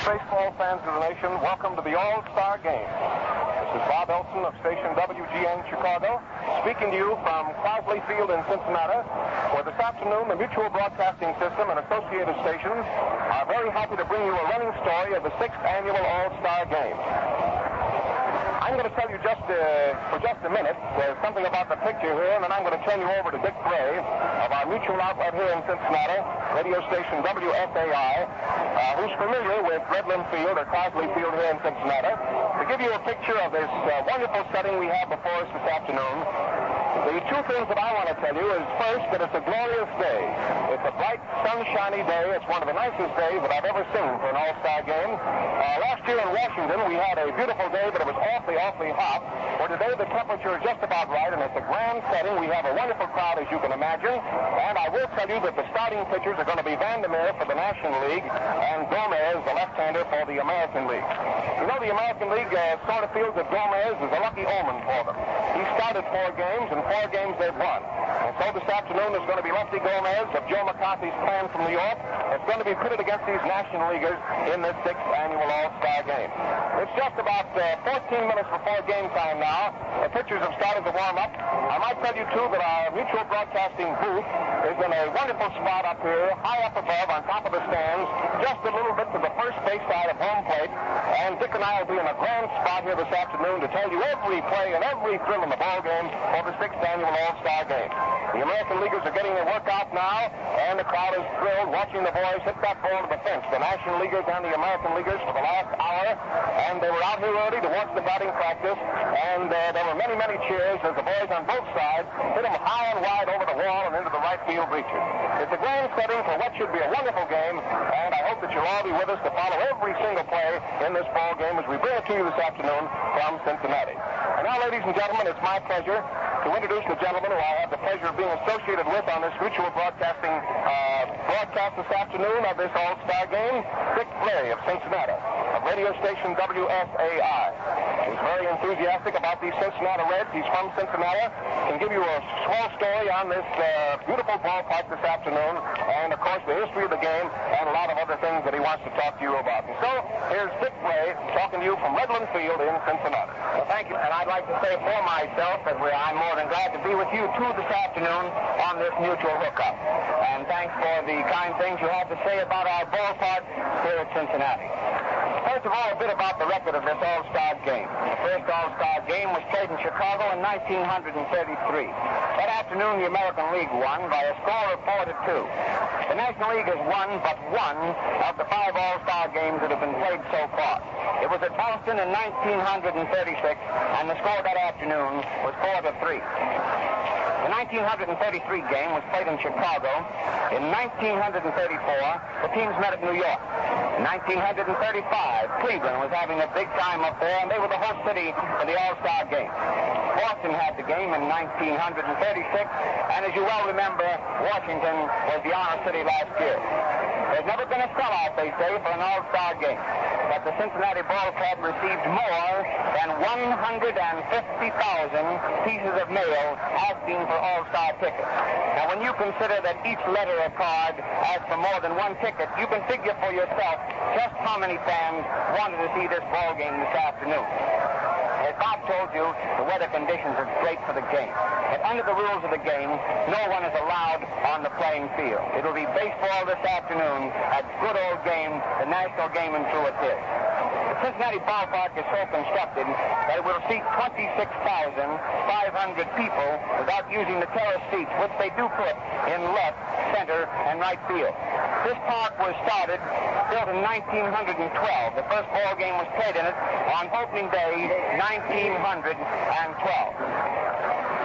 baseball fans of the nation, welcome to the All-Star Game. This is Bob Elson of station WGN Chicago, speaking to you from Crosley Field in Cincinnati, where this afternoon the Mutual Broadcasting System and associated stations are very happy to bring you a running story of the 6th annual All-Star Game. I'm going to tell you for just a minute something about the picture here, and then I'm going to turn you over to Dick Bray of our mutual outlet here in Cincinnati, radio station WFAI, who's familiar with Redland Field or Crosley Field here in Cincinnati, to give you a picture of this wonderful setting we have before us this afternoon. The two things that I want to tell you is, first, that it's a glorious day. It's a bright, sunshiny day. It's one of the nicest days that I've ever seen for an All-Star Game. Last year in Washington, we had a beautiful day, but it was awfully hot. For today, the temperature is just about right, and it's a grand setting. We have a wonderful crowd, as you can imagine. And I will tell you that the starting pitchers are going to be Vandermeer for the National League and Gomez, the left-hander, for the American League. You know, the American League sort of feels that Gomez is a lucky omen for them. He started 4 games, and 4 games they've won. And so this afternoon there's going to be Lefty Gomez of Joe McCarthy's clan from New York. It's going to be pitted against these National Leaguers in this 6th annual All-Star Game. It's just about 14 minutes before game time now. The pitchers have started to warm up. I might tell you, too, that our mutual broadcasting booth is in a wonderful spot up here, high up above on top of the stands, just a little bit to the first base side of home plate. And Dick and I will be in a grand spot here this afternoon to tell you every play and every thrill in the ball game for the 6th annual All-Star Game. The American Leaguers are getting their workout now, and the crowd is thrilled watching the boys hit that ball to the fence. The National Leaguers and the American Leaguers for the last hour, and they were out here early to watch the batting practice, and there were many cheers as the boys on both sides hit them high and wide over the wall and into the right field bleachers. It's a grand setting for what should be a wonderful game, and I hope that you'll all be with us to follow every single play in this ball game as we bring it to you this afternoon from Cincinnati. And now, ladies and gentlemen, it's my pleasure to introduce the gentleman who I have the pleasure of being associated with on this mutual broadcasting broadcast this afternoon of this All-Star Game, Dick Bray of Cincinnati, of radio station WFAI. He's very enthusiastic about these Cincinnati Reds. He's from Cincinnati. Can give you a small story on this beautiful ballpark this afternoon, and of course the history of the game and a lot of other things that he wants to talk to you about. And so here's Dick Bray talking to you from Redland Field in Cincinnati. Well, thank you, and I'd like to say for myself that I'm more than glad to be with you too this afternoon on this mutual hookup. And thanks for the kind things you have to say about our ballpark here at Cincinnati. First of all, a bit about the record of this All-Star Game. The first All-Star Game was played in Chicago in 1933. That afternoon, the American League won by a score of 4-2. The National League has won but one of the 5 All-Star games that have been played so far. It was at Boston in 1936, and the score that afternoon was 4-3. The 1933 game was played in Chicago. In 1934, the teams met at New York. In 1935, Cleveland was having a big time up there, and they were the host city for the All-Star Game. Boston had the game in 1936, and as you well remember, Washington was the honor city last year. There's never been a sellout, they say, for an All-Star Game. But the Cincinnati Ball Club received more than 150,000 pieces of mail asking for All-Star tickets. Now, when you consider that each letter of card asks for more than one ticket, you can figure for yourself just how many fans wanted to see this ball game this afternoon. As Bob told you, the weather conditions are great for the game. But under the rules of the game, no one is allowed on the playing field. It'll be baseball this afternoon, a good old game, the national game in true it is. The Cincinnati ballpark is so constructed that it will seat 26,500 people without using the terrace seats, which they do put in left, center, and right field. This park was built in 1912. The first ball game was played in it on opening day, 1912.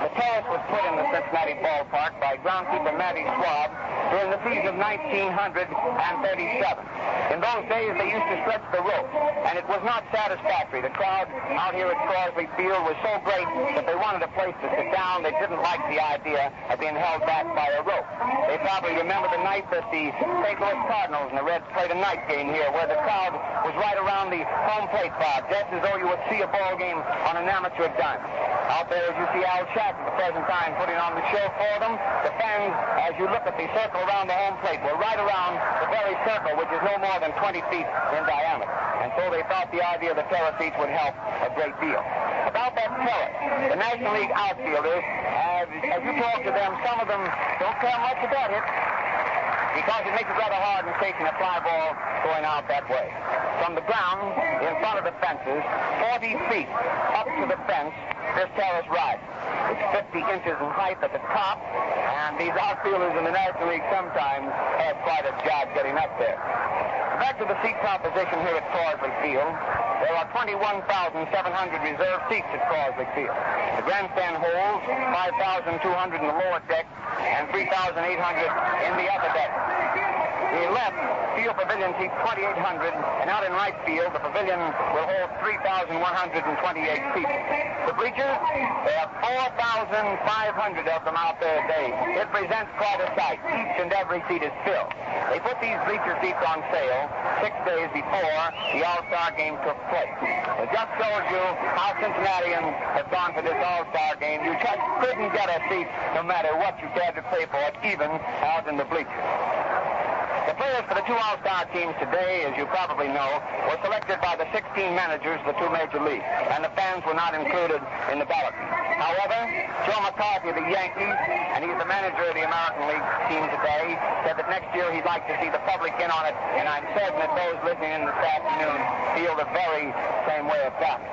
The terrace was put in the Cincinnati ballpark by groundskeeper Matty Schwab during the season of 1937. In those days, they used to stretch the rope, and it was not satisfactory. The crowd out here at Crosley Field was so great that they wanted a place to sit down. They didn't like the idea of being held back by a rope. They probably remember the night that the St. Louis Cardinals and the Reds played a night game here, where the crowd was right around the home plate bar, just as though you would see a ball game on an amateur diamond. Out there, as you see Al Shack at the present time putting on the show for them, the fans, as you look at the circle around the home plate, were right around the very circle, which is no more than 20 feet in diameter. And so they thought the idea of the terrace seats would help a great deal. About that terrace, the National League outfielders, as you talk to them, some of them don't care much about it because it makes it rather hard in chasing a fly ball going out that way. From the ground, in front of the fences, 40 feet up to the fence, this terrace rises. It's 50 inches in height at the top, and these outfielders in the National League sometimes have quite a job getting up there. Back to the seat composition here at Crosley Field. There are 21,700 reserve seats at Crosley Field. The grandstand holds 5,200 in the lower deck and 3,800 in the upper deck. The left field pavilion seats 2,800, and out in right field, the pavilion will hold 3,128 seats. The bleachers, there are 4,500 of them out there today. It presents quite a sight. Each and every seat is filled. They put these bleacher seats on sale 6 days before the All-Star game took place. It just shows you how Cincinnatians have gone for this All-Star game. You just couldn't get a seat no matter what you cared to pay for it, even out in the bleachers. The players for the two All-Star teams today, as you probably know, were selected by the 16 managers of the two major leagues, and the fans were not included in the ballot. However, Joe McCarthy of the Yankees, and he's the manager of the American League team today, said that next year he'd like to see the public in on it, and I'm certain that those listening in this afternoon feel the very same way about it.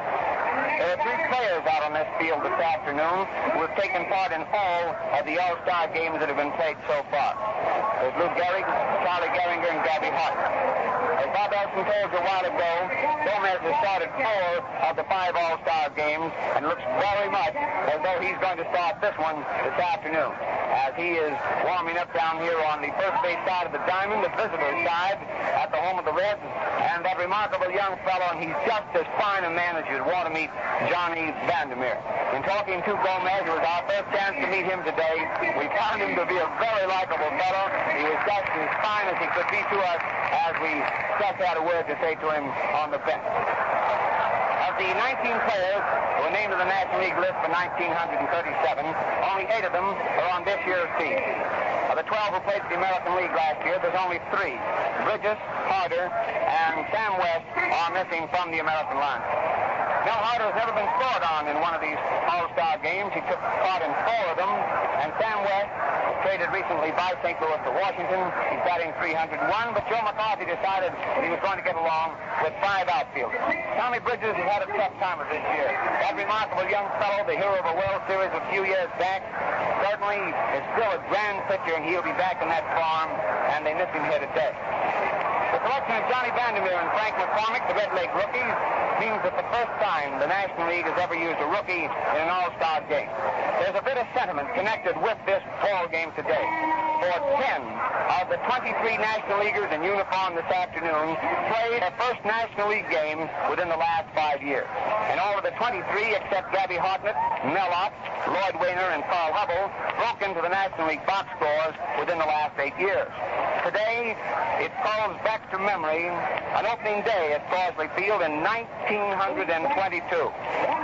There are 3 players out on this field this afternoon who have taken part in all of the All-Star games that have been played so far. There's Lou Gehrig, Charlie Gehringer, and Gabby Hart. As Bob Elson told you a while ago, Gomez has started 4 of the 5 All-Star games and looks very much as though he's going to start this one this afternoon, as he is warming up down here on the first base side of the diamond, the visitor's side, at the home of the Reds, and that remarkable young fellow, and he's just as fine a man as you'd want to meet, Johnny Vandermeer. In talking to Gomez, it was our first chance to meet him today. We found him to be a very likable fellow. He was just as fine as he could be to us as we just had a word to say to him on the bench. Of the 19 players who were named to the National League list for 1937, only 8 of them are on this year's team. Of the 12 who played for the American League last year, there's only 3. Bridges, Harder, and Sam West are missing from the American line. Mel Harder has never been scored on in one of these All-Star games. He took part in 4 of them, and Sam West traded recently by St. Louis to Washington. He's batting .301, but Joe McCarthy decided he was going to get along with 5 outfielders. Tommy Bridges has had a tough time of this year. That remarkable young fellow, the hero of a World Series a few years back, certainly is still a grand pitcher, and he'll be back in that farm, and they miss him here today. The selection of Johnny Vandermeer and Frank McCormick, the Red Leg rookies, means that the first time the National League has ever used a rookie in an All-Star game. There's a bit of sentiment connected with this ball game today. For 10 of the 23 National Leaguers in uniform this afternoon played their first National League game within the last 5 years. And all of the 23, except Gabby Hartnett, Mel Ott, Lloyd Wainer, and Carl Hubble, broke into the National League box scores within the last 8 years. Today, it calls back to memory an opening day at Crosley Field in 1922,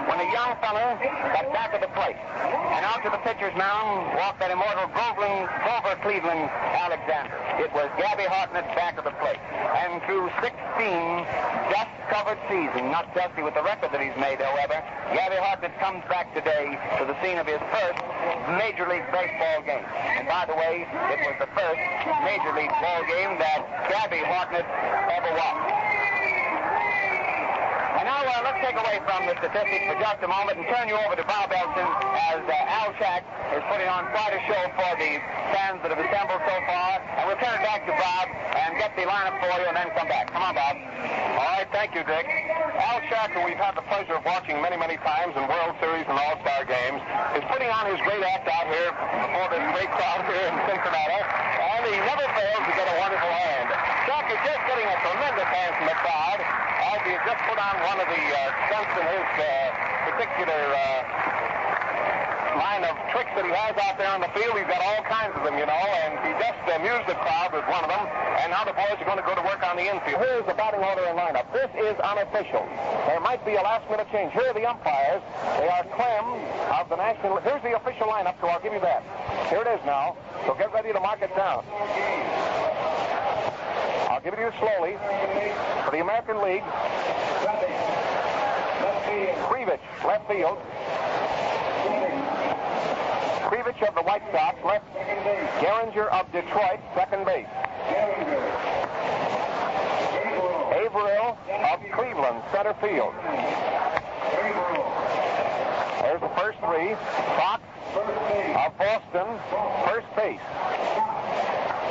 when a young fellow got back of the plate, and out to the pitcher's mound walked that immortal Grover Cleveland Alexander. It was Gabby Hartnett back of the plate, and through 16 dust-covered seasons, not dusty with the record that he's made, however, Gabby Hartnett comes back today to the scene of his first Major League Baseball game. And by the way, it was the first Major League ball game that Gabby Hartnett ever watched. And now let's take away from the statistics for just a moment and turn you over to Bob Elson, as Al Shack is putting on quite a show for the fans that have assembled so far. And we'll turn it back to Bob and get the lineup for you and then come back. Come on, Bob. All right, thank you, Dick. Al Shack, who we've had the pleasure of watching many, many times in World Series and All-Star games, is putting on his great act out here before this great crowd here in Cincinnati, and he never fails to get a wonderful hand. Shack is just getting a tremendous hand from the crowd, as he has just put on one of the stunts in his particular line of tricks that he has out there on the field. He's got all kinds of them, you know, and he just amused the crowd with one of them. And now the boys are going to go to work on the infield. Here's the batting order and lineup. This is unofficial. There might be a last-minute change. Here are the umpires. They are Clem of the National. Here's the official lineup, so I'll give you that. Here it is now. So get ready to mark it down. I'll give it to you slowly. For the American League, Krivich, left field. Krivich of the White Sox, left. Gehringer of Detroit, second base. Averill of Cleveland, center field. There's the first three. Fox of Boston, first base.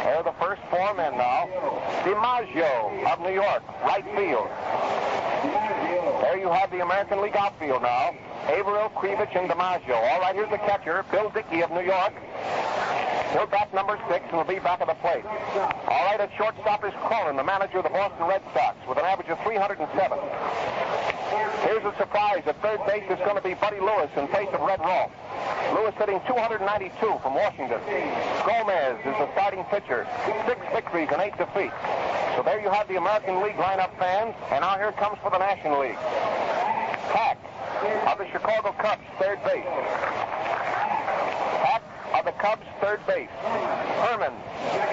There are the first four men now. DiMaggio of New York, right field. There you have the American League outfield now. Averill, Krivich, and DiMaggio. All right, here's the catcher, Bill Dickey of New York. He'll bat number 6 and will be back at the plate. All right, at shortstop is Cronin, the manager of the Boston Red Sox, with an average of 307. Here's a surprise. At third base is going to be Buddy Lewis in place of Red Rolfe. Lewis hitting 292 from Washington. Gomez is the starting pitcher. 6 victories and 8 defeats. So there you have the American League lineup, fans. And now here it comes for the National League. Hack of the Chicago Cubs, third base. Hack of the Cubs, third base. Herman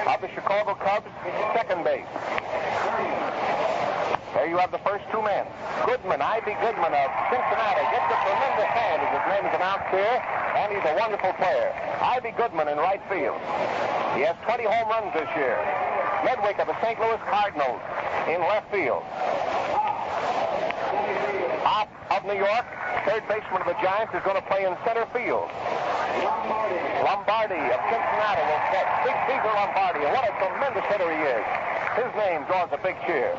of the Chicago Cubs, second base. There you have the first two men. Goodman, Ivy Goodman of Cincinnati, gets a tremendous hand as his name is announced here, and he's a wonderful player. Ivy Goodman in right field. He has 20 home runs this year. Medwick of the St. Louis Cardinals in left field. Opp of New York, third baseman of the Giants, is going to play in center field. Lombardi of Cincinnati will get Big Cesar Lombardi, and what a tremendous hitter he is. His name draws a big cheer.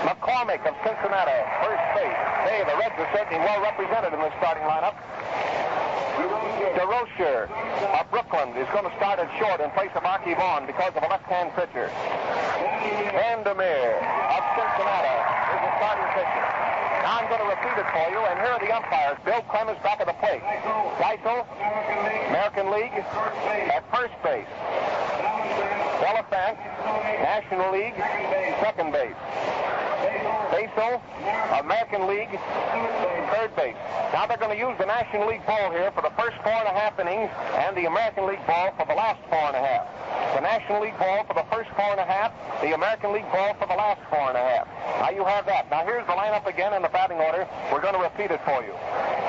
McCormick of Cincinnati, first base. Hey, the Reds are certainly well represented in this starting lineup. DeRocher of Brooklyn is going to start at short in place of Marky Vaughn because of a left-hand pitcher. Vandermeer of Cincinnati is the starting pitcher. Now I'm going to repeat it for you, and here are the umpires. Bill Clem is back at the plate. Geisel, American League, at first base. Elephant, National League, second base. Basil, American League, third base. Now they're going to use the National League ball here for the first 4.5 innings and the American League ball for the last 4.5. The National League ball for the first 4.5, the American League ball for the last 4.5. Now you have that. Now here's the lineup again in the batting order. We're going to repeat it for you.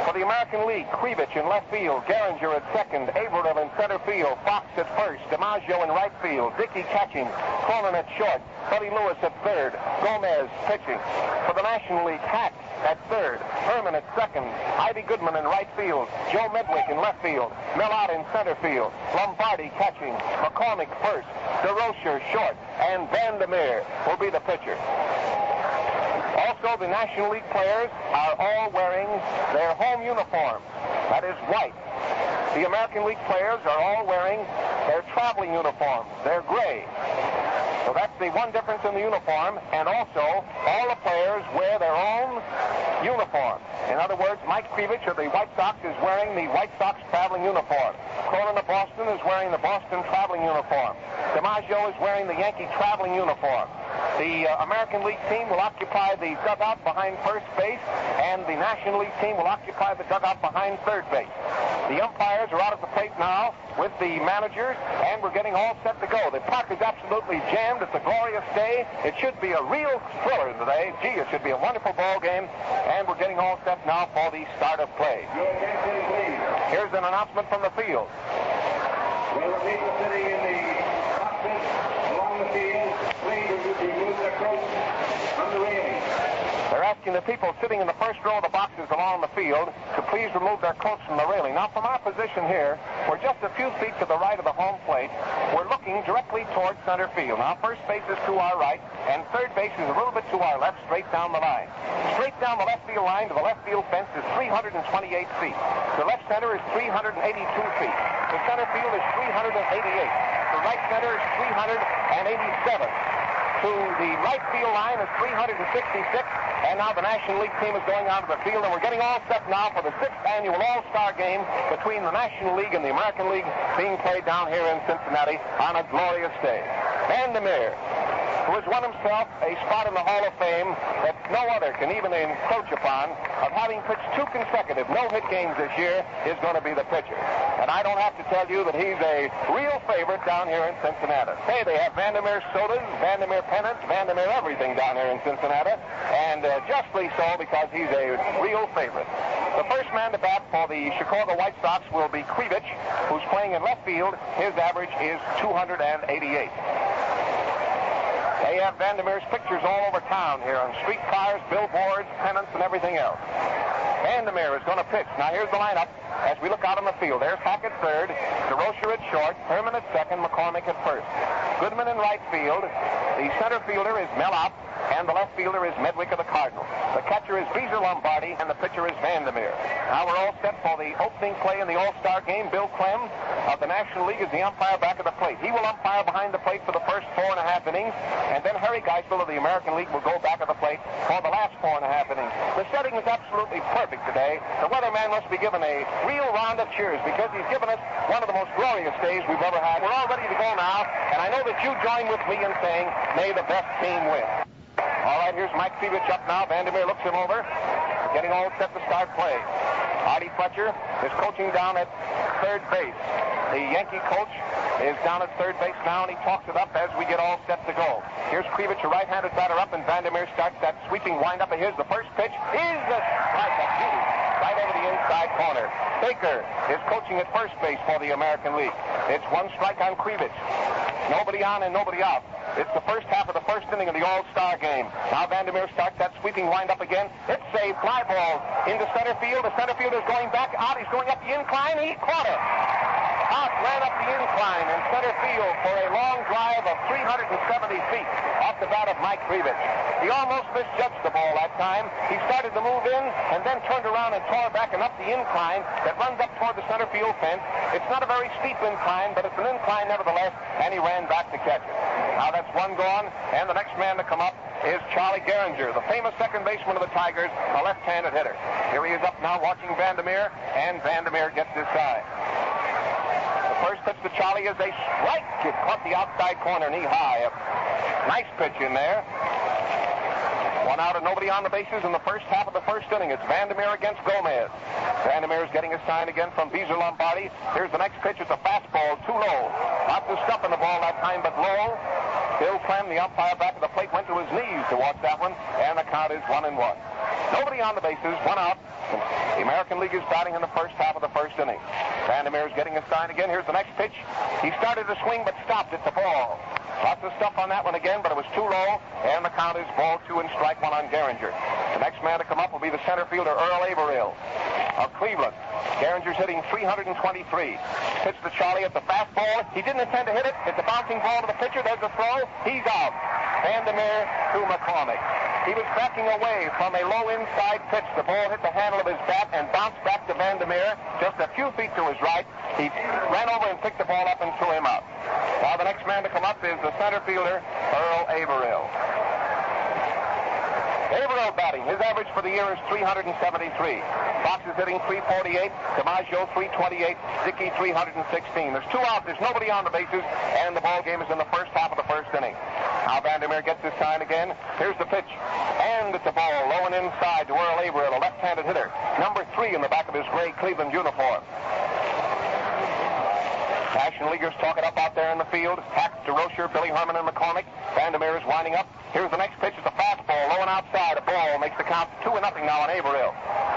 For the American League, Krivich in left field, Gehringer at second, Averill in center field, Fox at first, DiMaggio in right field, Dickey catching, Cronin at short, Buddy Lewis at third, Gomez pitching. For the National League, Hack at third, Herman at second, Ivy Goodman in right field, Joe Medwick in left field, Millard in center field, Lombardi catching, McCormick first, DeRocher short, and Vandermeer will be the pitcher. Also, the National League players are all wearing their home uniforms. That is white. The American League players are all wearing their traveling uniforms. They're gray. So that's the one difference in the uniform. And also, all the players wear their own uniform. In other words, Mike Krivich of the White Sox is wearing the White Sox traveling uniform. Cronin of Boston is wearing the Boston traveling uniform. DiMaggio is wearing the Yankee traveling uniform. The American League team will occupy the dugout behind first base, and the National League team will occupy the dugout behind third base. The umpires are out at the plate now with the managers, and we're getting all set to go. The park is absolutely jammed. It's a glorious day. It should be a real thriller today. Gee, it should be a wonderful ball game, and we're getting all set now for the start of play. Here's an announcement from the field. Well, people sitting in the cockpit along the field, please remove their coats from the railing. They're asking the people sitting in the first row of the boxes along the field to please remove their coats from the railing. Now, from our position here, we're just a few feet to the right of the home plate. We're looking directly towards center field. Now, first base is to our right, and third base is a little bit to our left, straight down the line. Straight down the left field line to the left field fence is 328 feet. The left center is 382 feet. The center field is 388. The right center is 387. to the right field line is 366. And now the National League team is going onto the field, and we're getting all set now for the 6th annual All-Star game between the National League and the American League being played down here in Cincinnati on a glorious day. Vandermeer, who has won himself a spot in the Hall of Fame that no other can even encroach upon, of having pitched 2 consecutive no-hit games this year, is going to be the pitcher. And I don't have to tell you that he's a real favorite down here in Cincinnati. Hey, they have Vandermeer sodas, Vandermeer pennants, Vandermeer everything down here in Cincinnati, and justly so because he's a real favorite. The first man to bat for the Chicago White Sox will be Krivich, who's playing in left field. His average is 288. They have Vandermeer's pictures all over town here on streetcars, billboards, pennants, and everything else. Vandermeer is going to pitch. Now here's the lineup as we look out on the field. There's Hack at third, DeRocher at short, Herman at second, McCormick at first. Goodman in right field. The center fielder is Mellop, and the left fielder is Medwick of the Cardinals. The catcher is Beezer Lombardi, and the pitcher is Vandermeer. Now we're all set for the opening play in the All-Star game. Bill Clem of the National League is the umpire back of the plate. He will umpire behind the plate for the first 4.5 innings, and then Harry Geisel of the American League will go back of the plate for the last 4.5 innings. The setting is absolutely perfect today. The weatherman must be given a real round of cheers because he's given us one of the most glorious days we've ever had. We're all ready to go now, and I know that you join with me in saying, may the best team win. All right, here's Mike Krivich up now. Vandermeer looks him over, getting all set to start play. Artie Fletcher is coaching down at third base. The Yankee coach is down at third base now, and he talks it up as we get all set to go. Here's Krivich, a right-handed batter up, and Vandermeer starts that sweeping windup of his. The first pitch is a strike, a beauty, right over the inside corner. Baker is coaching at first base for the American League. It's 1 strike on Krivich. Nobody on and nobody out. It's the first half of the first inning of the All-Star game. Now Vandermeer starts that sweeping windup again. It's a fly ball into center field. The center fielder's going back out. He's going up the incline. He caught it. Out ran up the incline in center field for a long drive of 370 feet off the bat of Mike Krivich. He almost misjudged the ball that time. He started to move in and then turned around and tore back and up the incline that runs up toward the center field fence. It's not a very steep incline, but it's an incline nevertheless, and he ran back to catch it. Now that's one gone, and the next man to come up is Charlie Gehringer, the famous second baseman of the Tigers, a left-handed hitter. Here he is up now watching Vandermeer, and Vandermeer gets his side. The first pitch to Charlie is a strike. It caught the outside corner knee high. A nice pitch in there. 1 out and nobody on the bases in the first half of the first inning. It's Vandermeer against Gomez. Vandermeer is getting a sign again from Beezer Lombardi. Here's the next pitch. It's a fastball, too low. Lots of stuff in the ball that time, but low. Bill Clem, the umpire back of the plate, went to his knees to watch that one, and the count is 1-1. Nobody on the bases, 1 out. The American League is batting in the first half of the first inning. Vandermeer is getting a sign again. Here's the next pitch. He started to swing, but stopped at the ball. Lots of stuff on that one again, but it was too low, and the count is ball 2 and strike 1 on Gehringer. The next man to come up will be the center fielder, Earl Averill of Cleveland. Gehringer's hitting 323. Pitch to Charlie at the fastball. He didn't intend to hit it. It's a bouncing ball to the pitcher. There's a throw. He's out. Vandermeer to McCormick. He was backing away from a low inside pitch. The ball hit the handle of his bat and bounced back to Vandermeer just a few feet to his right. He ran over and picked the ball up and threw him out. Now the next man to come up is the center fielder, Earl Averill. Averill batting. His average for the year is 373. Fox is hitting 348. DiMaggio 328. Dickey 316. There's 2 out. There's nobody on the bases, and the ball game is in the first half of the first inning. Now Vandermeer gets his sign again. Here's the pitch, and it's a ball low and inside to Earl Averill, a left-handed hitter. Number 3 in the back of his gray Cleveland uniform. National Leaguers talk it up out there in the field. Hack, DeRocher, Billy Herman, and McCormick. Vandermeer is winding up. Here's the next pitch. It's a fastball, low and outside. A ball makes the count 2-0 now on Averill.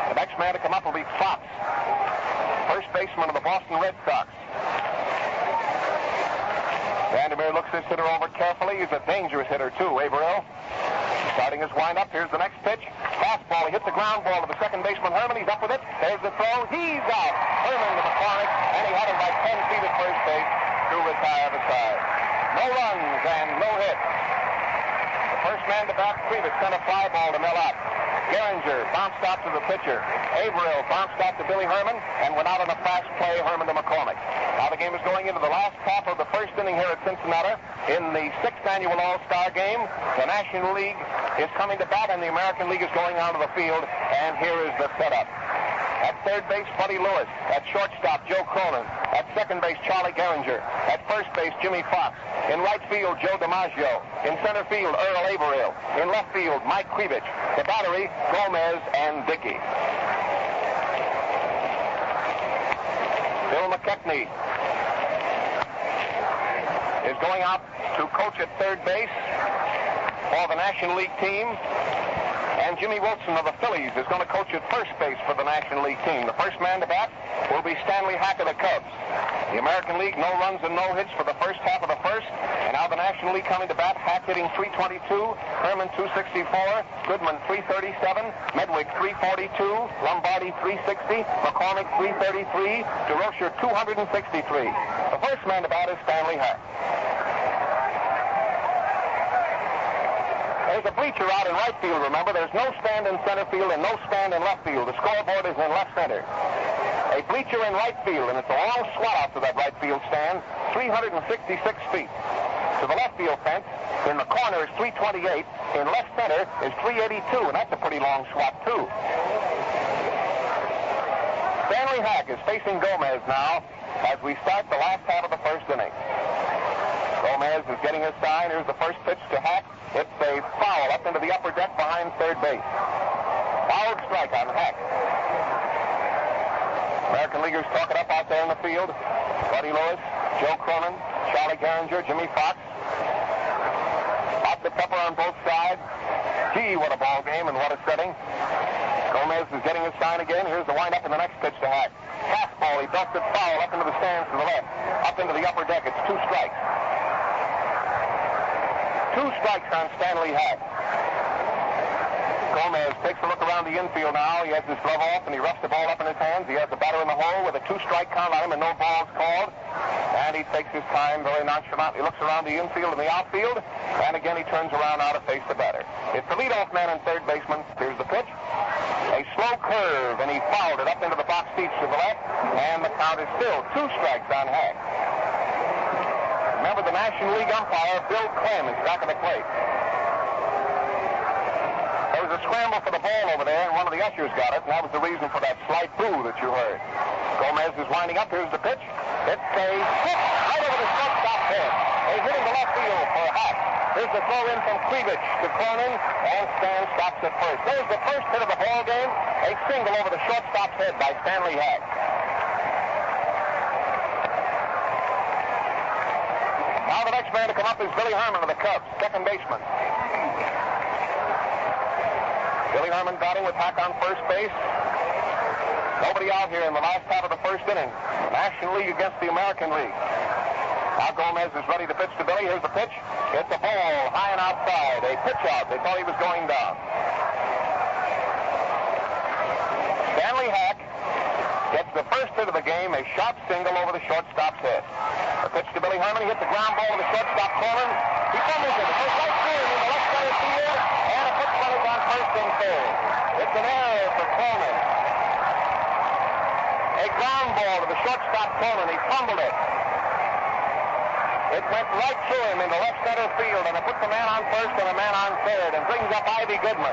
The next man to come up will be Fox, first baseman of the Boston Red Sox. Vandermeer looks this hitter over carefully. He's a dangerous hitter, too, Averill. Starting his windup. Here's the next pitch. Fastball. He hit the ground ball to the second baseman, Herman. He's up with it. There's the throw. He's out. Herman to McCormick, and he had him by 10 feet at first base to retire the side. No runs and no hits. The first man to bat, Krivich, sent a fly ball to Mellop. Gehringer bounced bounced out to the pitcher. Averill bounced out to Billy Herman and went out on a fast play, Herman to McCormick. Now the game is going into the last half of the first inning here at Cincinnati in the 6th annual All-Star game. The National League is coming to bat and the American League is going onto the field, and here is the setup. At third base, Buddy Lewis. At shortstop, Joe Cronin. At second base, Charlie Gehringer. At first base, Jimmy Fox. In right field, Joe DiMaggio. In center field, Earl Averill. In left field, Mike Krivich. The battery, Gomez and Dickey. Bill McKechnie is going out to coach at third base for the National League team. And Jimmy Wilson of the Phillies is going to coach at first base for the National League team. The first man to bat will be Stanley Hack of the Cubs. The American League, no runs and no hits for the first half of the first. And now the National League coming to bat. Hack hitting .322, Herman .264, Goodman .337, Medwick .342, Lombardi .360, McCormick .333, DeRocher .263. The first man to bat is Stanley Hack. There's a bleacher out in right field, remember. There's no stand in center field and no stand in left field. The scoreboard is in left center. A bleacher in right field, and it's a long swat out to that right field stand, 366 feet. To the left field fence, in the corner is 328. In left center is 382, and that's a pretty long swat, too. Stanley Hack is facing Gomez now as we start the last half of the first inning. Gomez is getting his sign. Here's the first pitch to Hack. It's a foul up into the upper deck behind third base. Fouled strike on Hack. American Leaguers talk it up out there in the field. Buddy Lewis, Joe Cronin, Charlie Gehringer, Jimmy Fox. Hot the pepper on both sides. Gee, what a ball game and what a setting. Gomez is getting his sign again. Here's the windup in the next pitch to Hack. Fastball, he busted foul up into the stands to the left. Up into the upper deck. It's 2 strikes. 2 strikes on Stanley Hack. Gomez takes a look around the infield now. He has his glove off and he roughs the ball up in his hands. He has the batter in the hole with a 2-strike count on him and no balls called. And he takes his time very nonchalantly. He looks around the infield and the outfield. And again he turns around now to face the batter. It's the leadoff man and third baseman. Here's the pitch. A slow curve, and he fouled it up into the box seats to the left. And the count is still 2 strikes on Hack. Remember the National League umpire, Bill Clem, is back at the plate. There was a scramble for the ball over there, and one of the ushers got it, and that was the reason for that slight boo that you heard. Gomez is winding up. Here's the pitch. It's a hit right over the shortstop's head. They hit him to left field for Hack. Here's the throw in from Krivich to Cronin, and Stan stops at first. There's the first hit of the ball game, a single over the shortstop's head by Stanley Hack. Now the next man to come up is Billy Herman of the Cubs, second baseman. Billy Herman batting with Hack on first base. Nobody out here in the last half of the first inning. National League against the American League. Now Gomez is ready to pitch to Billy. Here's the pitch. It's a ball high and outside. A pitch out. They thought he was going down. Stanley Hack gets the first hit of the game, a sharp single over the shortstop's head. The pitch to Billy Herman. He hits the ground ball to the shortstop corner. He fumbles it. It goes right through in the left center field, and a pitch runners on first and third. It's an error for Coleman. A ground ball to the shortstop corner. He fumbled it. It went right through him into left center field, and it puts a man on first and a man on third, and brings up Ivy Goodman.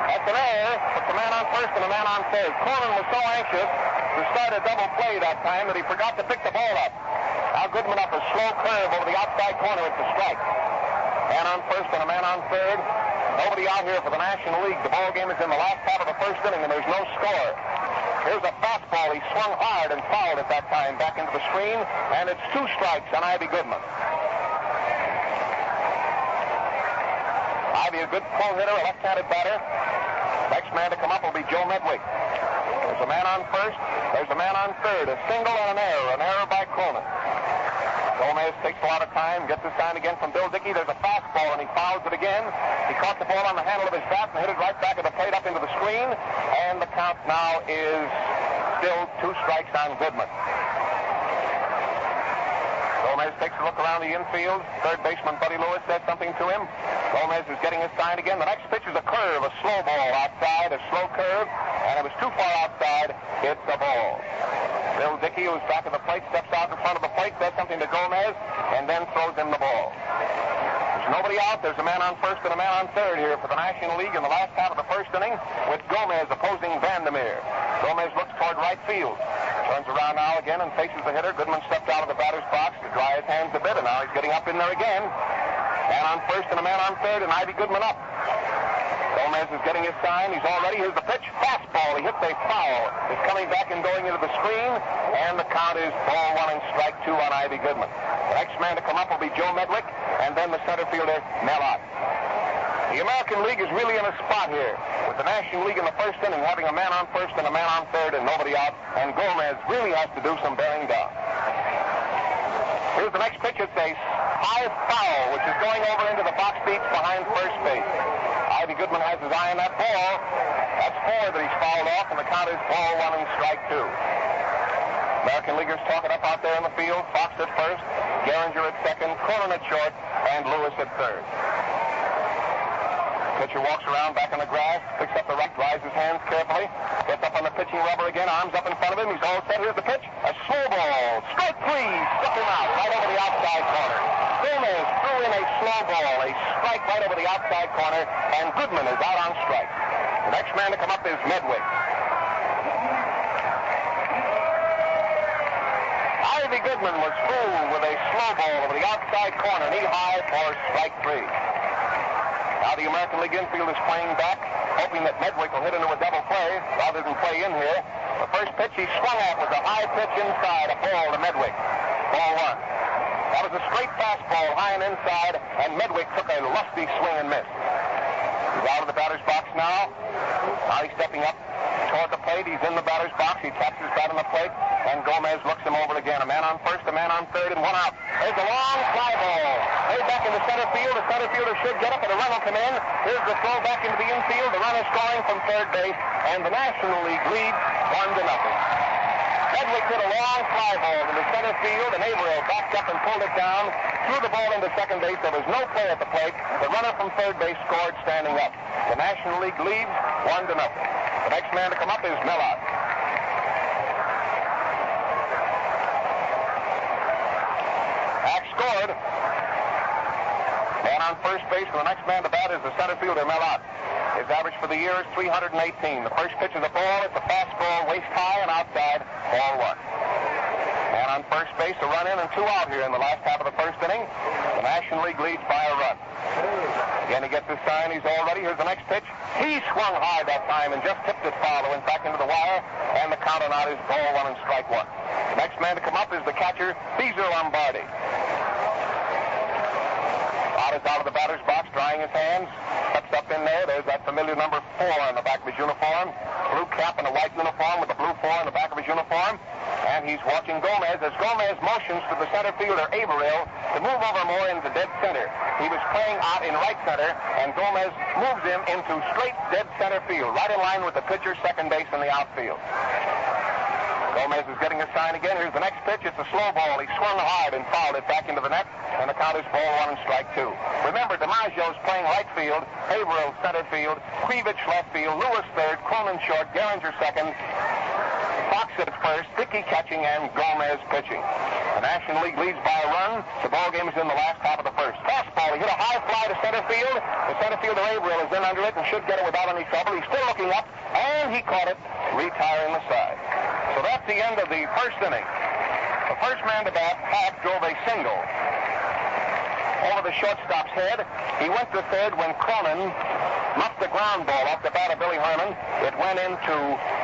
That's an error. Puts a man on first and a man on third. Cronin was so anxious to start a double play that time that he forgot to pick the ball up. Now Goodman up a slow curve over the outside corner. It's a strike. Man on first and a man on third. Nobody out here for the National League. The ball game is in the last half of the first inning, and there's no score. Here's a fastball. He swung hard and fouled at that time back into the screen, and it's 2 strikes on Ivy Goodman. Ivy, a good pull hitter, a left-handed batter. Next man to come up will be Joe Medwick. There's a man on first. There's a man on third. A single and an error by Cronin. Gomez takes a lot of time, gets the sign again from Bill Dickey. There's a fastball, and he fouls it again. He caught the ball on the handle of his bat and hit it right back at the plate up into the screen. And the count now is still 2 strikes on Goodman. Gomez takes a look around the infield. Third baseman Buddy Lewis said something to him. Gomez is getting his sign again. The next pitch is a curve, a slow ball outside, a slow curve, and it was too far outside. It's a ball. Bill Dickey, who's back at the plate, steps out in front of the plate, says something to Gomez, and then throws him the ball. There's nobody out. There's a man on first and a man on third here for the National League in the last half of the first inning, with Gomez opposing Vandermeer. Gomez looks toward right field. Turns around now again and faces the hitter. Goodman stepped out of the batter's box to dry his hands a bit, and now he's getting up in there again. Man on first and a man on third, and Ivy Goodman up. Gomez is getting his sign. He's all ready. Here's the pitch. Fastball. He hits a foul. It's coming back and going into the screen, and the count is ball 1 and strike 2 on Ivy Goodman. The next man to come up will be Joe Medwick, and then the center fielder, Mel Ott. The American League is really in a spot here, with the National League in the first inning having a man on first and a man on third and nobody out, and Gomez really has to do some bearing down. Here's the next pitch. It's a high foul, which is going over into the box seats behind first base. Ivy Goodman has his eye on that ball. That's 4 that he's fouled off, and the count is ball 1 and strike 2. American Leaguers talking up out there in the field. Fox at first, Gehringer at second, Cronin at short, and Lewis at third. Pitcher walks around back on the grass, picks up the right, dries his hands carefully, gets up on the pitching rubber again, arms up in front of him. He's all set. Here's the pitch. A slow ball. Strike 3. Struck him out right over the outside corner. Gomez threw in a slow ball, a strike right over the outside corner, and Goodman is out on strike. The next man to come up is Medwick. Ivy Goodman was fooled with a slow ball over the outside corner, knee high for strike 3. Now the American League infield is playing back, hoping that Medwick will hit into a double play rather than play in here. The first pitch he swung at was a high pitch inside, a ball to Medwick. Ball 1. That was a straight fastball high and inside, and Medwick took a lusty swing and miss. He's out of the batter's box now. Now he's stepping up toward the plate. He's in the batter's box. He taps his bat on the plate, and Gomez looks him over again. A man on first, a man on third, and 1 out. There's a long fly ball. Way back in the center field. The center fielder should get up, and a run will come in. Here's the throw back into the infield. The runner scoring from third base, and the National League leads 1-0. Medwick hit a long fly ball to the center field, and Averill backed up and pulled it down, threw the ball into second base. There was no play at the plate. The runner from third base scored standing up. The National League leads 1-0. The next man to come up is Mel Ott. Hack scored. Man on first base, and the next man to bat is the center fielder, Mel Ott. His average for the year is 318. The first pitch is a ball. It's a fastball, waist high and outside, ball 1. Man on first base, a run in and 2 out here in the last half of the first inning. The National League leads by a run. Again, he gets his sign. He's all ready. Here's the next pitch. He swung high that time and just tipped it foul. Went back into the wire, and the count on out is ball 1 and strike 1. The next man to come up is the catcher, Cesar Lombardi. Ott is out of the batter's box, drying his hands. Steps up in there. There's that familiar number 4 on the back of his uniform. Blue cap and a white uniform with the blue 4 on the back of his uniform. And he's watching Gomez as Gomez motions to the center fielder, Averill, to move over more into dead center. He was playing out in right center, and Gomez moves him into straight dead center field, right in line with the pitcher, second base, and the outfield. Gomez is getting a sign again. Here's the next pitch. It's a slow ball. He swung hard and fouled it back into the net, and the count is ball 1 and strike 2. Remember, DiMaggio's playing right field, Averill center field, Krivich left field, Lewis third, Cronin short, Gehringer second, Fox at first, Dickey catching, and Gomez pitching. The National League leads by a run. The ball game is in the last half of the first. Fastball. He hit a high fly to center field. The center fielder, Averill, is in under it and should get it without any trouble. He's still looking up, and he caught it, retiring the side. So that's the end of the first inning. The first man to bat, Hack, drove a single over the shortstop's head. He went to third when Cronin muffed the ground ball off the bat of Billy Herman. It went into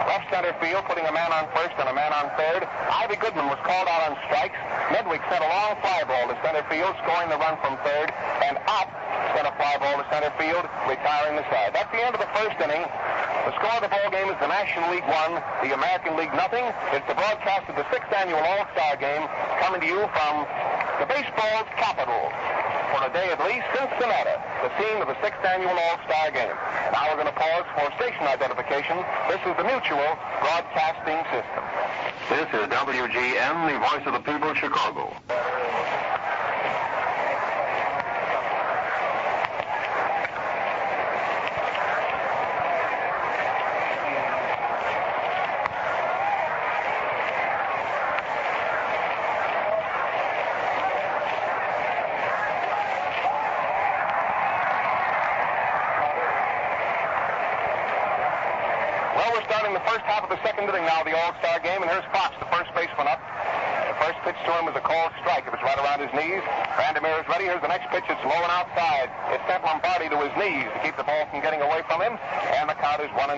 left center field, putting a man on first and a man on third. Ivy Goodman was called out on strikes. Medwick sent a long fly ball to center field, scoring the run from third. And Ott sent a fly ball to center field, retiring the side. That's the end of the first inning. The score of the ball game is the National League 1, the American League nothing. It's the broadcast of the 6th annual All-Star Game, coming to you from the baseball's capital. For a day at least, Cincinnati, the scene of the 6th annual All-Star Game. Now we're going to pause for station identification. This is the Mutual Broadcasting System. This is WGN, the voice of the people, Chicago. first half of the second inning now, the All-Star game, and here's Fox, the first baseman, up. The first pitch to him was a called strike. It was right around his knees. Vandermeer is ready. Here's the next pitch. It's low and outside. It sent Lombardi to his knees to keep the ball from getting away from him, and the count is 1-1.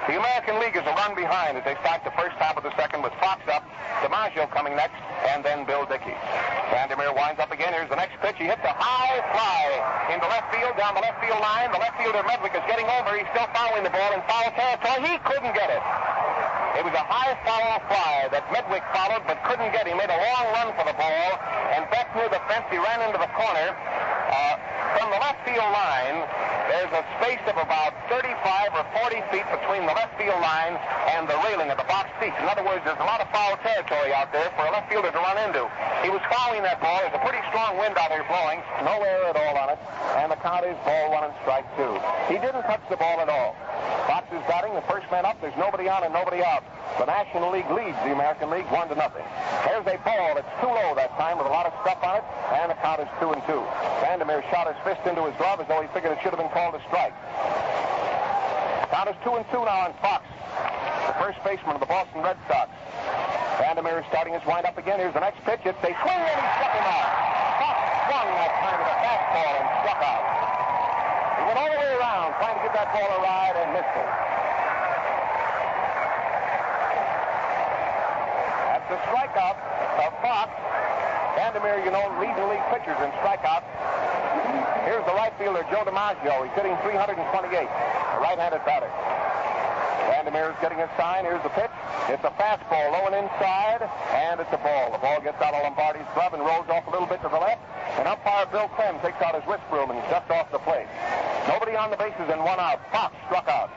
The American League is a run behind as they start the first half of the second with Fox up, DiMaggio coming next, and then Bill Dickey. Vandermeer winds up again. Here's the next pitch. He hits a high fly into left field, down the left field line. The left fielder, Medwick, is getting over. He's still following the ball in foul territory. He couldn't get it. It was a high foul fly that Medwick followed but couldn't get. He made a long run for the ball, and back near the fence, he ran into the corner. From the left field line, there's a space of about 35 or 40 feet between the left field line and the railing of the box seats. In other words, there's a lot of foul territory out there for a left fielder to run into. He was fouling that ball. There's a pretty strong wind out here blowing. No air at all on it. And the count is ball 1 and strike 2. He didn't touch the ball at all. Fox is batting. The first man up. There's nobody on and nobody out. The National League leads the American League 1-0. There's a ball that's too low that time with a lot of stuff on it, and the count is 2-2. Vandermeer shot his fist into his glove as though he figured it should have been called a strike. Count is 2-2 now on Fox, the first baseman of the Boston Red Sox. Vandermeer is starting his windup again. Here's the next pitch. It's a swing, and he struck him out. Fox swung that time with a fastball and struck out. He went all the way around trying to give that ball a ride and missed it. The strikeout of Fox. Vandermeer, you know, leads the league pitchers in strikeouts. Here's the right fielder, Joe DiMaggio. He's hitting 328, a right-handed batter. Vandermeer is getting his sign. Here's the pitch. It's a fastball low and inside, and it's a ball. The ball gets out of Lombardi's glove and rolls off a little bit to the left, and umpire Bill Clem takes out his wrist broom and dusts off the plate. Nobody on the bases and 1 out. Fox struck out.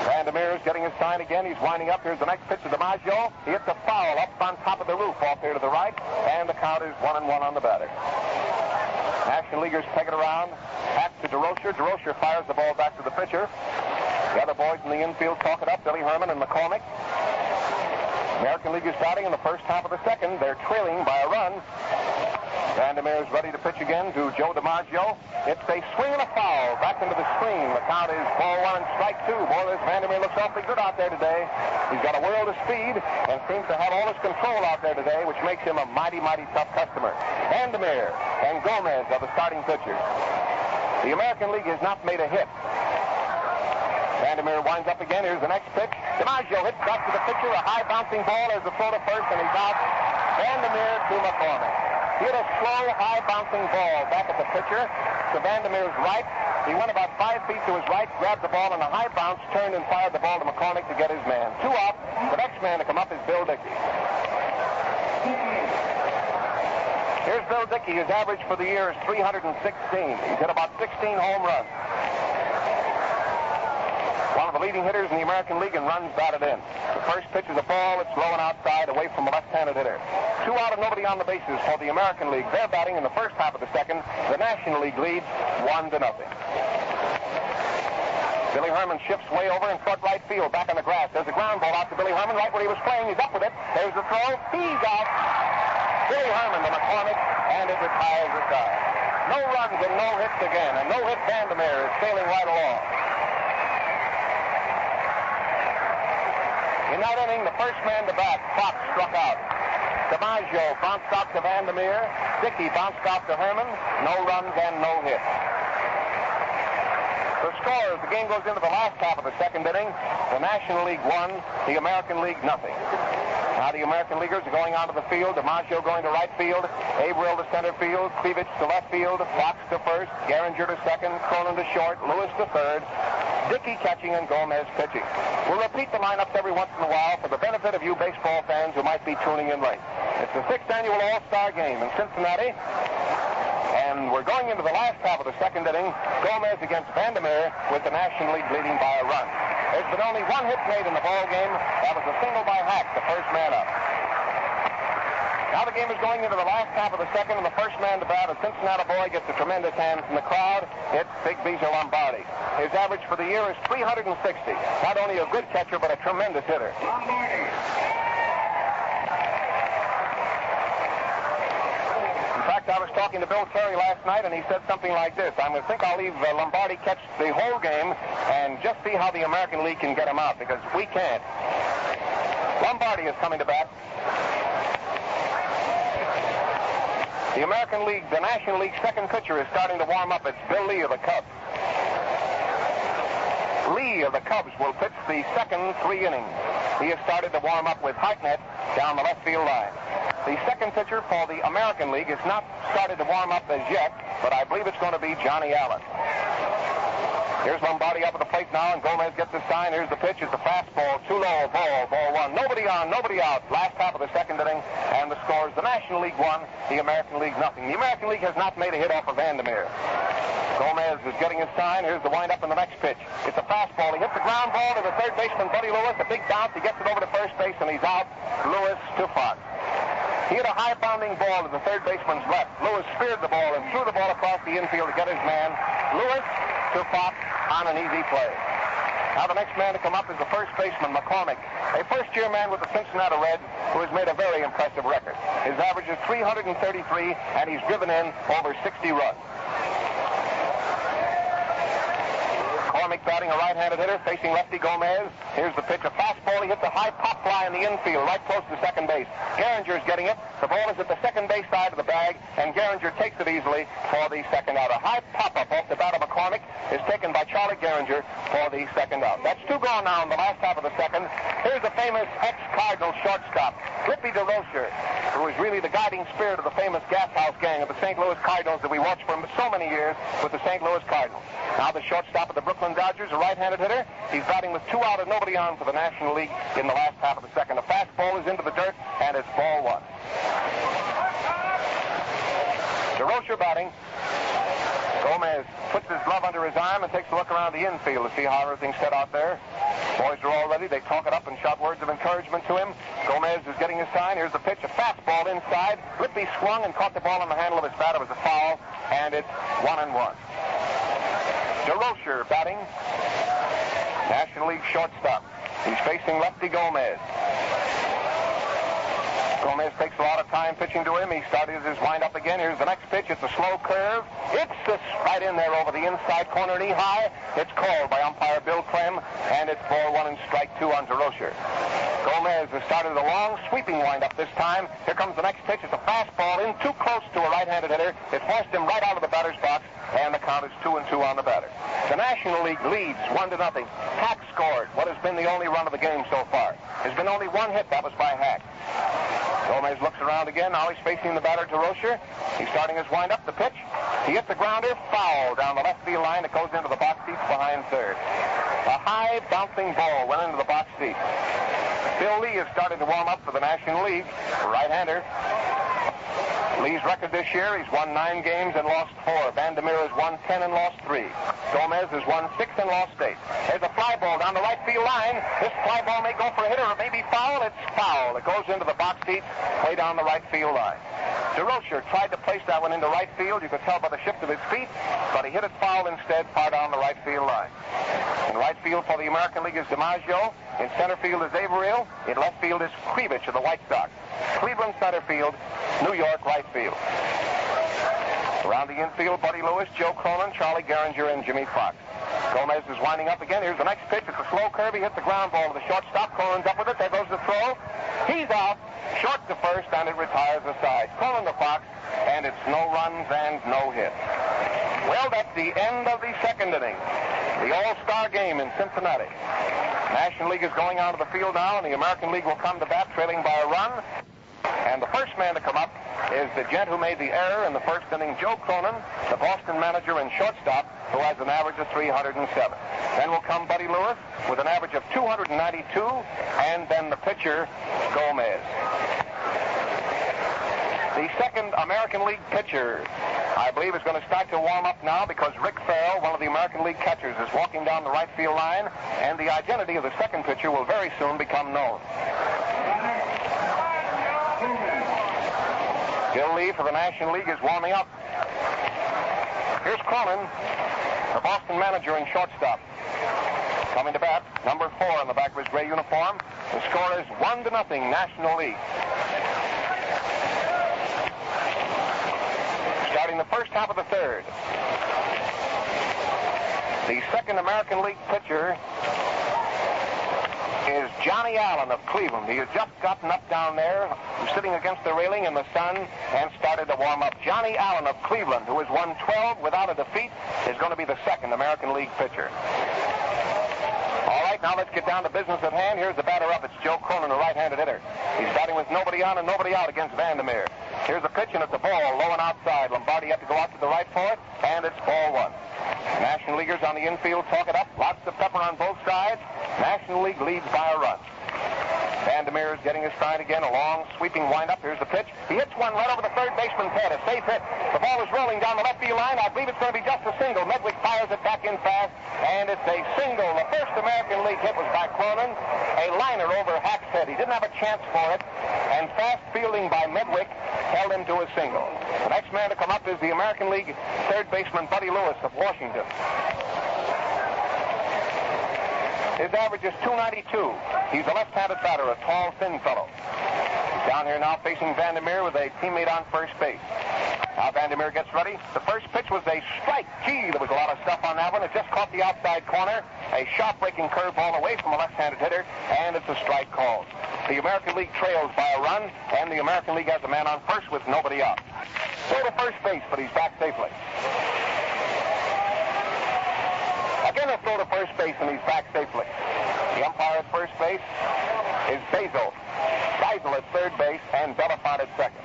Vandermeer is getting his sign again. He's winding up. Here's the next pitch to DiMaggio. He hits a foul up on top of the roof off there to the right, and the count is 1-1 on the batter. National Leaguers peg it around. Back to DeRocher. DeRocher fires the ball back to the pitcher. The other boys in the infield talk it up, Billy Herman and McCormick. American League is starting in the first half of the second. They're trailing by a run. Vandermeer is ready to pitch again to Joe DiMaggio. It's a swing and a foul back into the screen. The count is ball 1 and strike 2. Boy, this Vandermeer looks awfully good out there today. He's got a world of speed and seems to have all his control out there today, which makes him a mighty, mighty tough customer. Vandermeer and Gomez are the starting pitchers. The American League has not made a hit. Vandermeer winds up again. Here's the next pitch. DiMaggio hits back to the pitcher. A high bouncing ball. There's a throw to first, and he's out. Vandermeer to McCormick. He hit a slow, high bouncing ball back at the pitcher to Vandermeer's right. He went about 5 feet to his right, grabbed the ball in a high bounce, turned and fired the ball to McCormick to get his man. 2 out. The next man to come up is Bill Dickey. Here's Bill Dickey. His average for the year is 316. He's hit about 16 home runs. One of the leading hitters in the American League and runs batted in. The first pitch is a ball. It's low and outside away from a left-handed hitter. 2 out and nobody on the bases for the American League. They're batting in the first half of the second. The National League leads 1-0. Billy Herman shifts way over in front right field, back on the grass. There's a ground ball out to Billy Herman right where he was playing. He's up with it. There's the throw. He's out. Billy Herman to McCormick, and it retires the side. No runs and no hits again. And no hit Vandermeer is sailing right along. In that inning, the first man to bat, Fox, struck out. DiMaggio bounced out to Vandermeer. Dickey bounced out to Herman. No runs and no hits. The score as the game goes into the last half of the second inning, the National League 1, the American League nothing. Now the American Leaguers are going onto the field. DiMaggio going to right field. Averill to center field. Krivich to left field. Fox to first. Garinger to second. Cronin to short. Lewis to third. Dickey catching and Gomez pitching. We'll repeat the lineups every once in a while for the benefit of you baseball fans who might be tuning in late. It's the 6th annual All-Star game in Cincinnati. And we're going into the last half of the second inning. Gomez against Vandermeer with the National League leading by a run. There's been only 1 hit made in the ball game. That was a single by Hack, the first man up. Now the game is going into the last half of the second, and the first man to bat, a Cincinnati boy, gets a tremendous hand from the crowd. It's Big Beezer Lombardi. His average for the year is 360. Not only a good catcher, but a tremendous hitter. Lombardi. In fact, I was was talking to Bill Terry last night, and he said something like this. I think I'll leave Lombardi catch the whole game and just see how the American League can get him out, because we can't. Lombardi is coming to bat. The American League, the National League second pitcher is starting to warm up. It's Bill Lee of the Cubs. Lee of the Cubs will pitch the second 3 innings. He has started to warm up with Hartnett down the left field line. The second pitcher for the American League has not started to warm up as yet, but I believe it's going to be Johnny Allen. Here's Lombardi up at the plate now, and Gomez gets the sign. Here's the pitch. It's a fastball, too low, ball 1. Nobody on, nobody out. Last half of the second inning, and the score is the National League 1, the American League nothing. The American League has not made a hit off of Vandermeer. Gomez is getting his sign. Here's the windup in the next pitch. It's a fastball. He hits the ground ball to the third baseman, Buddy Lewis. A big bounce. He gets it over to first base, and he's out. Lewis to Fox. He hit a high-bounding ball to the third baseman's left. Lewis speared the ball and threw the ball across the infield to get his man. Lewis to Fox on an easy play. Now the next man to come up is the first baseman, McCormick, a first-year man with the Cincinnati Reds who has made a very impressive record. His average is 333, and he's driven in over 60 runs. McCormick batting, a right-handed hitter, facing lefty Gomez. Here's the pitch, a fastball. He hits a high pop fly in the infield, right close to second base. Gehringer's getting it. The ball is at the second base side of the bag, and Gehringer takes it easily for the second out. A high pop-up off the bat of McCormick is taken by Charlie Gehringer for the second out. That's 2 gone now in the last half of the second. Here's the famous ex-Cardinal shortstop, Lippy DeRocher, who is really the guiding spirit of the famous Gas House gang of the St. Louis Cardinals that we watched for so many years with the St. Louis Cardinals. Now the shortstop of the Brooklyn Dodgers, a right-handed hitter. He's batting with 2 out and nobody on for the National League in the last half of the second. A fastball is into the dirt, and it's ball 1. DeRocher batting. Gomez puts his glove under his arm and takes a look around the infield to see how everything's set out there. Boys are all ready. They talk it up and shout words of encouragement to him. Gomez is getting his sign. Here's the pitch, a fastball inside. Lippy swung and caught the ball on the handle of his bat. It was a foul, and it's 1-1. DeRocher batting. National League shortstop. He's facing lefty Gomez. Gomez takes a lot of time pitching to him. He started his windup again. Here's the next pitch. It's a slow curve. It's just right in there over the inside corner, knee high. It's called by umpire Bill Clem, and it's ball 1 and strike 2 on DeRocher. Gomez has started a long sweeping windup this time. Here comes the next pitch. It's a fastball in too close to a right-handed hitter. It forced him right out of the batter's box, and the count is 2-2 on the batter. The National League leads 1-0. Hack scored what has been the only run of the game so far. There's been only 1 hit. That was by Hack. Gomez looks around again. Now he's facing the batter, DeRocher. He's starting his windup. The pitch. He hits the grounder. Foul down the left field line. It goes into the box seats behind third. A high bouncing ball went into the box seat. Bill Lee has started to warm up for the National League. Right-hander. Lee's record this year, he's won 9 games and lost 4. Vandermeer has won 10 and lost 3. Gomez has won 6 and lost 8. There's a fly ball down the right field line. This fly ball may go for a hitter. It may be foul. It's foul. It goes into the box seat way down the right field line. DeRocher tried to place that one into right field. You could tell by the shift of his feet, but he hit it foul instead, far down the right field line. In right field for the American League is DiMaggio. In center field is Averill. In left field is Krivich of the White Sox. Cleveland center field, New York right field. Around the infield, Buddy Lewis, Joe Cronin, Charlie Gehringer, and Jimmy Fox. Gomez is winding up again. Here's the next pitch. It's a slow curve. He hits the ground ball to the shortstop. Cronin's up with it. There goes the throw. He's out. Short to first, and it retires aside. Cronin to Fox, and it's no runs and no hits. Well, that's the end of the second inning. The All-Star game in Cincinnati. National League is going out of the field now, and the American League will come to bat trailing by a run. And the first man to come up is the gent who made the error in the first inning, Joe Cronin, the Boston manager and shortstop, who has an average of 307. Then will come Buddy Lewis with an average of 292, and then the pitcher, Gomez. The second American League pitcher, I believe, is going to start to warm up now because Rick Farrell, one of the American League catchers, is walking down the right field line, and the identity of the second pitcher will very soon become known. Bill Lee for the National League is warming up. Here's Cronin, the Boston manager and shortstop. Coming to bat, number 4 on the back of his gray uniform. The score is 1-0, National League. the first half of the third. The second American League pitcher is Johnny Allen of Cleveland. He had just gotten up down there, sitting against the railing in the sun, and started to warm up. Johnny Allen of Cleveland, who has won 12 without a defeat, is going to be the second American League pitcher. All right, now let's get down to business at hand. Here's the batter up. It's Joe Cronin, a right-handed hitter. He's batting with nobody on and nobody out against Vandermeer. Here's the pitch, and it's a ball low and outside. Lombardi had to go out to the right for it, and it's ball one. National Leaguers on the infield talk it up. Lots of pepper on both sides. National League leads by a run. Vandermeer is getting his stride again. A long, sweeping windup. Here's the pitch. He hits one right over the third baseman's head. A safe hit. The ball is rolling down the left field line. I believe it's going to be just a single. Medwick fires it back in fast, and it's a single. The first American League hit was by Cronin. A liner over Hack's head. He didn't have a chance for it, and fast fielding by Medwick held him to a single. The next man to come up is the American League third baseman Buddy Lewis of Washington. His average is .292. He's a left-handed batter, a tall, thin fellow. He's down here now facing Vandermeer with a teammate on first base. Now Vandermeer gets ready. The first pitch was a strike. Gee, there was a lot of stuff on that one. It just caught the outside corner. A sharp-breaking curveball away from a left-handed hitter, and it's a strike called. The American League trails by a run, and the American League has a man on first with nobody out. Throw to first base, but he's back safely. Again, a throw to first base, and he's back safely. The umpire at first base is Basil. Geisel at third base, and Belafont at second.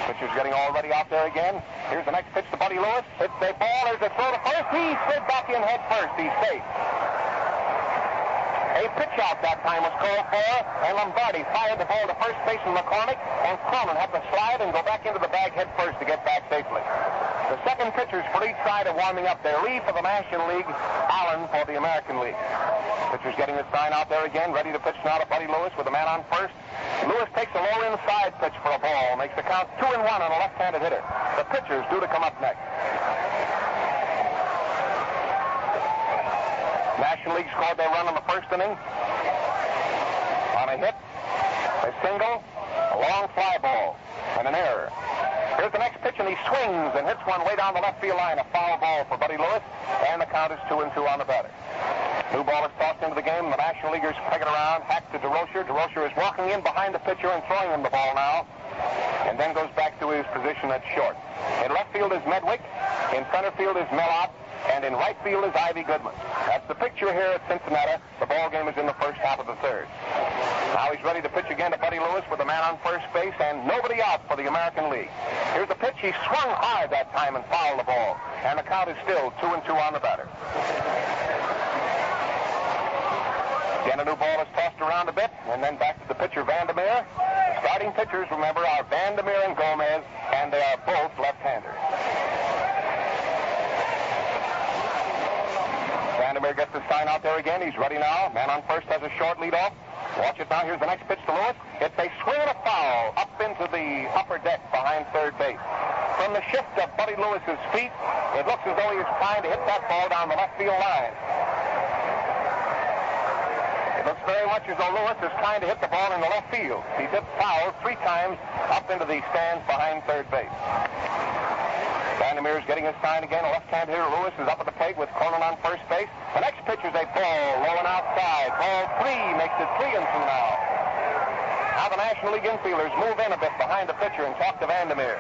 Pitcher's getting all ready out there again. Here's the next pitch to Buddy Lewis. It's a ball. There's a throw to first. He slid back in head first. He's safe. A pitch out that time was called for, and Lombardi fired the ball to first baseman McCormick, and Cronin had to slide and go back into the bag head first to get back safely. The second pitchers for each side are warming up. Their Lee for the National League, Allen for the American League. Pitcher's getting his sign out there again, ready to pitch now to Buddy Lewis with a man on first. Lewis takes a low inside pitch for a ball, makes the count 2-1 on a left-handed hitter. The pitcher's due to come up next. National League scored their run in the first inning on a hit, a single, a long fly ball, and an error. Here's the next pitch, and he swings and hits one way down the left field line, a foul ball for Buddy Lewis, and the count is 2-2 on the batter. New ball is tossed into the game. The National Leaguers peg it around. Hack to DeRocher. DeRocher is walking in behind the pitcher and throwing him the ball now, and then goes back to his position at short. In left field is Medwick. In center field is Mellott. And in right field is Ivy Goodman. That's the picture here at Cincinnati. The ball game is in the first half of the third. Now he's ready to pitch again to Buddy Lewis with a man on first base and nobody out for the American League. Here's the pitch. He swung hard that time and fouled the ball. And the count is still 2-2 on the batter. Again, a new ball is tossed around a bit, and then back to the pitcher, Vandermeer. The starting pitchers, remember, are Vandermeer and Gomez, and they are both left-handers. Vandermeer gets the sign out there again. He's ready now. Man on first has a short lead off. Watch it now. Here's the next pitch to Lewis. It's a swing and a foul up into the upper deck behind third base. From the shift of Buddy Lewis's feet, it looks as though he is trying to hit that ball down the left field line. It looks very much as though Lewis is trying to hit the ball in the left field. He did foul 3 times up into the stands behind third base. Vandermeer is getting his sign again. A left-hand hitter, Lewis, is up at the plate with Cronin on first base. The next pitch is a ball rolling outside. Ball 3 makes it 3-2 now. Now the National League infielders move in a bit behind the pitcher and talk to Vandermeer.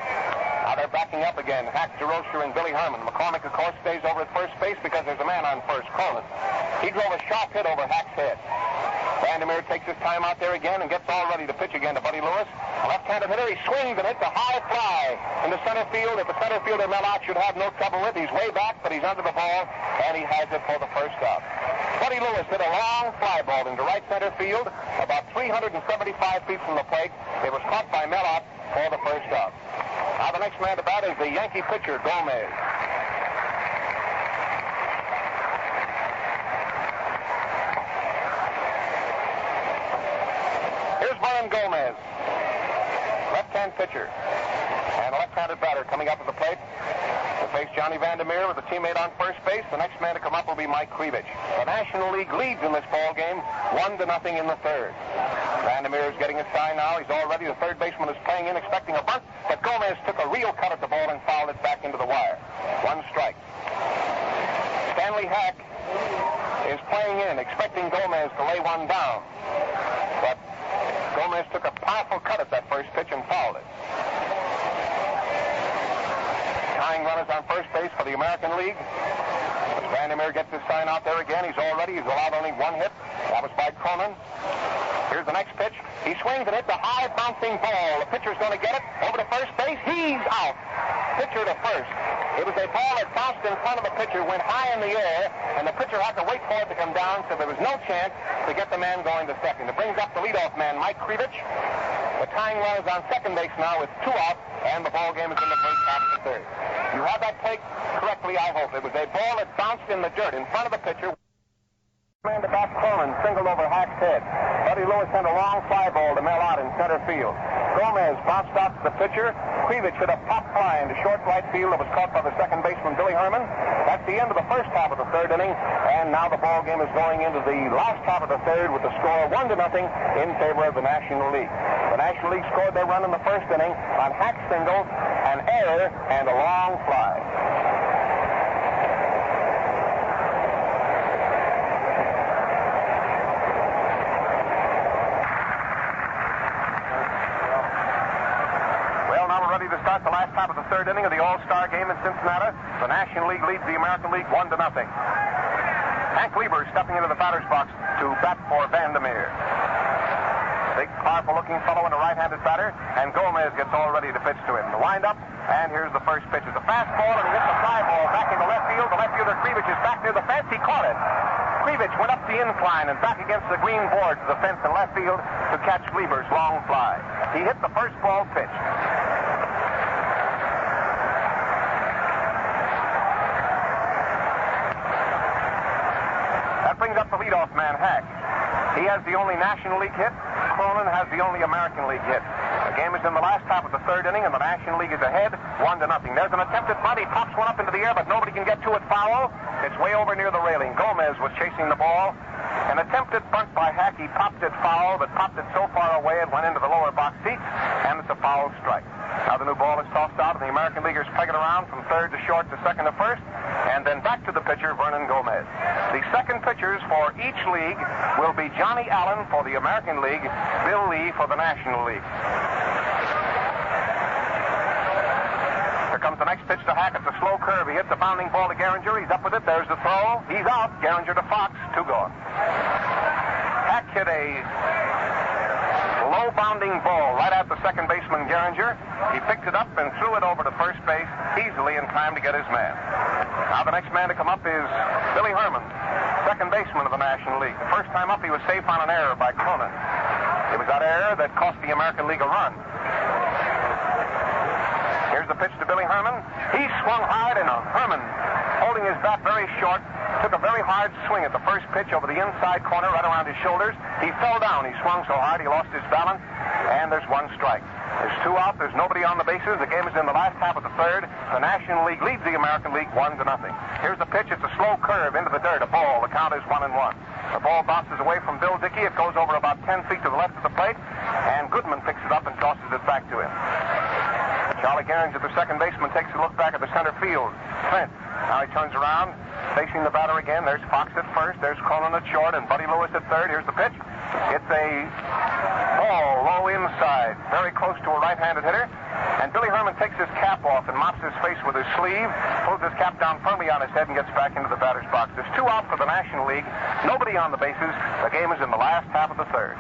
Now they're backing up again. Hack, DeRocher, and Billy Herman. McCormick, of course, stays over at first base because there's a man on first, Cronin. He drove a sharp hit over Hack's head. Vandermeer takes his time out there again and gets all ready to pitch again to Buddy Lewis. A left-handed hitter, he swings and hits a high fly into center field. If the center fielder Mellott should have no trouble with, he's way back, but he's under the ball, and he has it for the first out. Buddy Lewis hit a long fly ball into right center field, about 375 feet from the plate. It was caught by Mellott for the first out. Now the next man to bat is the Yankee pitcher, Gomez. Here's Brian Gomez, left-hand pitcher, and a left-handed batter coming up at the plate to face Johnny Vandermeer with a teammate on first base. The next man to come up will be Mike Krivich. The National League leads in this ball game, 1-0 in the third. Vandermeer is getting his sign now. He's all ready. The third baseman is playing in, expecting a bunt, but Gomez took a field cut at the ball and fouled it back into the wire. One strike. Stanley Hack is playing in, expecting Gomez to lay one down. But Gomez took a powerful cut at that first pitch and fouled it. Tying runners on first base for the American League. As Vandermeer gets his sign out there again, he's allowed only one hit. That was by Cronin. Here's the next pitch. He swings and hits a high bouncing ball. The pitcher's going to get it over to first base. He's out. Pitcher to first. It was a ball that bounced in front of the pitcher, went high in the air, and the pitcher had to wait for it to come down, so there was no chance to get the man going to second. It brings up the leadoff man, Mike Krivich. The tying run is on second base now with 2 out, and the ball game is in the first half of the third. You had that take correctly, I hope. It was a ball that bounced in the dirt in front of the pitcher. Man to back Cronin, singled over Hack's head. Buddy Lewis sent a long fly ball to Mel out in center field. Gomez bounced out to the pitcher. Krivich hit a pop fly into short right field that was caught by the second baseman, Billy Herman. That's the end of the first half of the third inning, and now the ball game is going into the last half of the third with the score 1-0 in favor of the National League. The National League scored their run in the first inning on Hack's single, an error, and a long fly. Ready to start the last half of the third inning of the All-Star game in Cincinnati. The National League leads the American League 1-0. Hank Lieber stepping into the batter's box to bat for Vandermeer. Big, powerful-looking fellow and a right-handed batter, and Gomez gets all ready to pitch to him. The windup, and here's the first pitch. It's a fastball, and he hits a fly ball back into left field. The left fielder, Krivich, is back near the fence. He caught it. Krivich went up the incline and back against the green boards of the fence in left field to catch Lieber's long fly. He hit the first ball pitch. Brings up the leadoff man, Hack. He has the only National League hit. Cronin has the only American League hit. The game is in the last half of the third inning, and the National League is ahead 1-0. There's an attempted bunt. He pops one up into the air, but nobody can get to it foul. It's way over near the railing. Gomez was chasing the ball. An attempted bunt by Hack. He popped it foul, but popped it so far away it went into the lower box seats, and it's a foul strike. Now the new ball is tossed out, and the American Leaguers peg it around from third to short to second to first, and then back to the pitcher, Vernon Gomez. The second pitchers for each league will be Johnny Allen for the American League, Bill Lee for the National League. Here comes the next pitch to Hack. It's a slow curve. He hits a bounding ball to Gehringer. He's up with it. There's the throw. He's out. Gehringer to Fox. 2 gone. Hack hit a low bounding ball right at the second baseman, Gehringer. He picked it up and threw it over to first base easily in time to get his man. Now the next man to come up is Billy Herman, second baseman of the National League. The first time up he was safe on an error by Cronin. It was that error that cost the American League a run. Here's the pitch to Billy Herman. He swung hard, and Herman, holding his bat very short, took a very hard swing at the first pitch over the inside corner right around his shoulders. He fell down. He swung so hard he lost his balance, and there's 1 strike. There's 2 out. There's nobody on the bases. The game is in the last half of the third. The National League leads the American League 1-0. Here's the pitch. It's a slow curve into the dirt. A ball. The count is 1-1. The ball bounces away from Bill Dickey. It goes over about 10 feet to the left of the plate, and Goodman picks it up and tosses it back to him. Charlie Gehringer, the second baseman, takes a look back at the center field. Trent. Now he turns around, facing the batter again. There's Fox at first. There's Cronin at short, and Buddy Lewis at third. Here's the pitch. It's a ball low inside, very close to a right-handed hitter. And Billy Herman takes his cap off and mops his face with his sleeve, pulls his cap down firmly on his head, and gets back into the batter's box. There's 2 out for the National League. Nobody on the bases. The game is in the last half of the third.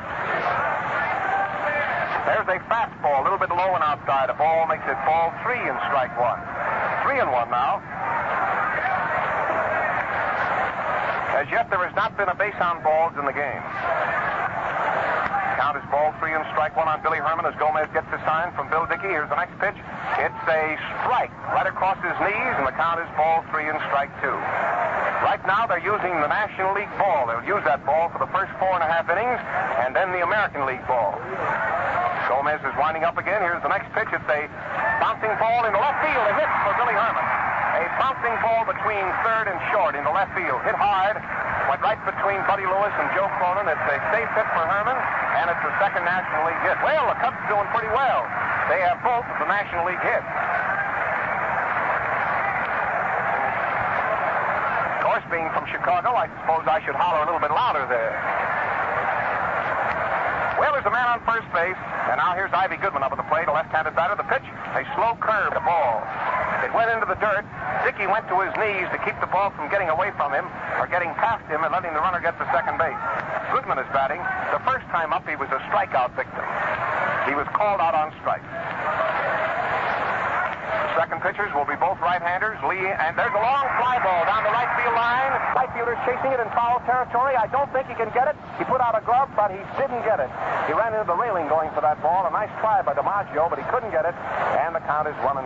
There's a fastball, a little bit low and outside. A ball makes it ball 3 and strike 1. 3-1 now. As yet, there has not been a base on balls in the game. Count is ball 3 and strike 1 on Billy Herman as Gomez gets the sign from Bill Dickey. Here's the next pitch. It's a strike right across his knees, and the count is ball 3 and strike 2. Right now, they're using the National League ball. They'll use that ball for the first 4.5 innings, and then the American League ball. Gomez is winding up again. Here's the next pitch. It's a bouncing ball into left field. A hit for Billy Herman. A bouncing ball between third and short into left field. Hit hard. Went right between Buddy Lewis and Joe Cronin. It's a safe hit for Herman, and it's the second National League hit. Well, the Cubs doing pretty well. They have both of the National League hits. course, being from Chicago, I suppose I should holler a little bit louder there. Well, there's a man on first base, and now here's Ivy Goodman up at the plate, a left-handed batter. The pitch, a slow curve, the ball. It went into the dirt. Dickey went to his knees to keep the ball from getting away from him or getting past him and letting the runner get to second base. Goodman is batting. The first time up, he was a strikeout victim. He was called out on strike. Second pitchers will be both right-handers, Lee, and there's a long fly ball down the right field line. Right fielder's chasing it in foul territory. I don't think he can get it. He put out a glove, but he didn't get it. He ran into the railing going for that ball. A nice try by DiMaggio, but he couldn't get it, and the count is 1-1.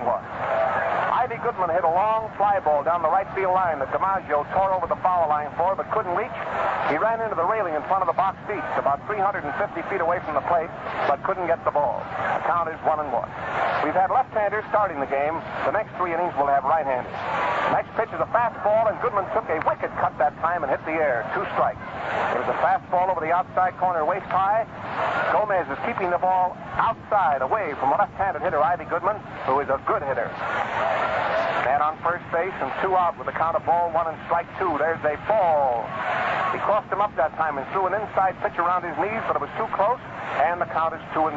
Ivy Goodman hit a long fly ball down the right field line that DiMaggio tore over the foul line for, but couldn't reach. He ran into the railing in front of the box seats, about 350 feet away from the plate, but couldn't get the ball. The count is 1-1. We've had left-handers starting the game. The next 3 innings will have right-handers. Next pitch is a fastball, and Goodman took a wicked cut that time and hit the air. 2 strikes. There's a fastball over the outside corner, waist high. Gomez is keeping the ball outside, away from a left-handed hitter, Ivy Goodman, who is a good hitter. Man on first base and 2 out with a count of ball 1 and strike 2. There's a ball. He crossed him up that time and threw an inside pitch around his knees, but it was too close, and the count is 2-2.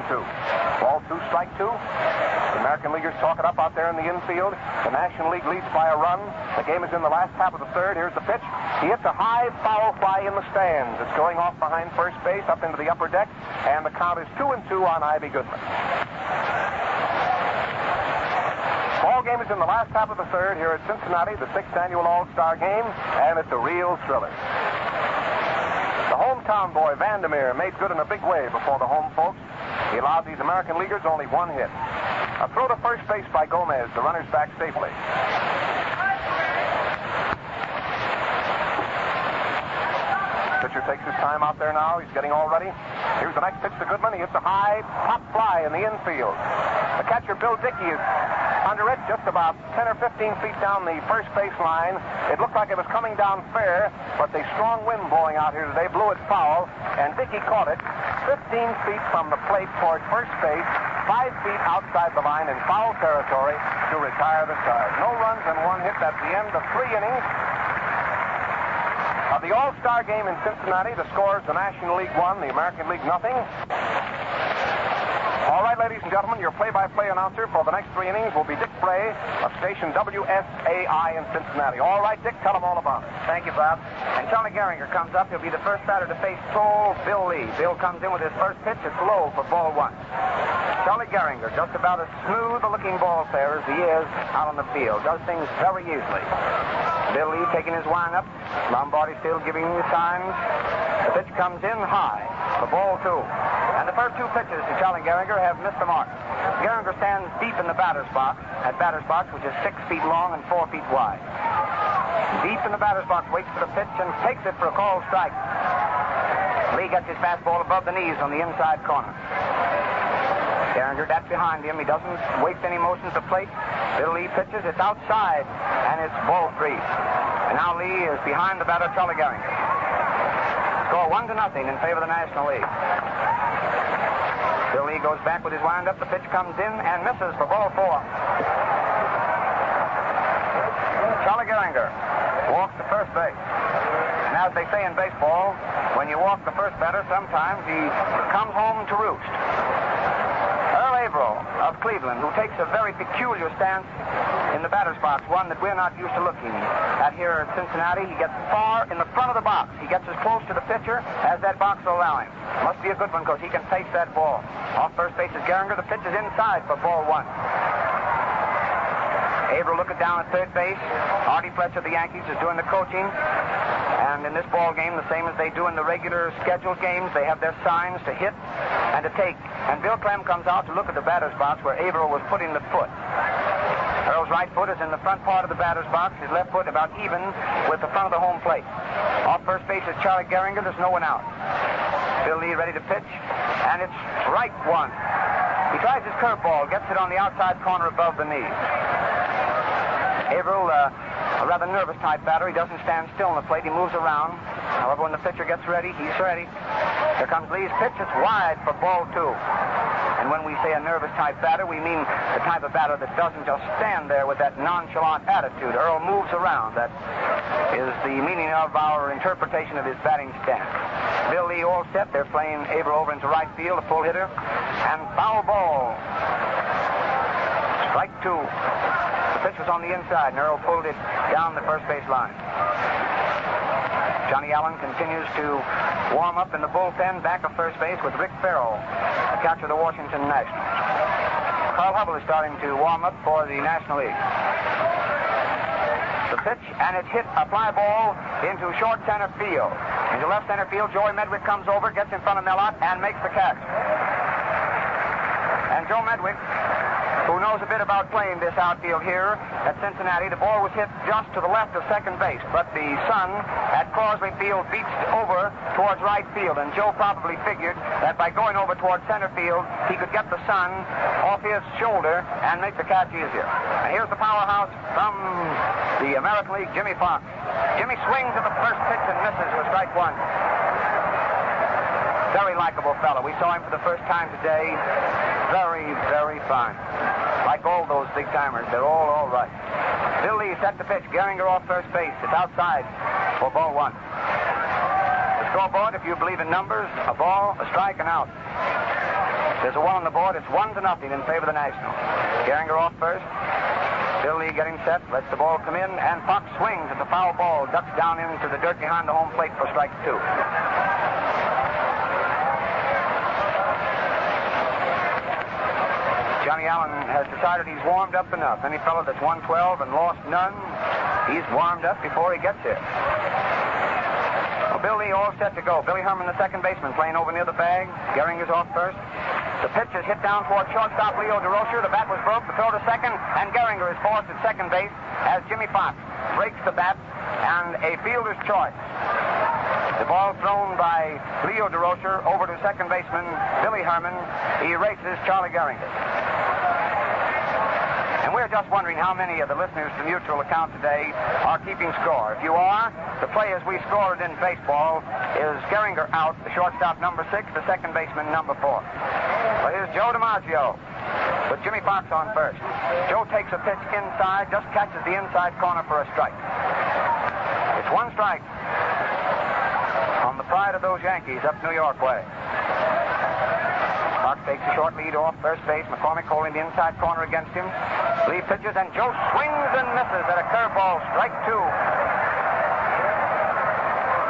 Ball 2, strike 2. The American Leaguers talk it up out there in the infield. The National League leads by a run. The game is in the last half of the third. Here's the pitch. He hits a high foul fly in the stands. It's going off behind first base up into the upper deck, and the count is 2-2 on Ivy Goodman. Ball game is in the last half of the third here at Cincinnati, the 6th annual All-Star game, and it's a real thriller. The hometown boy, Vandermeer, made good in a big way before the home folks. He allowed these American Leaguers only 1 hit. A throw to first base by Gomez. The runner's back safely. Pitcher takes his time out there now. He's getting all ready. Here's the next pitch to Goodman. He hits a high pop fly in the infield. The catcher, Bill Dickey, is under it, just about 10 or 15 feet down the first base line. It looked like it was coming down fair, but the strong wind blowing out here today blew it foul, and Dickey caught it 15 feet from the plate toward first base, 5 feet outside the line in foul territory to retire the side. No runs and 1 hit. That's the end of 3 innings of the All-Star game in Cincinnati. The scores: the National League 1, the American League nothing. All right, ladies and gentlemen, your play-by-play announcer for the next 3 innings will be Dick Bray of station WSAI in Cincinnati. All right, Dick, tell them all about it. Thank you, Bob. And Charlie Gehringer comes up. He'll be the first batter to face tall Bill Lee. Bill comes in with his first pitch. It's low for ball 1. Charlie Gehringer, just about as smooth-looking ball player as he is out on the field, does things very easily. Bill Lee taking his wind up. Lombardi still giving the signs. The pitch comes in high for ball 2. And the first 2 pitches to Charlie Gehringer have missed the mark. Gehringer stands deep in the batter's box, which is 6 feet long and 4 feet wide. Deep in the batter's box, waits for the pitch and takes it for a called strike. Lee gets his fastball above the knees on the inside corner. Gehringer, that's behind him. He doesn't waste any motion at the plate. Bill Lee pitches. It's outside, and it's ball 3. And now Lee is behind the batter, Charlie Gehringer. Score 1-0 in favor of the National League. Bill Lee goes back with his wind-up. The pitch comes in and misses for ball 4. Charlie Gehringer walks to first base. And as they say in baseball, when you walk the first batter, sometimes he comes home to roost. Earl Averill of Cleveland, who takes a very peculiar stance in the batter's box, one that we're not used to looking at here at Cincinnati. He gets far in the front of the box. He gets as close to the pitcher as that box will allow him. Must be a good one because he can face that ball. Off first base is Gehringer. The pitch is inside for ball 1. Averill looking down at third base. Artie Fletcher of the Yankees is doing the coaching. And in this ball game, the same as they do in the regular scheduled games, they have their signs to hit and to take. And Bill Clem comes out to look at the batter's box where Averill was putting the foot. Earl's right foot is in the front part of the batter's box. His left foot about even with the front of the home plate. Off first base is Charlie Gehringer. There's no one out. Bill Lee ready to pitch, and it's strike 1. He tries his curveball, gets it on the outside corner above the knee. Averill, a rather nervous type batter. He doesn't stand still on the plate. He moves around. However, when the pitcher gets ready, he's ready. Here comes Lee's pitch. It's wide for ball 2. And And when we say a nervous type batter, we mean the type of batter that doesn't just stand there with that nonchalant attitude. Earl moves around. That is the meaning of our interpretation of his batting stance. Bill Lee all set. They're playing Aber over into right field, a full hitter. And foul ball. Strike two. The pitch was on the inside, and Earl pulled it down the first base line. Johnny Allen continues to warm up in the bullpen back of first base with Rick Farrell, the catcher of the Washington Nationals. Carl Hubble is starting to warm up for the National League. The pitch, and it's hit a fly ball into short center field. Into left center field, Joey Medwick comes over, gets in front of Mellott, and makes the catch. And Joe Medwick, who knows a bit about playing this outfield here at Cincinnati, the ball was hit just to the left of second base, but the sun at Crosley Field beats over towards right field, and Joe probably figured that by going over towards center field, he could get the sun off his shoulder and make the catch easier. And here's the powerhouse from the American League, Jimmy Fox. Jimmy swings at the first pitch and misses with strike one. Very likable fellow. We saw him for the first time today. Very, very fine. Like all those big-timers, they're all right. Bill Lee set the pitch. Gehringer off first base. It's outside for ball one. The scoreboard, if you believe in numbers, a ball, a strike, and out. There's a one on the board. It's 1-0 in favor of the Nationals. Gehringer off first. Bill Lee getting set, lets the ball come in, and Fox swings at the foul ball, ducks down into the dirt behind the home plate for strike two. Johnny Allen has decided he's warmed up enough. Any fellow that's 112 and lost none, he's warmed up before he gets here. Well, Bill Lee all set to go. Billy Herman, the second baseman, playing over near the bag. Gehringer's off first. The pitch is hit down toward shortstop Leo DeRocher. The bat was broke. The throw to second, and Gehringer is forced at second base as Jimmy Fox breaks the bat, and a fielder's choice. The ball thrown by Leo DeRocher over to second baseman Billy Herman. He erases Charlie Gehringer. And we're just wondering how many of the listeners to Mutual Account today are keeping score. If you are, the play as we scored in baseball is Gehringer out, the shortstop number 6, the second baseman number 4. Well, here's Joe DiMaggio with Jimmy Fox on first. Joe takes a pitch inside, just catches the inside corner for a strike. It's one strike on the pride of those Yankees up New York way. Fox takes a short lead off first base. McCormick holding the inside corner against him. Lee pitches, and Joe swings and misses at a curveball. Strike two.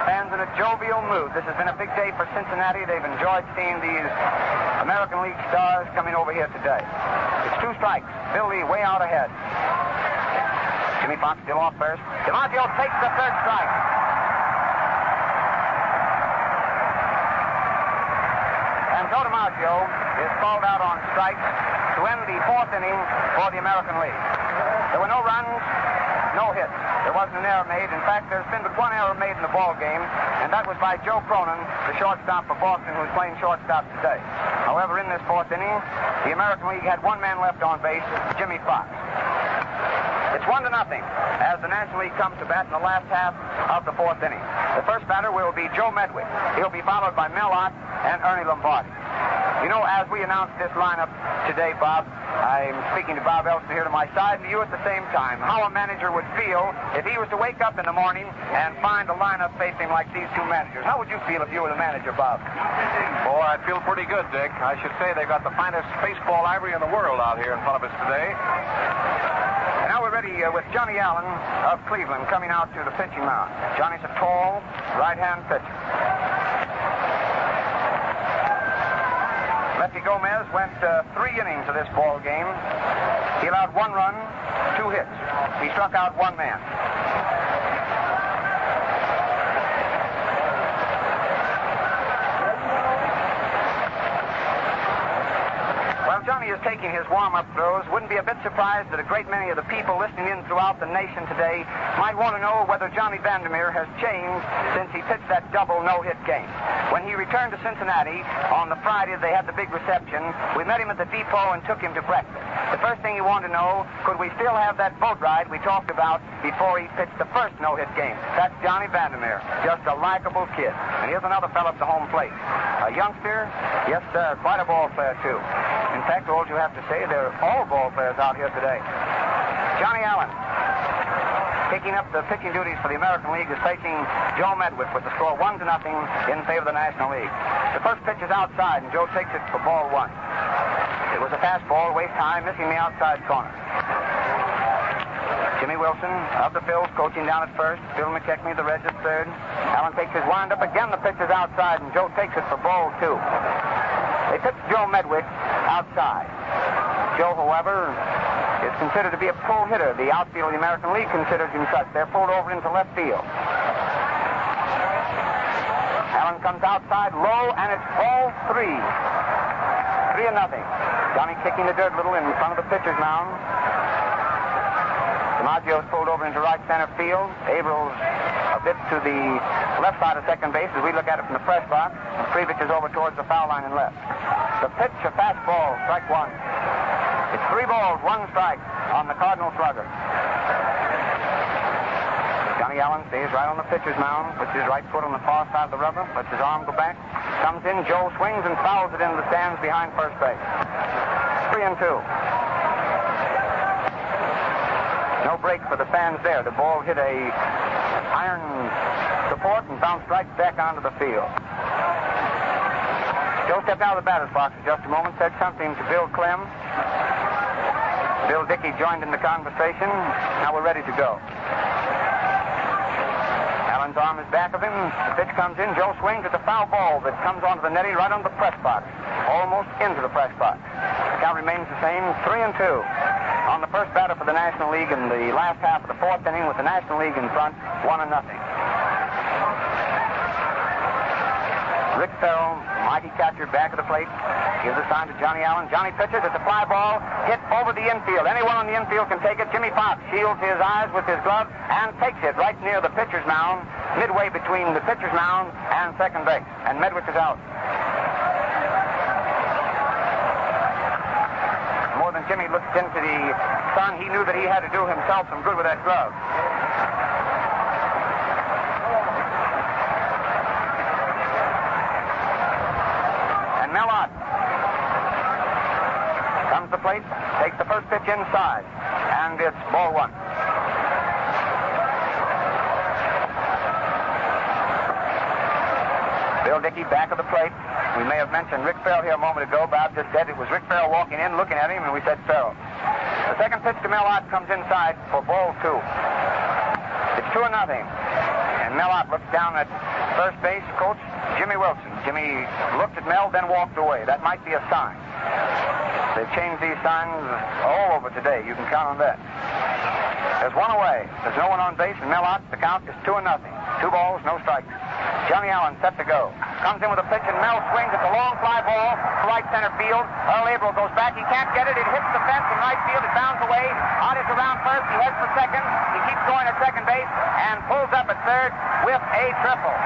Fans in a jovial mood. This has been a big day for Cincinnati. They've enjoyed seeing these American League stars coming over here today. It's two strikes. Bill Lee way out ahead. Jimmy Fox still off first. DiMaggio takes the third strike. And Joe DiMaggio is called out on strikes to end the fourth inning for the American League. There were no runs, no hits. There wasn't an error made. In fact, there's been but one error made in the ball game, and that was by Joe Cronin, the shortstop for Boston, who's playing shortstop today. However, in this fourth inning, the American League had one man left on base, Jimmy Fox. It's 1-0 as the National League comes to bat in the last half of the fourth inning. The first batter will be Joe Medwick. He'll be followed by Mel Ott and Ernie Lombardi. You know, as we announced this lineup today, Bob, I'm speaking to Bob Elson here to my side and to you at the same time, how a manager would feel if he was to wake up in the morning and find a lineup facing like these two managers. How would you feel if you were the manager, Bob? Oh, I'd feel pretty good, Dick. I should say they've got the finest baseball ivory in the world out here in front of us today. And now we're ready with Johnny Allen of Cleveland coming out to the pitching mound. Johnny's a tall, right-hand pitcher. Lefty Gomez went 3 innings of this ball game. He allowed 1 run, 2 hits. He struck out 1 man. While Johnny is taking his warm-up throws, wouldn't be a bit surprised that a great many of the people listening in throughout the nation today might want to know whether Johnny Vandermeer has changed since he pitched that double no-hit game. When he returned to Cincinnati on the Friday, they had the big reception. We met him at the depot and took him to breakfast. The first thing he wanted to know, could we still have that boat ride we talked about before he pitched the first no-hit game? That's Johnny Vandermeer, just a likable kid. And here's another fellow at the home plate. A youngster, yes, sir, quite a ball player, too. In fact, all you have to say, they're all ball players out here today. Johnny Allen, picking up the pitching duties for the American League, is facing Joe Medwick with the score 1-0 in favor of the National League. The first pitch is outside, and Joe takes it for ball 1. It was a fastball, waste time, missing the outside corner. Jimmy Wilson of the Phils coaching down at first. Bill McKechnie, the Reds, at third. Allen takes his windup. Again, the pitch is outside, and Joe takes it for ball 2. They pitch Joe Medwick outside. Joe, however, is considered to be a pull hitter. The outfield of the American League considers him such. They're pulled over into left field. Allen comes outside low, and it's ball 3. 3-0. Johnny kicking the dirt a little in front of the pitcher's mound. DiMaggio's pulled over into right center field. Abrams a bit to the left side of second base as we look at it from the press box. Krivich is over towards the foul line and left. The pitch, a fastball, strike 1. It's 3 balls, 1 strike on the Cardinal slugger. Johnny Allen stays right on the pitcher's mound, puts his right foot on the far side of the rubber, lets his arm go back, comes in, Joe swings and fouls it into the stands behind first base. 3-2. No break for the fans there. The ball hit a iron support and bounced right back onto the field. Joe stepped out of the batter's box for just a moment, said something to Bill Clem. Bill Dickey joined in the conversation. Now we're ready to go. Allen's arm is back of him. The pitch comes in. Joe swings at the foul ball that comes onto the netting right on the press box. Almost into the press box. The count remains the same, 3-2. On the first batter for the National League in the last half of the 4th inning with the National League in front, 1-0. Rick Farrell, mighty catcher, back of the plate, gives a sign to Johnny Allen. Johnny pitches. It's a fly ball hit over the infield. Anyone on the infield can take it. Jimmy Fox shields his eyes with his glove and takes it right near the pitcher's mound, midway between the pitcher's mound and second base. And Medwick is out. More than Jimmy looked into the sun, he knew that he had to do himself some good with that glove. And Mellott comes to the plate, takes the first pitch inside, and it's ball 1. Bill Dickey back of the plate. We may have mentioned Rick Farrell here a moment ago. Bob just said it was Rick Farrell walking in, looking at him, and we said Farrell. The second pitch to Mellott comes inside for ball 2. It's 2-0. And Mellott looks down at first base coach Jimmy Wilson. Jimmy looked at Mel, then walked away. That might be a sign. They've changed these signs all over today. You can count on that. There's one away. There's no one on base, and Mellott, the count is 2-0. 2 balls, no strikes. Johnny Allen set to go. Comes in with a pitch, and Mel swings at the long fly ball to right center field. Earl Averill goes back. He can't get it. It hits the fence in right field. It bounds away. Out is around first. He heads for second. He keeps going at second base and pulls up at third with a triple.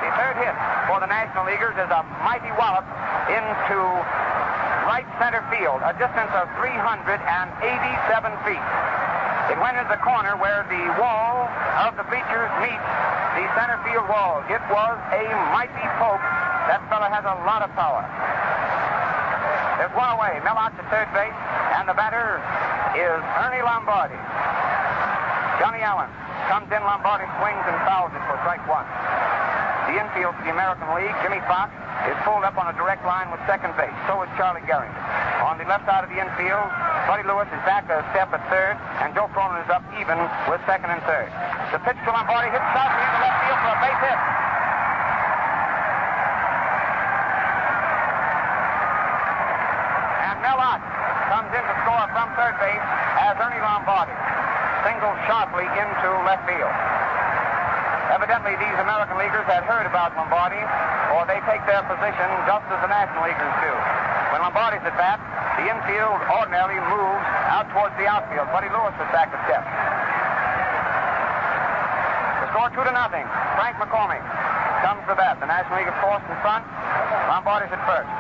The third hit for the National Leaguers is a mighty wallop into right center field, a distance of 387 feet. It went into the corner where the wall of the bleachers meets the center field wall. It was a mighty poke. That fella has a lot of power. There's one away. Mellott to third base, and the batter is Ernie Lombardi. Johnny Allen comes in. Lombardi swings and fouls it for strike 1. The infield for the American League, Jimmy Fox, is pulled up on a direct line with second base. So is Charlie Gehring. On the left side of the infield, Buddy Lewis is back a step at third, and Joe Cronin is up even with second and third. The pitch to Lombardi hits sharply into left field for a base hit. And Mellott comes in to score from third base as Ernie Lombardi singles sharply into left field. Evidently, these American Leaguers had heard about Lombardi, or they take their position just as the National Leaguers do. When Lombardi's at bat, the infield ordinarily moves out towards the outfield. Buddy Lewis is back to step. The score 2-0. Frank McCormick comes to bat. The National League, of course, in front. Lombardi's at first.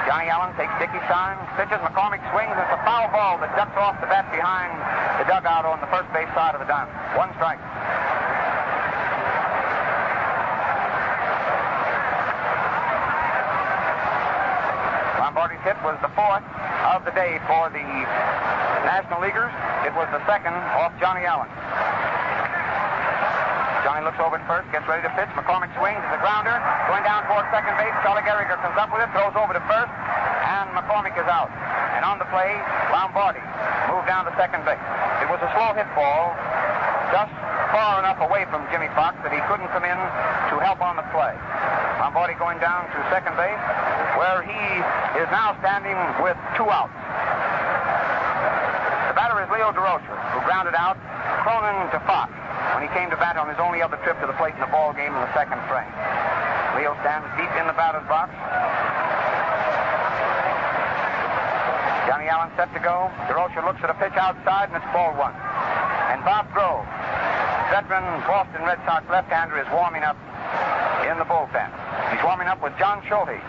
Johnny Allen takes Dickey's sign, pitches. McCormick swings. It's a foul ball that ducks off the bat behind the dugout on the first base side of the diamond. 1 strike. Lombardi's hit was the 4th of the day for the National Leaguers. It was the 2nd off Johnny Allen. Johnny looks over at first, gets ready to pitch. McCormick swings. It's a grounder. Going down towards second base. Charlie Gehriger comes up with it, throws over to first, and McCormick is out. And on the play, Lombardi moved down to second base. It was a slow hit ball, just far enough away from Jimmy Fox that he couldn't come in to help on the play. Lombardi going down to second base, where he is now standing with 2 outs. The batter is Leo DeRocher, who grounded out Cronin to Fox when he came to bat on his only other trip to the plate in the ball game in the 2nd frame. Leo stands deep in the batter's box. Johnny Allen set to go. DeRocher looks at a pitch outside, and it's ball 1. And Bob Grove, veteran Boston Red Sox left-hander, is warming up in the bullpen. He's warming up with John Schulte,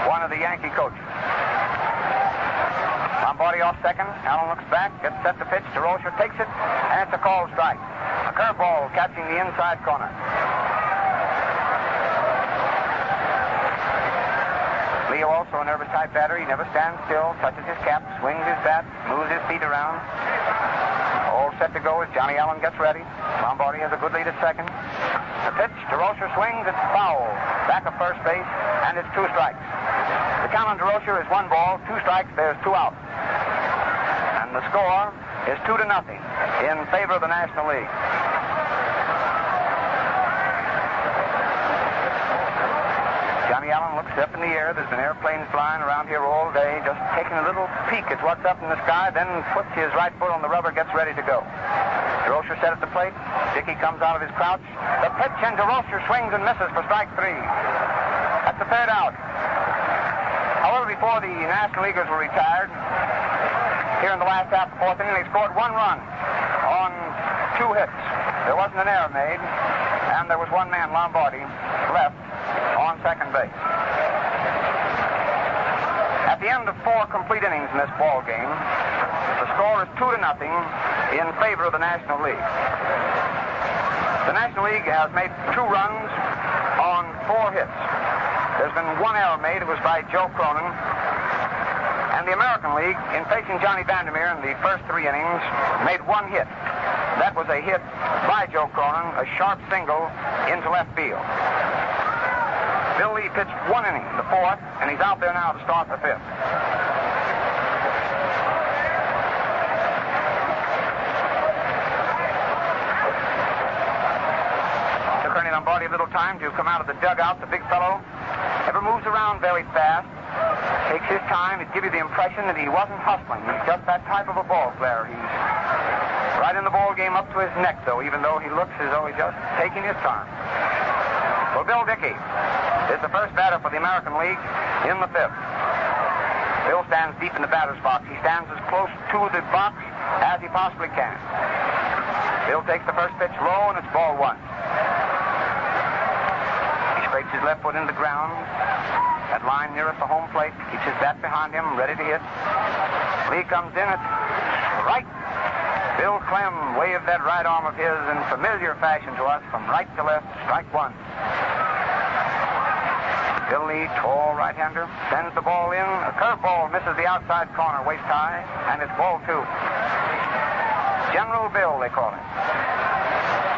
one of the Yankee coaches. Lombardi off second. Allen looks back, gets set to pitch. DeRocher takes it, and it's a called strike. A curveball catching the inside corner. Leo also a nervous type batter. He never stands still, touches his cap, swings his bat, moves his feet around. All set to go as Johnny Allen gets ready. Lombardi has a good lead at second. The pitch, DeRocher swings, it's foul. Back of first base, and it's 2 strikes. The count on DeRocher is 1 ball, 2 strikes, there's 2 outs. And the score is 2-0 in favor of the National League. Johnny Allen looks up in the air. There's been airplanes flying around here all day, just taking a little peek at what's up in the sky, then puts his right foot on the rubber, gets ready to go. DeRocher set at the plate. Dickey comes out of his crouch. The pitch, and DeRocher swings and misses for strike 3. That's the 3rd out. However, before the National Leaguers were retired, here in the last half of the 4th inning, they scored 1 run on 2 hits. There wasn't an error made, and there was 1 man, Lombardi, left on second base. At the end of 4 complete innings in this ball game, the score is 2-0 in favor of the National League. The National League has made 2 runs on 4 hits. There's been 1 error made. It was by Joe Cronin. And the American League, in facing Johnny Vandermeer in the first 3 innings, made 1 hit. That was a hit by Joe Cronin, a sharp single into left field. Bill Lee pitched 1 inning, the 4th, and he's out there now to start the 5th. Took Ernie Lombardi a little time to come out of the dugout. The big fellow never moves around very fast. Takes his time. He'd give you the impression that he wasn't hustling. He's just that type of a ball player. He's right in the ball game up to his neck, though, even though he looks as though he's just taking his time. Well, Bill Dickey is the first batter for the American League in the 5th. Bill stands deep in the batter's box. He stands as close to the box as he possibly can. Bill takes the first pitch low, and it's ball 1. He scrapes his left foot into the ground. That line nearest the home plate. Keeps his bat behind him, ready to hit. Lee comes in. It's right. Bill Clem waved that right arm of his in familiar fashion to us from right to left. Strike 1. Bill Lee, tall right-hander, sends the ball in. A curveball misses the outside corner, waist high, and it's ball 2. General Bill, they call him.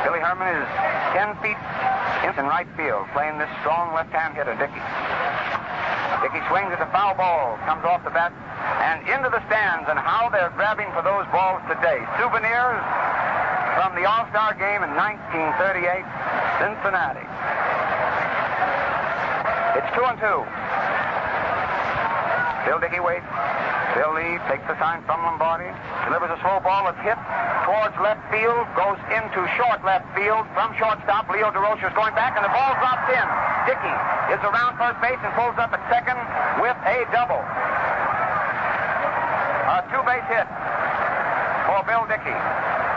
Billy Herman is 10 feet in right field, playing this strong left-hand hitter, Dickey. Dickey swings at a foul ball, comes off the bat, and into the stands, and how they're grabbing for those balls today. Souvenirs from the All-Star game in 1938, Cincinnati. It's 2-2. Bill Dickey waits. Bill Lee takes the sign from Lombardi, delivers a slow ball that's hit towards left field, goes into short left field. From shortstop, Leo DeRocher is going back, and the ball drops in. Dickey is around first base and pulls up at second with a double. A two-base hit for Bill Dickey.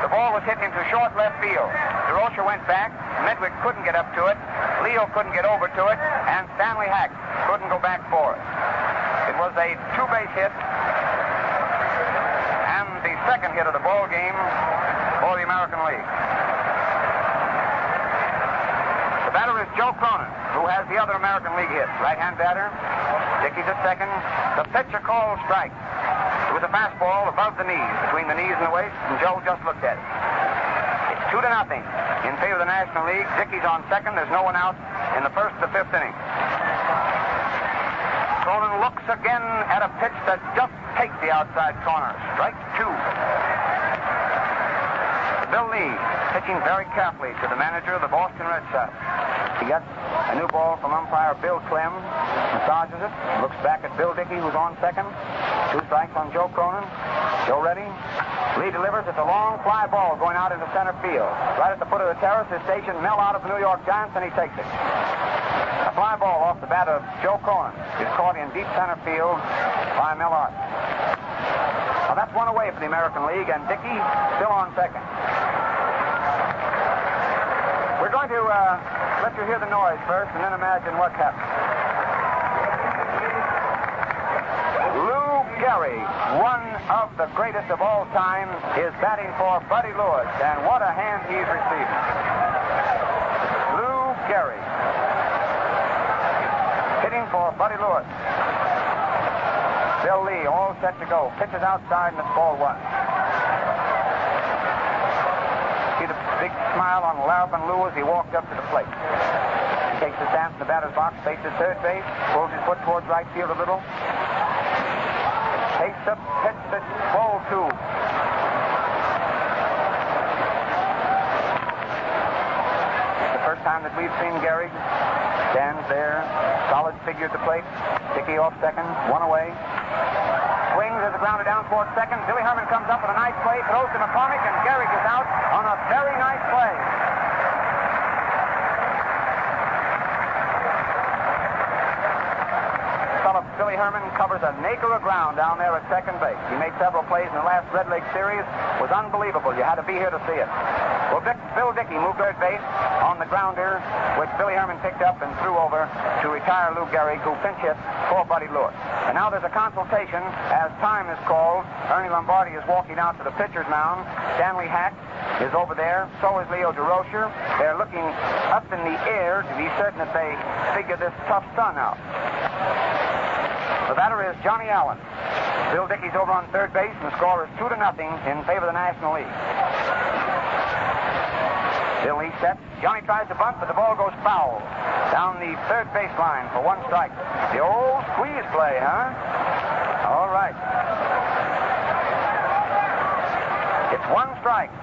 The ball was hit into short left field. DeRocher went back. Medwick couldn't get up to it. Leo couldn't get over to it. And Stanley Hack couldn't go back for it. It was a two-base hit. And the second hit of the ball game for the American League. The batter is Joe Cronin, who has the other American League hit. Right-hand batter. Dickey's at second. The pitcher called strike. It was a fastball above the knees, between the knees and the waist, and Joe just looked at it. It's 2-0 in favor of the National League. Dickey's on second. There's no one out in the first of the fifth inning. Cronin looks again at a pitch that just takes the outside corner. Strike two. Bill Lee pitching very carefully to the manager of the Boston Red Sox. He got a new ball from umpire Bill Clem, massages it, looks back at Bill Dickey, who's on second. 2 strikes on Joe Cronin. Joe ready. Lee delivers. It's a long fly ball going out into center field. Right at the foot of the terrace is stationed Mel out of the New York Giants, and he takes it. A fly ball off the bat of Joe Cronin is caught in deep center field by Mel Ott. Now that's one away for the American League, and Dickey still on second. We're going to let you hear the noise first and then imagine what happened. Lou Gehrig, one of the greatest of all time, is batting for Buddy Lewis, and what a hand he's receiving. Lou Gehrig hitting for Buddy Lewis. Bill Lee all set to go. Pitches outside and it's ball one. See the big smile on Larrapin Lou as he walked up to the plate. He takes his stance in the batter's box, faces third base, pulls his foot towards right field a little. Takes a pitch that's ball two. The first time that we've seen Gehrig. Stands there, solid figure at the plate. Dickey off second, one away. Swings as a grounder down towards second. Billy Herman comes up with a nice play, throws to McCormick, and Gehrig is out on a very nice play. Billy Herman covers an acre of ground down there at second base. He made several plays in the last Red Lake series. It was unbelievable. You had to be here to see it. Well, Bill Dickey moved third base on the grounder, which Billy Herman picked up and threw over to retire Lou Gehrig, who pinch hit for Buddy Lewis. And now there's a consultation as time is called. Ernie Lombardi is walking out to the pitcher's mound. Stanley Hack is over there. So is Leo DeRocher. They're looking up in the air to be certain that they figure this tough sun out. The batter is Johnny Allen. Bill Dickey's over on third base, and the score is 2-0 in favor of the National League. Bill Lee sets. Johnny tries to bunt, but the ball goes foul down the third base line for one strike. The old squeeze play, huh? All right. It's one strike.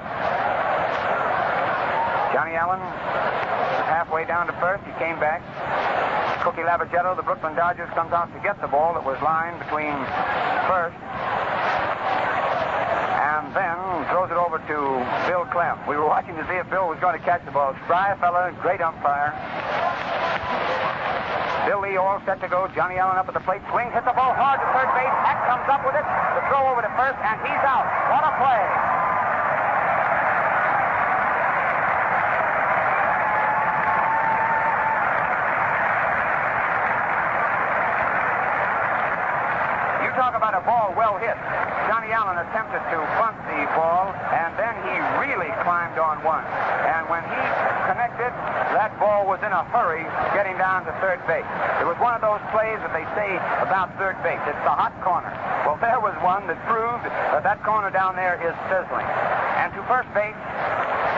Johnny Allen is halfway down to first. He came back. Cookie Lavagetto, the Brooklyn Dodgers, comes out to get the ball that was lined between first and then throws it over to Bill Clem. We were watching to see if Bill was going to catch the ball. Spry fella, great umpire. Bill Lee all set to go. Johnny Allen up at the plate. Swings, hits the ball hard to third base. Hack comes up with it. The throw over to first, and he's out. What a play. Talk about a ball well hit. Johnny Allen attempted to bunt the ball, and then he really climbed on one. And when he connected, that ball was in a hurry getting down to third base. It was one of those plays that they say about third base. It's the hot corner. Well, there was one that proved that corner down there is sizzling. And to first base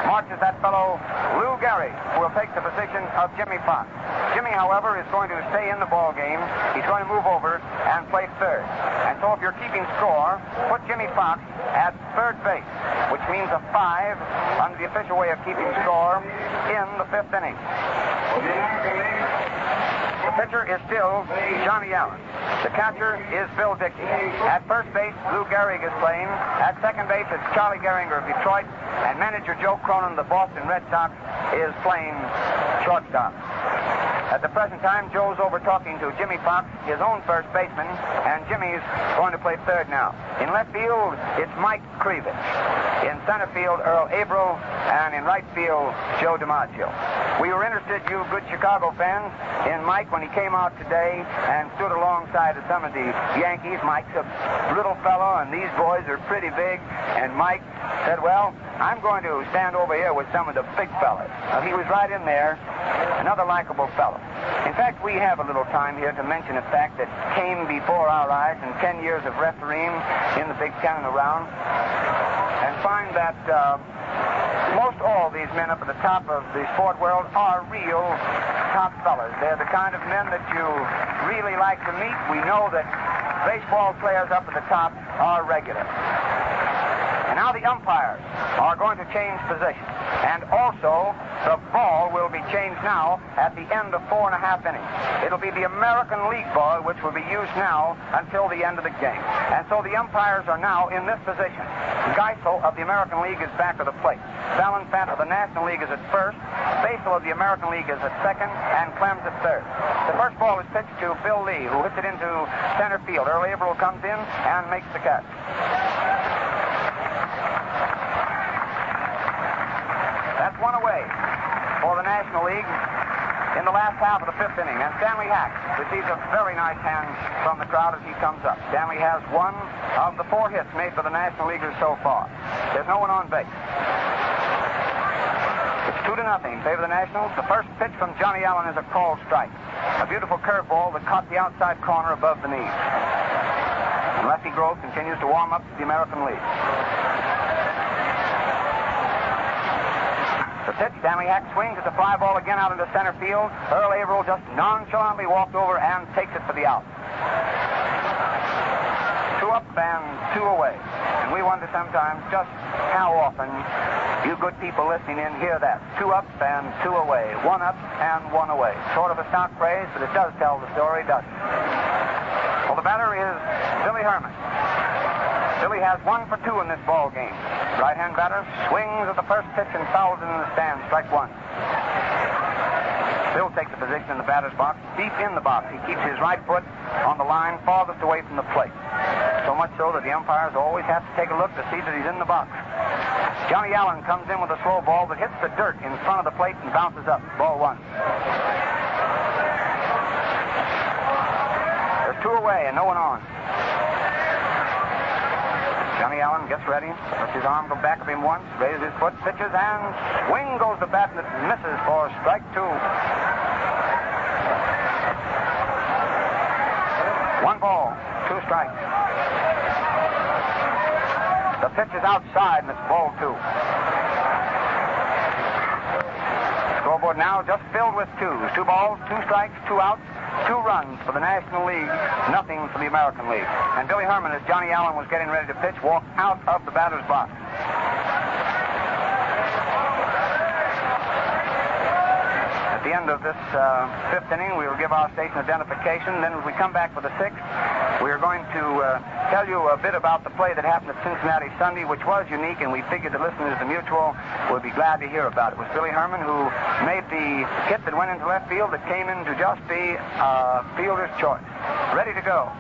marches that fellow Lou Gehrig, who will take the position of Jimmy Fox. Jimmy, however, is going to stay in the ball game. He's going to move over and play third. And so if you're keeping score, put Jimmy Fox at third base, which means a 5 under the official way of keeping score in the fifth inning. The pitcher is still Johnny Allen. The catcher is Bill Dickey. At first base, Lou Gehrig is playing. At second base, it's Charlie Gehringer of Detroit. And manager Joe Cronin of the Boston Red Sox is playing shortstop. At the present time, Joe's over talking to Jimmy Fox, his own first baseman, and Jimmy's going to play third now. In left field, it's Mike Krivich. In center field, Earl Averill, and in right field, Joe DiMaggio. We were interested, you good Chicago fans, in Mike when he came out today and stood alongside of some of the Yankees. Mike's a little fellow, and these boys are pretty big, and Mike said, well, I'm going to stand over here with some of the big fellas. Well, he was right in there, another likable fellow. In fact, we have a little time here to mention a fact that came before our eyes in 10 years of refereeing in the Big Ten and around, and find that most all these men up at the top of the sport world are real top fellas. They're the kind of men that you really like to meet. We know that baseball players up at the top are regular. And now the umpires are going to change position. And also, the ball will be changed now at the end of 4.5 innings. It'll be the American League ball, which will be used now until the end of the game. And so the umpires are now in this position. Geisel of the American League is back of the plate. Fallon Fant of the National League is at first. Basil of the American League is at second, and Clem's at third. The first ball is pitched to Bill Lee, who hits it into center field. Earl Averill comes in and makes the catch. That's one away for the National League in the last half of the fifth inning. And Stanley Hack receives a very nice hand from the crowd as he comes up. Stanley has one of the 4 hits made for the National Leaguers so far. There's no one on base. It's 2-0 in favor of the Nationals. The first pitch from Johnny Allen is a called strike. A beautiful curveball that caught the outside corner above the knees. And Lefty Grove continues to warm up to the American League. The pitch, Stanley Hack swings. It's a fly ball again out into center field. Earl Averill just nonchalantly walked over and takes it for the out. 2 up and 2 away. And we wonder sometimes just how often you good people listening in hear that. 2 up and 2 away. 1 up and 1 away. Sort of a stock phrase, but it does tell the story, doesn't it? Well, the batter is Billy Herman. Billy has 1 for 2 in this ball game. Right-hand batter swings at the first pitch and fouls it in the stand. Strike 1. Bill takes a position in the batter's box, deep in the box. He keeps his right foot on the line farthest away from the plate. So much so that the umpires always have to take a look to see that he's in the box. Johnny Allen comes in with a slow ball that hits the dirt in front of the plate and bounces up. Ball 1. There's 2 away and no one on. Johnny Allen gets ready, lets his arm go back of him once, raises his foot, pitches, and swing goes the bat, and it misses for strike 2. 1 ball, 2 strikes. The pitch is outside, and it's ball 2. Scoreboard now just filled with 2s. 2 balls, 2 strikes, 2 outs. 2 runs for the National League, nothing for the American League. And Billy Herman, as Johnny Allen was getting ready to pitch, walked out of the batter's box. At the end of this 5th inning, we will give our station identification. Then as we come back for the 6th, we are going to tell you a bit about the play that happened at Cincinnati Sunday, which was unique, and we figured the listeners of the Mutual would be glad to hear about it. It was Billy Herman who made the hit that went into left field that came in to just be fielder's choice. Ready to go.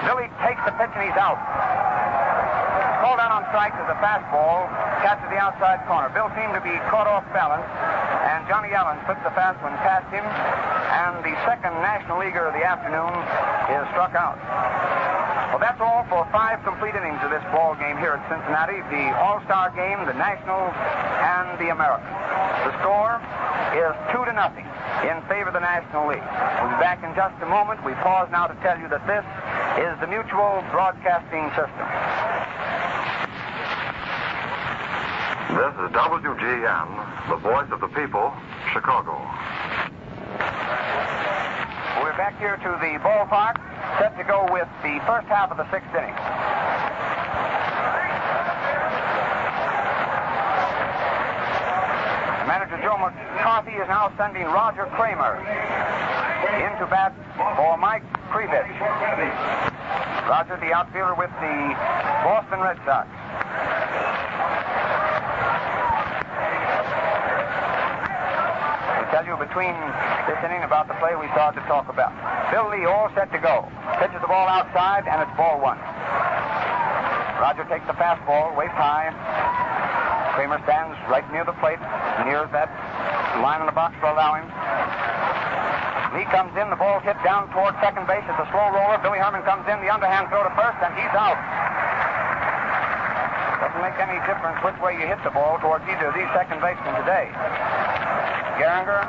Billy takes the pitch and he's out. Called out on strike as a fastball, catches the outside corner. Bill seemed to be caught off balance, and Johnny Allen took the fast one past him, and the second National Leaguer of the afternoon is struck out. Well, that's all for 5 complete innings of this ball game here at Cincinnati, the All-Star game, the Nationals, and the Americans. The score is 2-0 in favor of the National League. We'll be back in just a moment. We pause now to tell you that this is the Mutual Broadcasting System. This is WGN, the voice of the people, Chicago. We're back here to the ballpark, set to go with the first half of the 6th inning. Manager Joe McCarthy is now sending Roger Kramer into bat for Mike Krivich. Roger, the outfielder with the Boston Red Sox. tell you between this inning about the play we started to talk about. Bill Lee all set to go. Pitches the ball outside, and it's ball one. Roger takes the fastball, waist high. Kramer stands right near the plate, near that line in the box to allow him. Lee comes in, the ball's hit down toward second base. It's a slow roller. Billy Herman comes in, the underhand throw to first, and he's out. Doesn't make any difference which way you hit the ball towards either of these second basemen today. Gehringer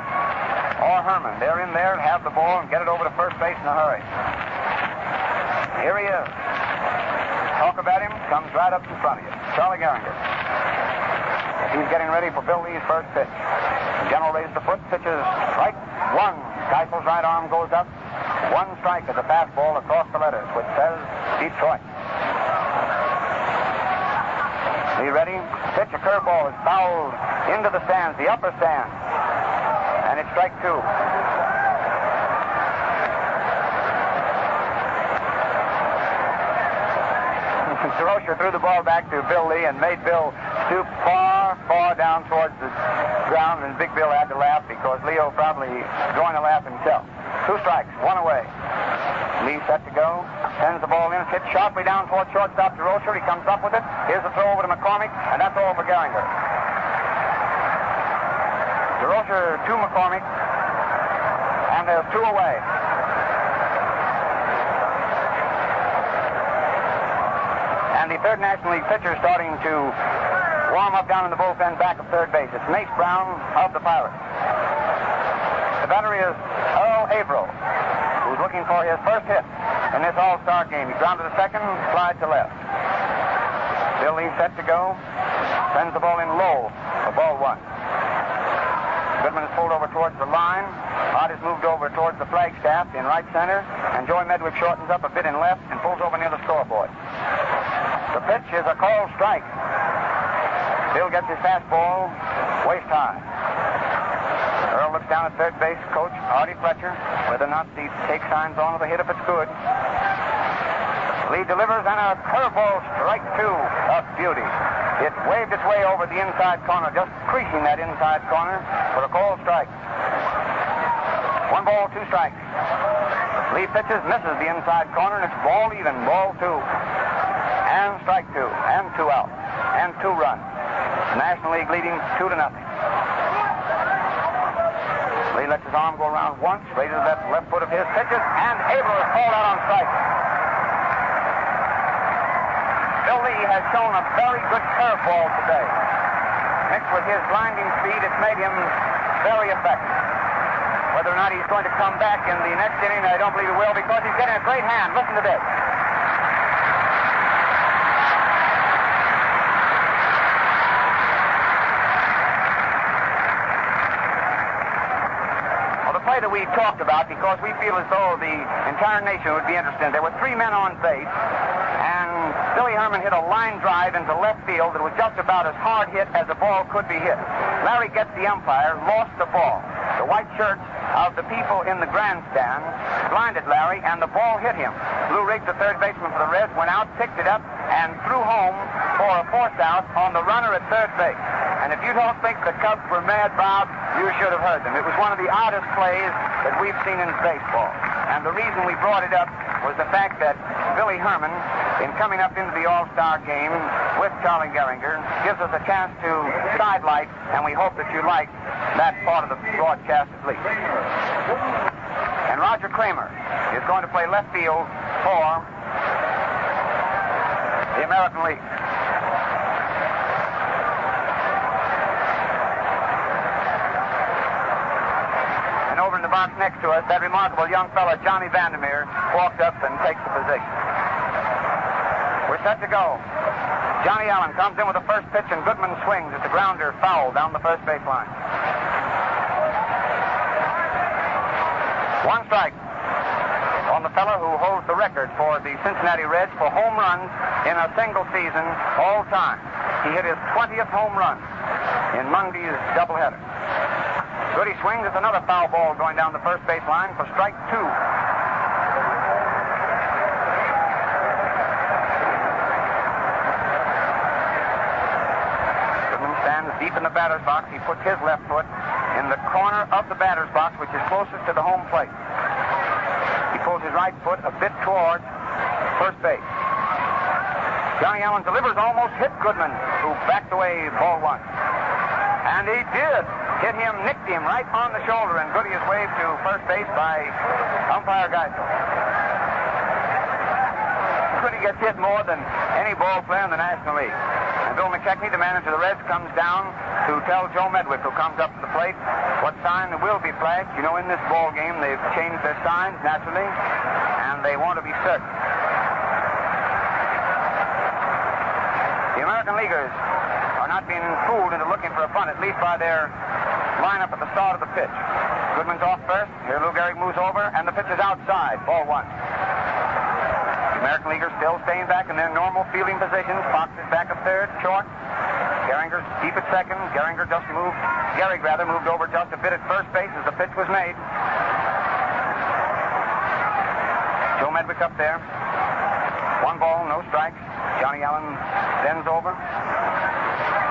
or Herman, they're in there and have the ball and get it over to first base in a hurry. Here he is. Talk about him, comes right up in front of you. Charlie Gehringer. He's getting ready for Bill Lee's first pitch. The general raises the foot, pitches right one. Keufel's right arm goes up. One strike is a fastball across the letters, which says Detroit. Lee ready? Pitch, a curveball is fouled into the stands, the upper stands. And it's strike two. DeRocher threw the ball back to Bill Lee and made Bill stoop far, far down towards the ground, and Big Bill had to laugh because Leo probably going to laugh himself. Two strikes, one away. Lee set to go, sends the ball in, hits sharply down towards shortstop DeRocher. He comes up with it. Here's the throw over to McCormick, and that's all for Gehringer. DeRocher to McCormick, and there's two away. And the third National League pitcher starting to warm up down in the bullpen back of third base. It's Mace Brown of the Pirates. The batter is Earl Averill, who's looking for his first hit in this All-Star game. He grounded to second, slide to left. Bill Lee set to go, sends the ball in low for ball one. Goodman is pulled over towards the line. Hart is moved over towards the flagstaff in right center, and Joey Medwick shortens up a bit in left and pulls over near the scoreboard. The pitch is a called strike. Bill gets his fastball waist high. Earl looks down at third base coach Artie Fletcher, whether or not the take sign's on or the hit if it's good. Lee delivers, and a curveball, strike two, of beauty. It waved its way over the inside corner, just creasing that inside corner for a called strike. 1 ball, 2 strikes. Lee pitches, misses the inside corner, and it's ball even, ball two. And strike two, and 2 out, and 2 runs. National League leading 2-0. Lee lets his arm go around once, raises that left foot of his, pitches, and Averill is called out on strike. Bill Lee has shown a very good curveball today. Mixed with his blinding speed, it's made him very effective. Whether or not he's going to come back in the next inning, I don't believe he will, because he's getting a great hand. Listen to this. That we talked about, because we feel as though the entire nation would be interested. There were 3 men on base, and Billy Herman hit a line drive into left field that was just about as hard hit as a ball could be hit. Larry Getz, the umpire, lost the ball. The white shirts of the people in the grandstand blinded Larry, and the ball hit him. Lou Riggs, the third baseman for the Reds, went out, picked it up, and threw home for a force out on the runner at third base. And if you don't think the Cubs were mad, Bob, you should have heard them. It was one of the oddest plays that we've seen in baseball. And the reason we brought it up was the fact that Billy Herman, in coming up into the All-Star game with Charlie Gehringer, gives us a chance to sidelight, and we hope that you like that part of the broadcast at least. And Roger Kramer is going to play left field for the American League. Over in the box next to us, that remarkable young fellow, Johnny Vandermeer, walked up and takes the position. We're set to go. Johnny Allen comes in with the first pitch, and Goodman swings at the grounder foul down the first base line. 1 strike on the fellow who holds the record for the Cincinnati Reds for home runs in a single season all time. He hit his 20th home run in Monday's doubleheader. Goody swings. It's another foul ball going down the first base line for strike 2. Goodman stands deep in the batter's box. He puts his left foot in in the corner of the batter's box, which is closest to the home plate. He pulls his right foot a bit towards first base. Johnny Allen delivers, almost hit Goodman, who backed away, ball one. And he did. Hit him, nicked him right on the shoulder, and Goody is waved to first base by umpire Geisel. Goody gets hit more than any ball player in the National League. And Bill McKechnie, the manager of the Reds, comes down to tell Joe Medwick, who comes up to the plate, what sign will be flagged. You know, in this ball game, they've changed their signs, naturally, and they want to be certain. The American Leaguers are not being fooled into looking for a bunt, at least by their lineup at the start of the pitch. Goodman's off first. Here Lou Gehrig moves over, and the pitch is outside. Ball one. The American Leaguers still staying back in their normal fielding positions. Fox is back at third, short. Gehringer's deep at second. Gehrig moved over just a bit at first base as the pitch was made. Joe Medwick up there. One ball, no strikes. Johnny Allen bends over.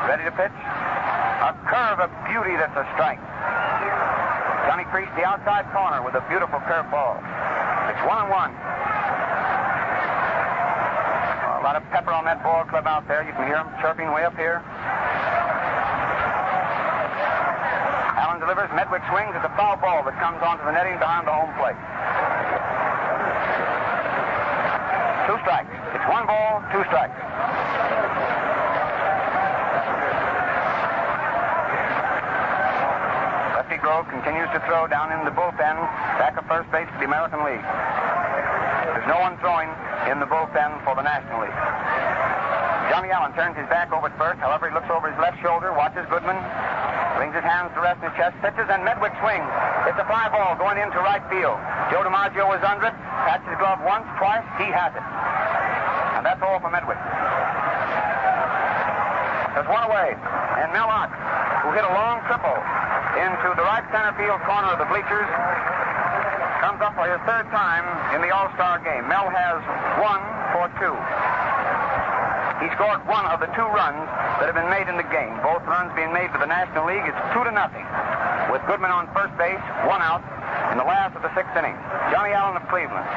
Ready to pitch. A curve of beauty that's a strike. Johnny creased the outside corner with a beautiful curve ball. It's 1-1. A lot of pepper on that ball club out there. You can hear them chirping way up here. Allen delivers. Medwick swings. It's a foul ball that comes onto the netting behind the home plate. 2 strikes. It's 1 ball, 2 strikes. Lefty Grove continues to throw down in the bullpen, back of first base for the American League. There's no one throwing in the bullpen for the National League. Johnny Allen turns his back over at first. However, he looks over his left shoulder, watches Goodman, brings his hands to rest in his chest, pitches, and Medwick swings. It's a fly ball going into right field. Joe DiMaggio is under it, pats his glove once, twice, he has it. And that's all for Medwick. There's one away, and Mel Ott, who hit a long triple into the right center field corner of the bleachers, comes up for his 3rd time in the All-Star game. Mel has 1 for 2. He scored 1 of the 2 runs that have been made in the game. Both runs being made for the National League. It's 2-0. With Goodman on first base, 1 out in the last of the 6th inning. Johnny Allen of Cleveland.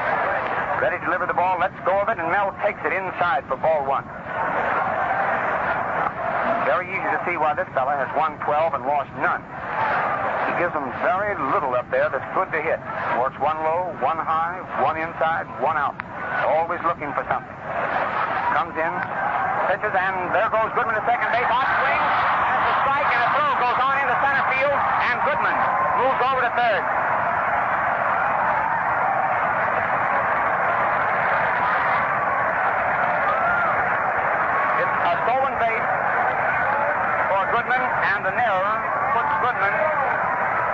Ready to deliver the ball, lets go of it, and Mel takes it inside for ball 1. Very easy to see why this fella has won 12 and lost none. He gives them very little up there that's good to hit. Works 1 low, 1 high, 1 inside, 1 out. Always looking for something. Comes in, pitches, and there goes Goodman to second base. Hot swing, and the strike, and a throw goes on into center field, and Goodman moves over to third. It's a stolen base for Goodman, and the error puts Goodman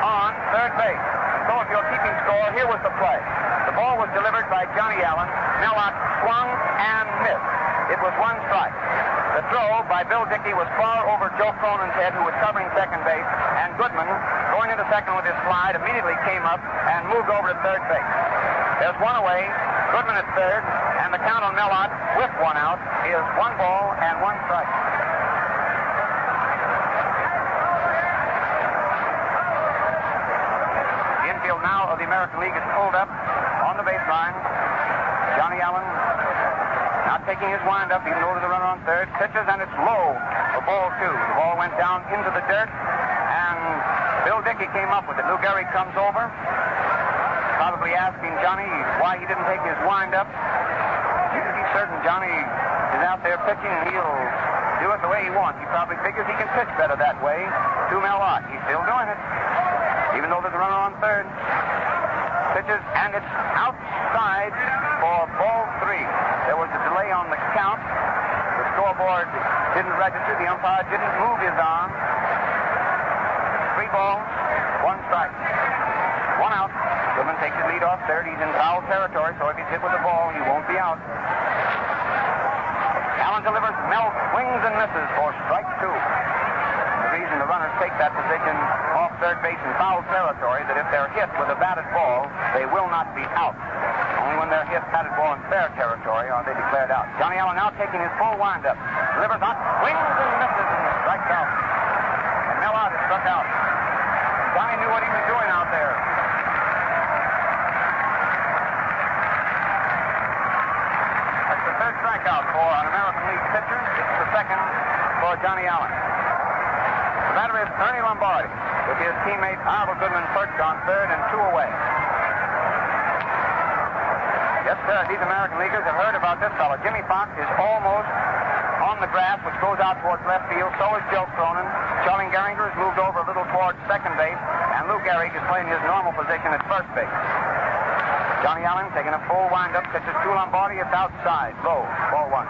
on third base. So if you're keeping score, here was the play. The ball was delivered by Johnny Allen. Mellott swung and missed. It was 1 strike. The throw by Bill Dickey was far over Joe Cronin's head, who was covering second base, and Goodman, going into second with his slide, immediately came up and moved over to third base. There's 1 away, Goodman at third, and the count on Mellott with 1 out is 1 ball and 1 strike. The infield now of the American League is pulled up on the baseline. Johnny Allen not taking his wind-up, even though there's a runner on third. Pitches, and it's low for ball 2. The ball went down into the dirt, and Bill Dickey came up with it. Lou Gehrig comes over, probably asking Johnny why he didn't take his wind-up. You can be certain Johnny is out there pitching, and he'll do it the way he wants. He probably figures he can pitch better that way to Mellott. He's still doing it, even though there's a runner on third. Pitches, and it's outside for ball 3. There was a delay on the count. The scoreboard didn't register. The umpire didn't move his arm. 3 balls, 1 strike. 1 out. Goodman takes his lead off third. He's in foul territory, so if he's hit with the ball, he won't be out. Allen delivers. Mel swings and misses for strike 2. The reason the runners take that position off third base in foul territory, that if they're hit with a batted ball, they will not be out. Only when they're hit batted ball in fair territory are they declared out. Johnny Allen now taking his full windup. Delivers out, swings and misses, and strikes out. And Mellott is struck out. Johnny knew what he was doing out there. That's the third strikeout for an American League pitcher. It's the second for Johnny Allen. The batter is Ernie Lombardi, with his teammate Arnold Goodman perched on third and 2 away. Yes, sir, these American Leaguers have heard about this fellow. Jimmy Fox is almost on the grass, which goes out towards left field. So is Joe Cronin. Charlie Gehringer has moved over a little towards second base, and Lou Gehrig is playing his normal position at first base. Johnny Allen taking a full windup, pitches to Lombardi. It's outside, low, ball 1.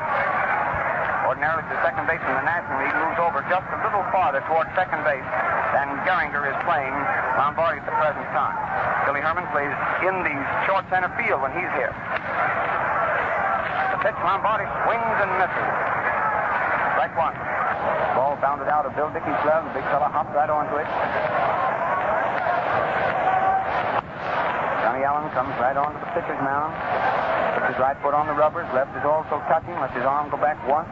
Ordinarily, the second baseman in the National League moves over just a little farther towards second base than Gehringer is playing Lombardi at the present time. Billy Herman plays in the short center field when he's here. The pitch, Lombardi swings and misses. Strike 1. Ball bounded out of Bill Dickey's glove. The big fella hopped right onto it. Johnny Allen comes right onto the pitcher's mound. Puts his right foot on the rubbers. Left is also touching. Lets his arm go back once.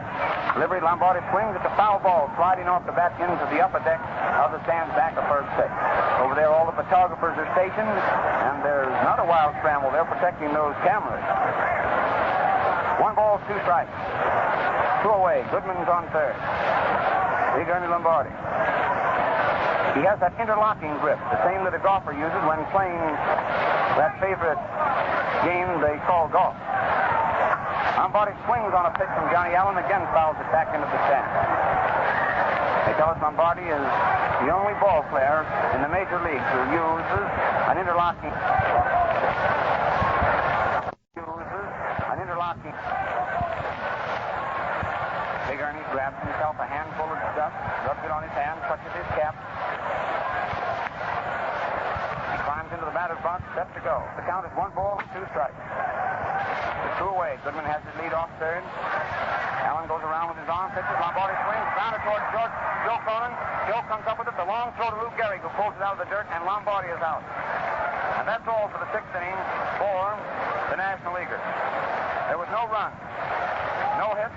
Delivery, Lombardi swings at the foul ball, sliding off the bat into the upper deck of the stands back of first base. Over there, all the photographers are stationed, and there's not a wild scramble. They're protecting those cameras. 1 ball, 2 strikes. 2 away. Goodman's on third. Big Ernie Lombardi. He has that interlocking grip, the same that a golfer uses when playing that favorite game they call golf. Lombardi swings on a pitch from Johnny Allen, again fouls it back into the stand. They tell us Lombardi is the only ball player in the major leagues who uses an interlocking. Big Ernie grabs himself a handful of stuff, rubs it on his hand, touches his cap. He climbs into the batter's box, set to go. The count is 1 ball, 2 strikes. The 2 away. Goodman has his lead off third. Allen goes around with his arm, pitches. Lombardi swings, grounded towards Joe Cronin. Joe comes up with it. The long throw to Lou Gehrig, who pulls it out of the dirt, and Lombardi is out. And that's all for the 6th inning for the National Leaguers. There was no run, no hits.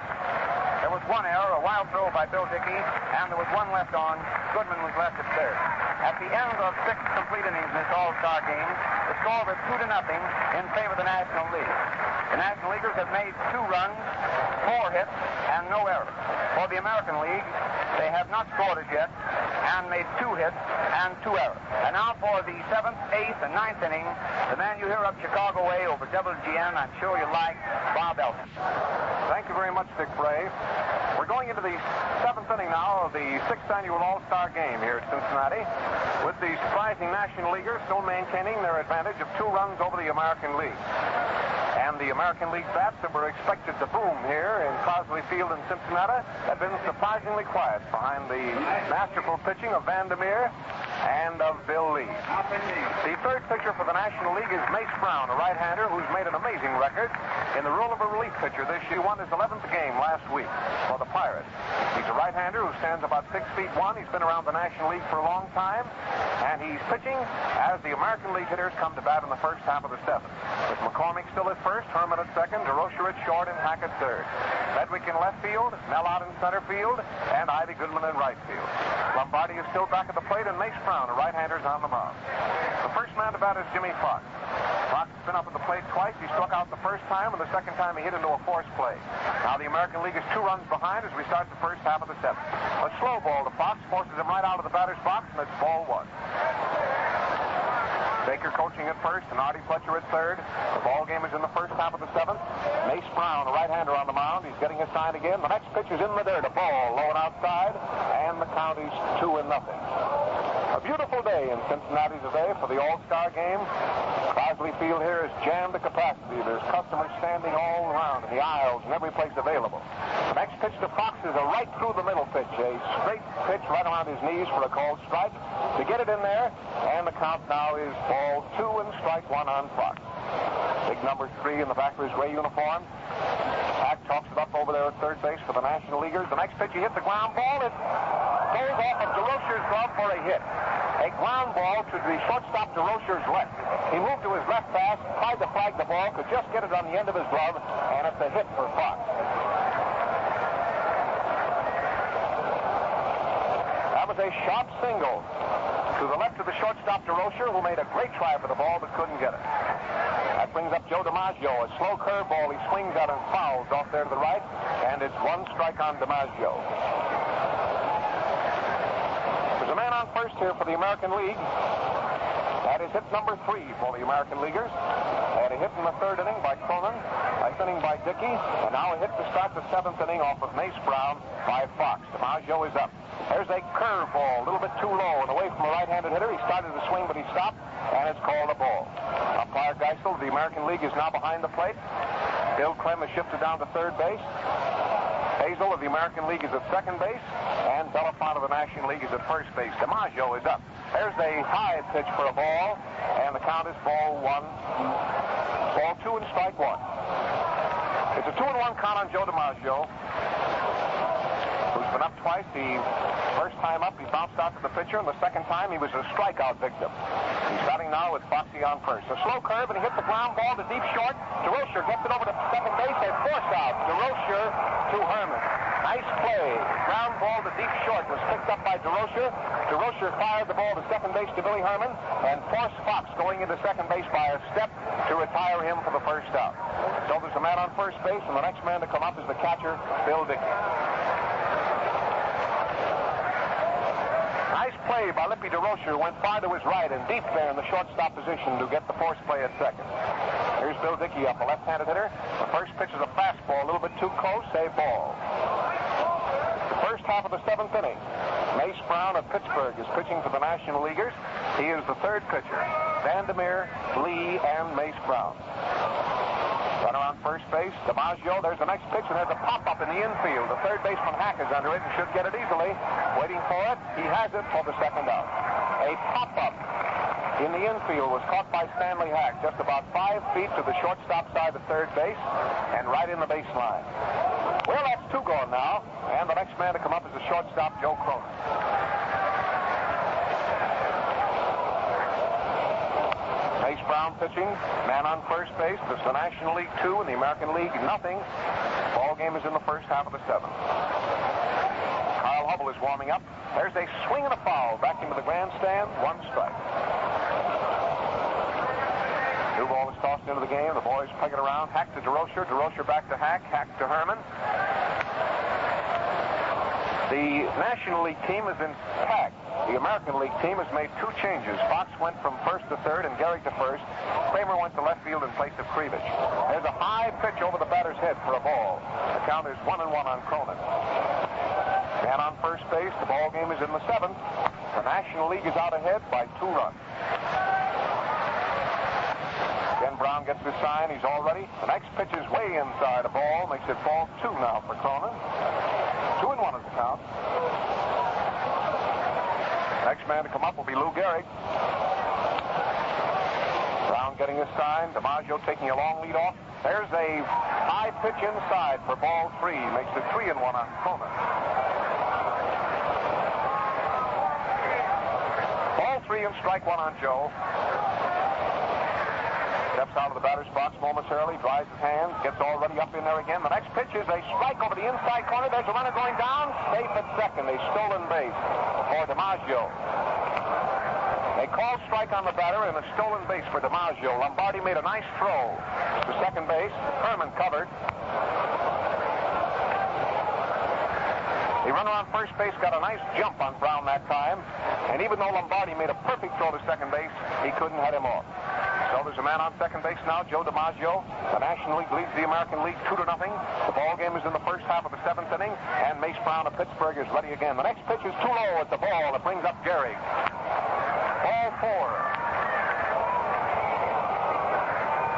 There was 1 error, a wild throw by Bill Dickey, and there was 1 left on. Goodman was left at third. At the end of 6 complete innings in this All-Star game, the score was 2-0 in favor of the National League. The National Leaguers have made 2 runs, 4 hits, and no errors. For the American League, they have not scored as yet and made 2 hits and 2 errors. And now for the 7th, 8th, and 9th inning, the man you hear up Chicago way over WGN, I'm sure you like, Bob Elton. Thank you very much, Dick Bray. We're going into the 7th inning now of the 6th annual All-Star game here at Cincinnati, with the surprising National Leaguers still maintaining their advantage of 2 runs over the American League. And the American League bats that were expected to boom here in Crosley Field in Cincinnati have been surprisingly quiet behind the masterful pitching of Vandermeer and of Bill Lee. The third pitcher for the National League is Mace Brown, a right-hander who's made an amazing record in the role of a relief pitcher this year. He won his 11th game last week for the Pirates. He's a right-hander who stands about 6 feet 1. He's been around the National League for a long time, and he's pitching as the American League hitters come to bat in the first half of the 7th. With McCormick still at first, Herman at second, DeRocher at short, and Hackett third. Medwick in left field, Nell out in center field, and Ivy Goodman in right field. Lombardi is still back at the plate, and Mace Brown, a right-hander, is on the mound. The first man to bat is Jimmy Fox. Fox has been up at the plate twice. He struck out the first time, and the second time he hit into a forced play. Now the American League is 2 runs behind as we start the first half of the 7th. A slow ball to Fox forces him right out of the batter's box, and it's ball 1. Baker coaching at first, and Artie Fletcher at third. The ball game is in the first half of the 7th. Mace Brown, a right-hander, on the mound. He's getting his sign again. The next pitch is in the dirt, a ball low and outside, and the count is 2-0. A beautiful day in Cincinnati today for the All-Star game. Crosley Field here is jammed to capacity. There's customers standing all around in the aisles and every place available. The next pitch to Fox is a right through the middle pitch, a straight pitch right around his knees for a called strike. To get it in there, and the count now is ball 2 and strike 1 on Fox. Big number 3 in the back of his gray uniform. Hack talks it up over there at third base for the National Leaguers. The next pitch, he hits the ground ball. It goes off of DeRocher's glove for a hit. A ground ball to the shortstop DeRocher's left. He moved to his left fast, tried to flag the ball, could just get it on the end of his glove, and it's a hit for Fox. That was a sharp single to the left of the shortstop, DeRocher, who made a great try for the ball but couldn't get it. That brings up Joe DiMaggio. A slow curveball he swings at and fouls off there to the right, and it's one strike on DiMaggio. There's a man on first here for the American League. That is hit number 3 for the American Leaguers. Had a hit in the 3rd inning by Cronin, 9th inning by Dickey, and now a hit to start the 7th inning off of Mace Brown by Fox. DiMaggio is up. There's a curveball, a little bit too low and away from a right-handed hitter. He started to swing, but he stopped, and it's called a ball. Umpire Geisel of the American League is now behind the plate. Bill Clem has shifted down to 3rd base. Hazel of the American League is at 2nd base, and Belafont of the National League is at 1st base. DiMaggio is up. There's a high pitch for a ball, and the count is ball 1. Ball 2 and strike 1. It's a 2-1 count on Joe DiMaggio, who's been up twice. The first time up, he bounced out to the pitcher, and the second time, he was a strikeout victim. He's batting now with Foxy on first. A slow curve, and he hits the ground ball to deep short. DeRocher gets it over to 2nd base, and force out. DeRocher to Herman. Nice play. Ground ball to deep short was picked up by DeRocher. DeRocher fired the ball to 2nd base to Billy Herman, and forced Fox going into 2nd base by a step to retire him for the first out. So there's a man on first base, and the next man to come up is the catcher, Bill Dickey. Nice play by Lippy DeRocher, who went far to his right and deep there in the shortstop position to get the force play at 2nd. Here's Bill Dickey up, a left-handed hitter. The first pitch is a fastball, a little bit too close, a ball. The first half of the 7th inning. Mace Brown of Pittsburgh is pitching for the National Leaguers. He is the 3rd pitcher. Vandermeer, Lee, and Mace Brown. Runner on first base, DiMaggio. There's the next pitch, and there's a pop-up in the infield. The 3rd baseman Hack is under it and should get it easily. Waiting for it. He has it for the 2nd out. A pop-up in the infield was caught by Stanley Hack, just about 5 feet to the shortstop side of 3rd base and right in the baseline. Well, that's 2 gone now, and the next man to come up is the shortstop, Joe Cronin. Mace Brown pitching, man on first base. This is the National League 2 and the American League nothing. Ball game is in the first half of the 7th. Carl Hubble is warming up. There's a swing and a foul back into the grandstand. 1 strike. New ball is tossed into the game. The boys peg it around. Hack to DeRocher. DeRocher back to Hack. Hack to Herman. The National League team is intact. The American League team has made 2 changes. Fox went from 1st to 3rd and Gehrig to 1st. Kramer went to left field in place of Krivich. There's a high pitch over the batter's head for a ball. The count is 1-1 on Cronin. Man on first base. The ball game is in the 7th. The National League is out ahead by 2 runs. Ken Brown gets his sign. He's all ready. The next pitch is way inside a ball. Makes it ball 2 now for Cronin. 2-1 is the count. Next man to come up will be Lou Gehrig. Brown getting his sign. DiMaggio taking a long lead off. There's a high pitch inside for ball 3. Makes it 3-1 on Cronin. Ball 3 and strike 1 on Joe. Steps out of the batter's box momentarily, dries his hands, gets all ready up in there again. The next pitch is a strike over the inside corner. There's a runner going down. Safe at 2nd. A stolen base for DiMaggio. They called strike on the batter and a stolen base for DiMaggio. Lombardi made a nice throw to 2nd base. Herman covered. The runner on first base got a nice jump on Brown that time. And even though Lombardi made a perfect throw to 2nd base, he couldn't head him off. So there's a man on 2nd base now, Joe DiMaggio. The National League leads the American League 2-0. The ball game is in the first half of the 7th inning, and Mace Brown of Pittsburgh is ready again. The next pitch is too low at the ball. It brings up Gehrig. Ball 4.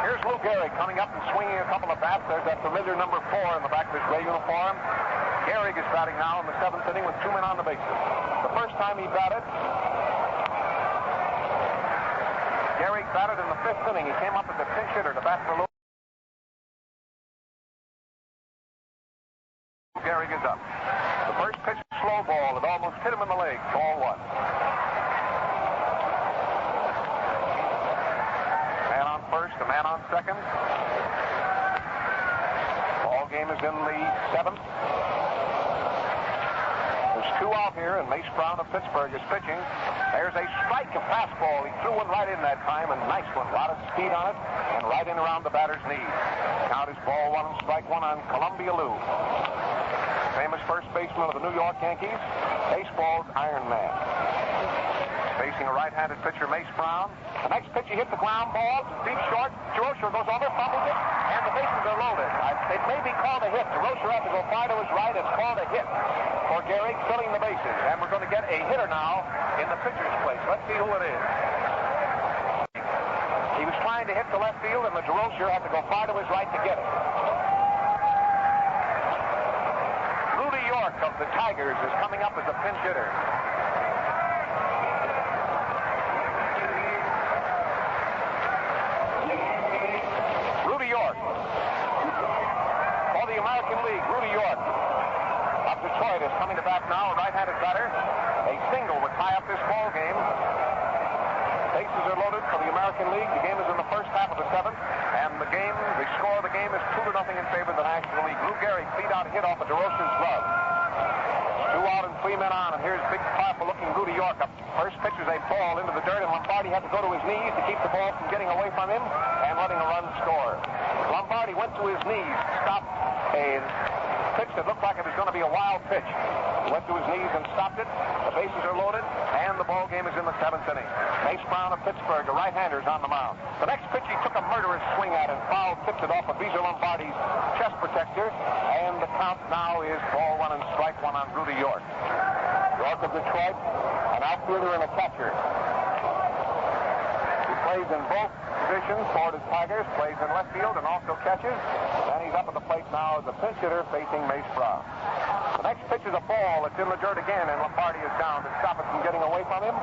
Here's Lou Gehrig coming up and swinging a couple of bats. There's that familiar number 4 in the back of his gray uniform. Gehrig is batting now in the 7th inning with 2 men on the bases. The first time he batted, Gehrig batted in the 5th inning. He came up as a pinch hitter to bat for Lou. Gehrig is up. The first pitch, slow ball. It almost hit him in the leg. Ball 1. Man on first, a man on 2nd. Ball game is in the 7th. There's 2 outs off here, and Mace Brown of Pittsburgh is pitching. There's a strike, a fastball. He threw one right in that time, and nice one. A lot of speed on it, and right in around the batter's knees. Count is ball one and strike one on Columbia Lou. Famous first baseman of the New York Yankees, baseball's Iron Man. Facing a right-handed pitcher, Mace Brown. The next pitch, he hits the ground ball, deep short. Durocher goes over, fumbles it, and the bases are loaded. It may be called a hit. Durocher has to go far to his right. It's called a hit for Gehrig, filling the bases. And we're going to get a hitter now in the pitcher's place. Let's see who it is. He was trying to hit the left field, and the Durocher had to go far to his right to get it. Rudy York of the Tigers is coming up as a pinch hitter. American League, Rudy York of Detroit is coming to bat now, a right-handed batter. A single would tie up this ball game. Bases are loaded for the American League. The game is in the first half of the seventh, and the score of the game is 2-0 in favor of the National League. Lou Gehrig beat out a hit off of DeRocher's glove. 2 out and 3 men on, and here's big, powerful-looking Rudy York up. First pitch is a ball into the dirt, and Lombardi had to go to his knees to keep the ball from getting away from him and letting a run score. Lombardi went to his knees, stopped a pitch that looked like it was going to be a wild pitch. He went to his knees and stopped it. The bases are loaded, and the ball game is in the seventh inning. Mace Brown of Pittsburgh, the right-hander, is on the mound. The next pitch, he took a murderous swing at and foul tipped it off of Beezer Lombardi's chest protector, and the count now is ball one and strike one on Rudy York. York of Detroit, an outfielder and a catcher. He plays in both positions for the Tigers, plays in left field and also catches. And he's up at the plate now as a pinch hitter facing Mace Brown. The next pitch is a ball. It's in the dirt again, and Lombardi is down to stop it from getting away from him.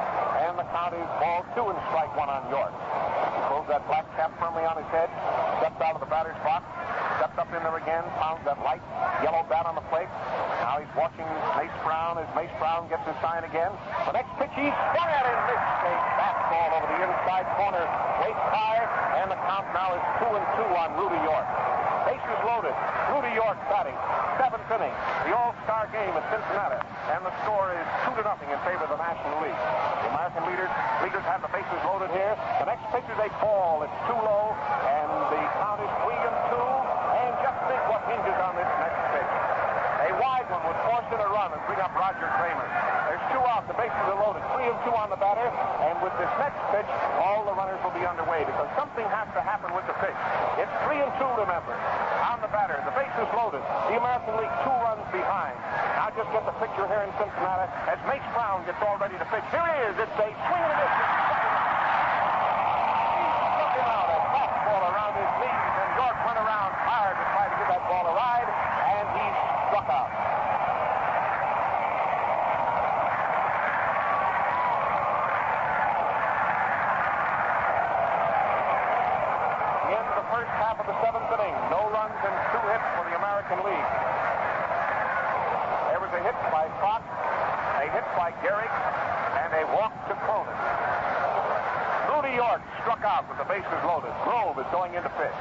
And the count is ball two and strike one on York. He pulls that black cap firmly on his head, steps out of the batter's box, steps up in there again, pounds that light yellow bat on the plate. Now he's watching Mace Brown as Mace Brown gets his sign again. The next pitch, he swung at it and missed a fastball over the inside corner, waist high, and the count now is 2-2 on Rudy York. Bases loaded. Rudy York batting. Seventh inning. The All-Star game at Cincinnati. And the score is 2-0 in favor of the National League. The American leaguers have the bases loaded here. The next pitch is a ball. It's too low, and the count is 3-2. And just think what hinges on this next pitch. A wide one would force in a run and bring up Roger Kramer. There's 2 out. The bases are loaded. 3-2 on the batter. And with this next pitch, all the runners will be underway because something has to happen with the pitch. It's 3-2, remember. On the batter, the base is loaded. The American League 2 runs behind. Now just get the picture here in Cincinnati as Mace Brown gets all ready to pitch. Here he is. It's a swing and a miss. He struck him out. A fastball around his knees, and York went around hard to try to give that ball a ride, and he struck out. First half of the seventh inning. No runs and 2 hits for the American League. There was a hit by Fox, a hit by Gehrig, and a walk to Cronin. Rudy York struck out with the bases loaded. Grove is going into pitch.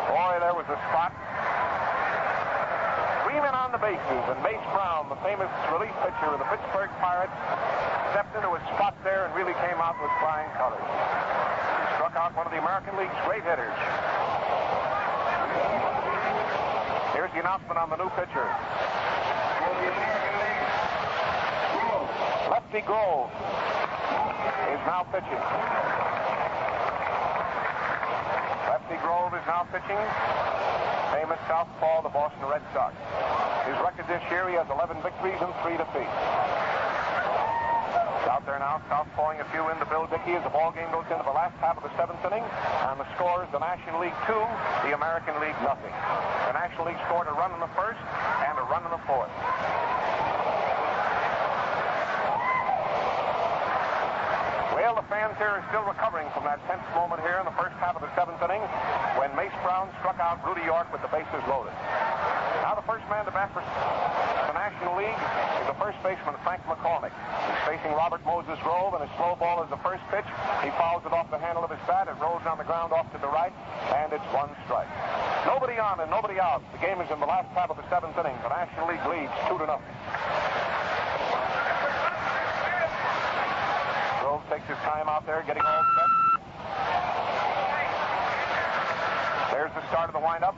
Boy, there was a spot. 3 men on the bases, and Mace Brown, the famous relief pitcher of the Pittsburgh Pirates, stepped into his spot there and really came out with flying colors. Struck out one of the American League's great hitters. Here's the announcement on the new pitcher. For the American League, Grove. Lefty Grove is now pitching. Lefty Grove is now pitching. Famous southpaw, the Boston Red Sox. His record this year, he has 11 victories and 3 defeats. Out there now, southpawing a few into Bill Dickey as the ball game goes into the last half of the seventh inning. And the score is the National League 2, the American League nothing. The National League scored a run in the first and a run in the fourth. Well, the fans here are still recovering from that tense moment here in the first half of the seventh inning when Mace Brown struck out Rudy York with the bases loaded. Now the first man to bat for the National League is the first baseman, Frank McCormick. He facing Robert Moses Grove, and his slow ball is the first pitch. He fouls it off the handle of his bat. It rolls on the ground off to the right, and it's one strike. Nobody on and nobody out. The game is in the last half of the seventh inning. The National League leads 2-0. Grove takes his time out there, getting all set. There's the start of the windup.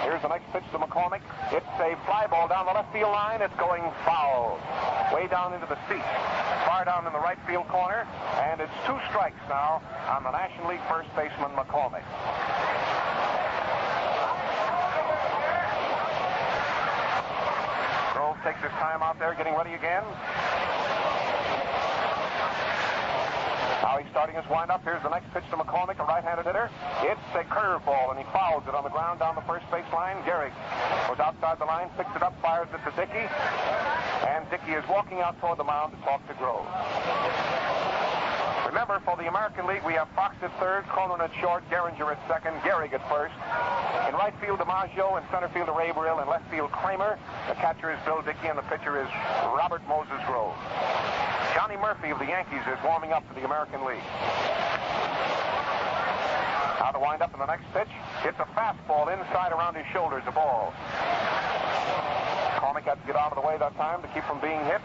Here's the next pitch to McCormick. It's a fly ball down the left field line. It's going foul. Way down into the seats. Far down in the right field corner. And it's 2 strikes now on the National League first baseman McCormick. Grove takes his time out there, getting ready again. Now he's starting his windup. Here's the next pitch to McCormick, a right-handed hitter. It's a curveball, and he fouls it on the ground down the first base line. Gehrig goes outside the line, picks it up, fires it to Dickey. And Dickey is walking out toward the mound to talk to Grove. Remember, for the American League, we have Fox at third, Cronin at short, Gehringer at second, Gehrig at first. In right field, DiMaggio. In center field, Averill. In left field, Kramer. The catcher is Bill Dickey, and the pitcher is Robert Moses Grove. Johnny Murphy of the Yankees is warming up for the American League. Now to wind up in the next pitch. It's a fastball inside around his shoulders, a ball. McCormick had to get out of the way that time to keep from being hit.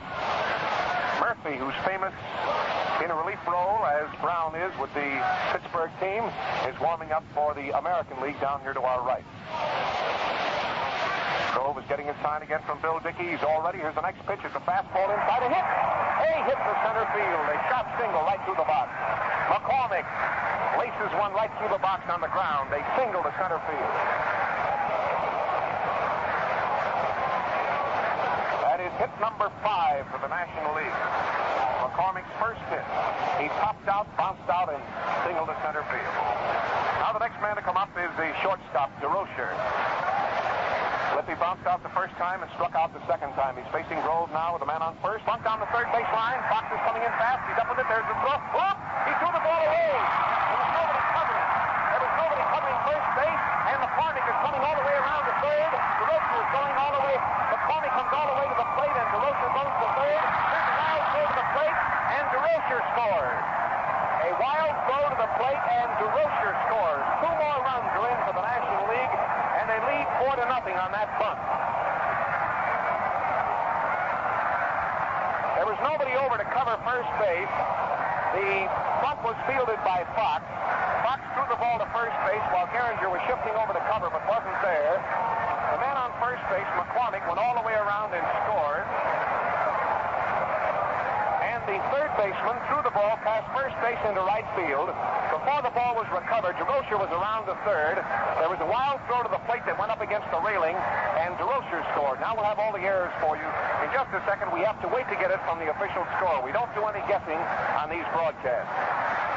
Murphy, who's famous in a relief role, as Brown is with the Pittsburgh team, is warming up for the American League down here to our right. Grove is getting his sign again from Bill Dickey. He's all ready. Here's the next pitch. It's a fastball inside. A hit. He hits the center field. A shot single right through the box. McCormick laces one right through the box on the ground. They single to center field. That is hit number 5 for the National League. McCormick's first hit. He popped out, bounced out, and singled to center field. Now the next man to come up is the shortstop, DeRocher. Lippy bounced out the first time and struck out the second time. He's facing Grove now with a man on first. Bumped down the third base line. Fox is coming in fast. He's up with it. There's the throw. Whoop! He threw the ball away. There was nobody covering. There was nobody covering first base, and McCormick is coming all the way around to third. DeRocher is going all the way. McCormick comes all the way to the plate, and DeRocher goes to third. There's a wild throw to the plate, and DeRocher scores. A wild throw to the plate, and DeRocher scores. 2 more runs are in for the National League, and they lead 4-0 on that bunt. There was nobody over to cover first base. The bunt was fielded by Fox. Fox threw the ball to first base while Gehringer was shifting over to cover but wasn't there. The man on first base, McCormick, went all the way around and scored. And the third baseman threw the ball past first base into right field. Before the ball was recovered, DeRocher was around the third. There was a wild throw to the plate that went up against the railing, and DeRocher scored. Now we'll have all the errors for you. In just a second, we have to wait to get it from the official score. We don't do any guessing on these broadcasts.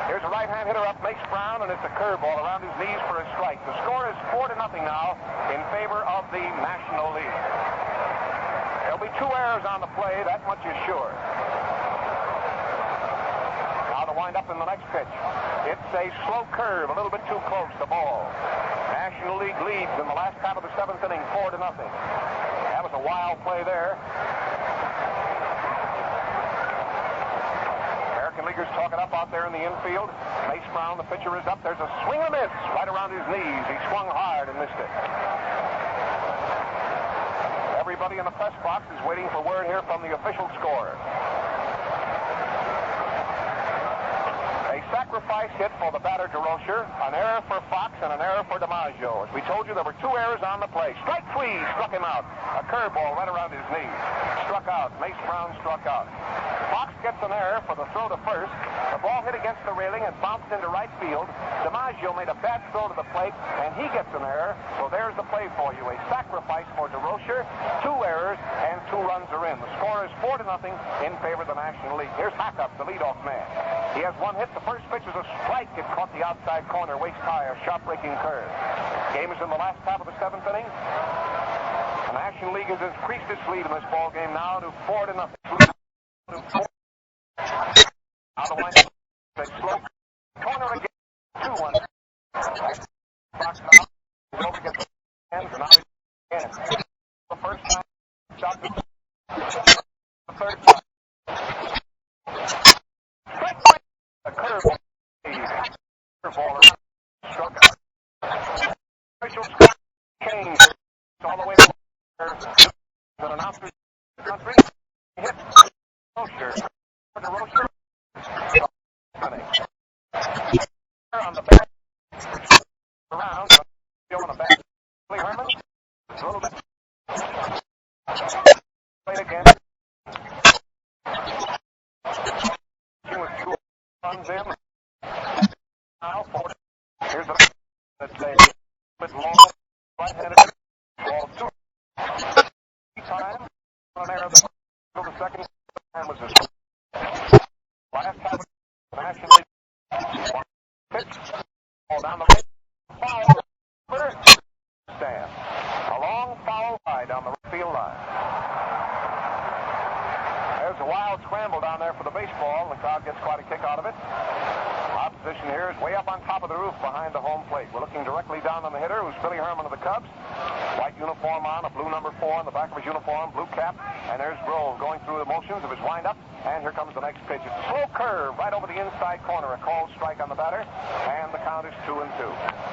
Here's a right-hand hitter up, Mace Brown, and it's a curveball around his knees for a strike. The score is 4-0 now in favor of the National League. There'll be 2 errors on the play, that much is sure. Now to wind up in the next pitch. It's a slow curve, a little bit too close, the ball. National League leads in the last half of the 7th inning, 4-0. That was a wild play there. American Leaguers talking up out there in the infield. Mace Brown, the pitcher, is up. There's a swing and a miss right around his knees. He swung hard and missed it. Everybody in the press box is waiting for word here from the official score. A sacrifice hit for the batter DeRocher, an error for Fox, and an error for DiMaggio. As we told you, there were 2 errors on the play. Strike 3 struck him out. A curveball right around his knees. Struck out. Mace Brown struck out. Fox gets an error for the throw to first. The ball hit against the railing and bounced into right field. DiMaggio made a bad throw to the plate, and he gets an error. So there's the play for you. A sacrifice for DeRocher. 2 errors, and 2 runs are in. The score is 4-0 in favor of the National League. Here's Hackup, the leadoff man. He has 1 hit. The first pitch is a strike. It caught the outside corner, waist high, a shot-breaking curve. Game is in the last half of the 7th inning. The National League has increased its lead in this ball game now to 4-0. Now the line is slow corner again. 2-1. Fox now over against the hands, and now he's again. The first time shot the third time. hit Rocher. Rocher. On the back. Around. Still on the back. Billy Herman. A little bit. Played again. With two runs in. Now, forward. Here's the that's a bit long. Right-handed. Ball two. Time. On there. The second time was his last time. National League. Pitch. Ball down the right. Foul. First. Stand. A long foul high down the right field line. There's a wild scramble down there for the baseball. The crowd gets quite a kick out of it. Our position here is way up on top of the roof behind the home plate. We're looking directly down on the hitter, who's Billy Herman of the Cubs. White uniform on, a blue number 4 on the back of his uniform, blue cap. And there's Grove going through the motions of his windup. And here comes the next pitch. It's a slow curve right over the inside corner. A called strike on the batter. And the count is 2-2.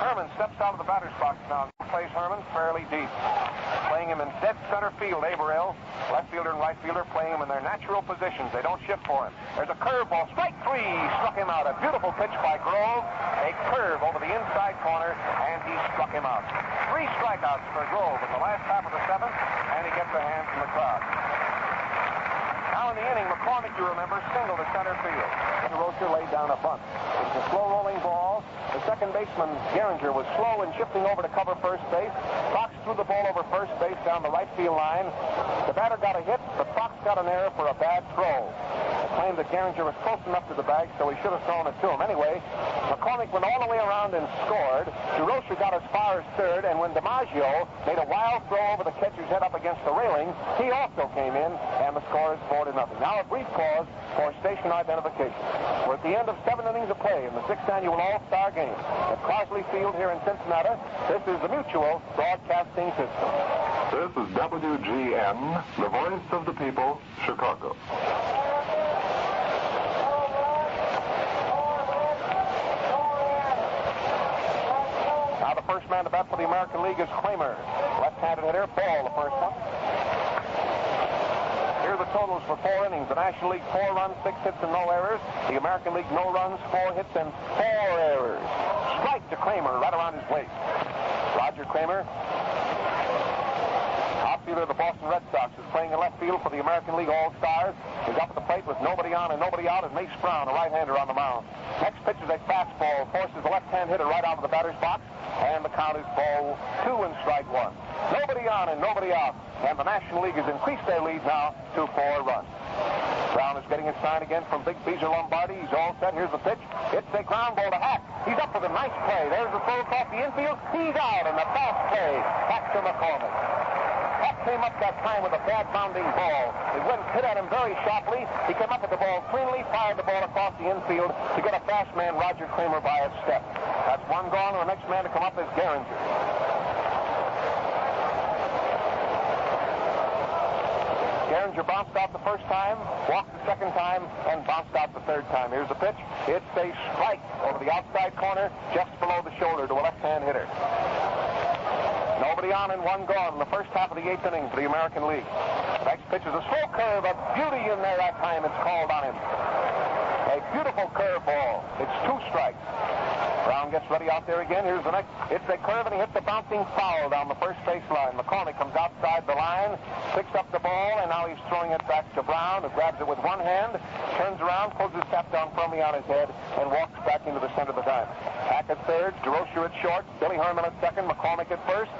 Herman steps out of the batter's box now. Plays Herman fairly deep. Playing him in dead center field, Averill. Left fielder and right fielder playing him in their natural positions. They don't shift for him. There's a curveball. Strike 3. Struck him out. A beautiful pitch by Grove. A curve over the inside corner. And he struck him out. 3 strikeouts for Grove in the last half of the 7th. And he gets a hand from the crowd. Now in the inning, McCormick, you remember, singled to center field. Rocher laid down a bunt. It was a slow-rolling ball. The second baseman, Gehringer, was slow in shifting over to cover first base. Fox threw the ball over first base down the right field line. The batter got a hit, but Fox got an error for a bad throw. It claimed that Gehringer was close enough to the bag, so he should have thrown it to him. Anyway, McCormick went all the way around and scored. DeRocher got as far as third, and when DiMaggio made a wild throw over the catcher's head up against the railing, he also came in, and the score is 4-0. Now a brief pause for station identification. We're at the end of 7 innings of play in the 6th annual All-Star Game at Crosley Field here in Cincinnati. This is the Mutual Broadcasting System. This is WGN, the voice of the people, Chicago. Now the first man to bat for the American League is Kramer. Left-handed hitter, ball the first one. Here are the totals for 4 innings. The National League, 4 runs, 6 hits, and no errors. The American League, no runs, 4 hits, and 4 errors. Strike to Kramer right around his waist. Roger Kramer, outfielder of the Boston Red Sox, is playing in left field for the American League All-Stars. He's up at the plate with nobody on and nobody out, and Mace Brown, a right-hander, on the mound. Next pitch is a fastball, forces the left-hand hitter right out of the batter's box, and the count is ball 2 and strike 1. Nobody on and nobody out, and the National League has increased their lead now to 4 runs. Brown is getting his sign again from Big Beezer Lombardi. He's all set. Here's the pitch. It's a ground ball to Hack. He's up with a nice play. There's the throw across the infield. He's out, and the fast play back to McCormick. Hack came up that time with a bad bounding ball. It went hit at him very sharply. He came up with the ball cleanly, fired the ball across the infield to get a fast man, Roger Kramer, by a step. That's one gone, and the next man to come up is Gehringer. Gehringer bounced out the first time, walked the second time, and bounced out the third time. Here's the pitch. It's a strike over the outside corner, just below the shoulder to a left-hand hitter. Nobody on and one gone in the first half of the 8th inning for the American League. The next pitch is a slow curve, a beauty in there that time. It's called on him. A beautiful curve ball. It's 2 strikes. Brown gets ready out there again. Here's the next. It's a curve, and he hits the bouncing foul down the first base line. McCormick comes outside the line, picks up the ball, and now he's throwing it back to Brown, who grabs it with one hand, turns around, pulls his cap down firmly on his head, and walks back into the center of the diamond. Hack at third, DeRocher at short, Billy Herman at second, McCormick at first.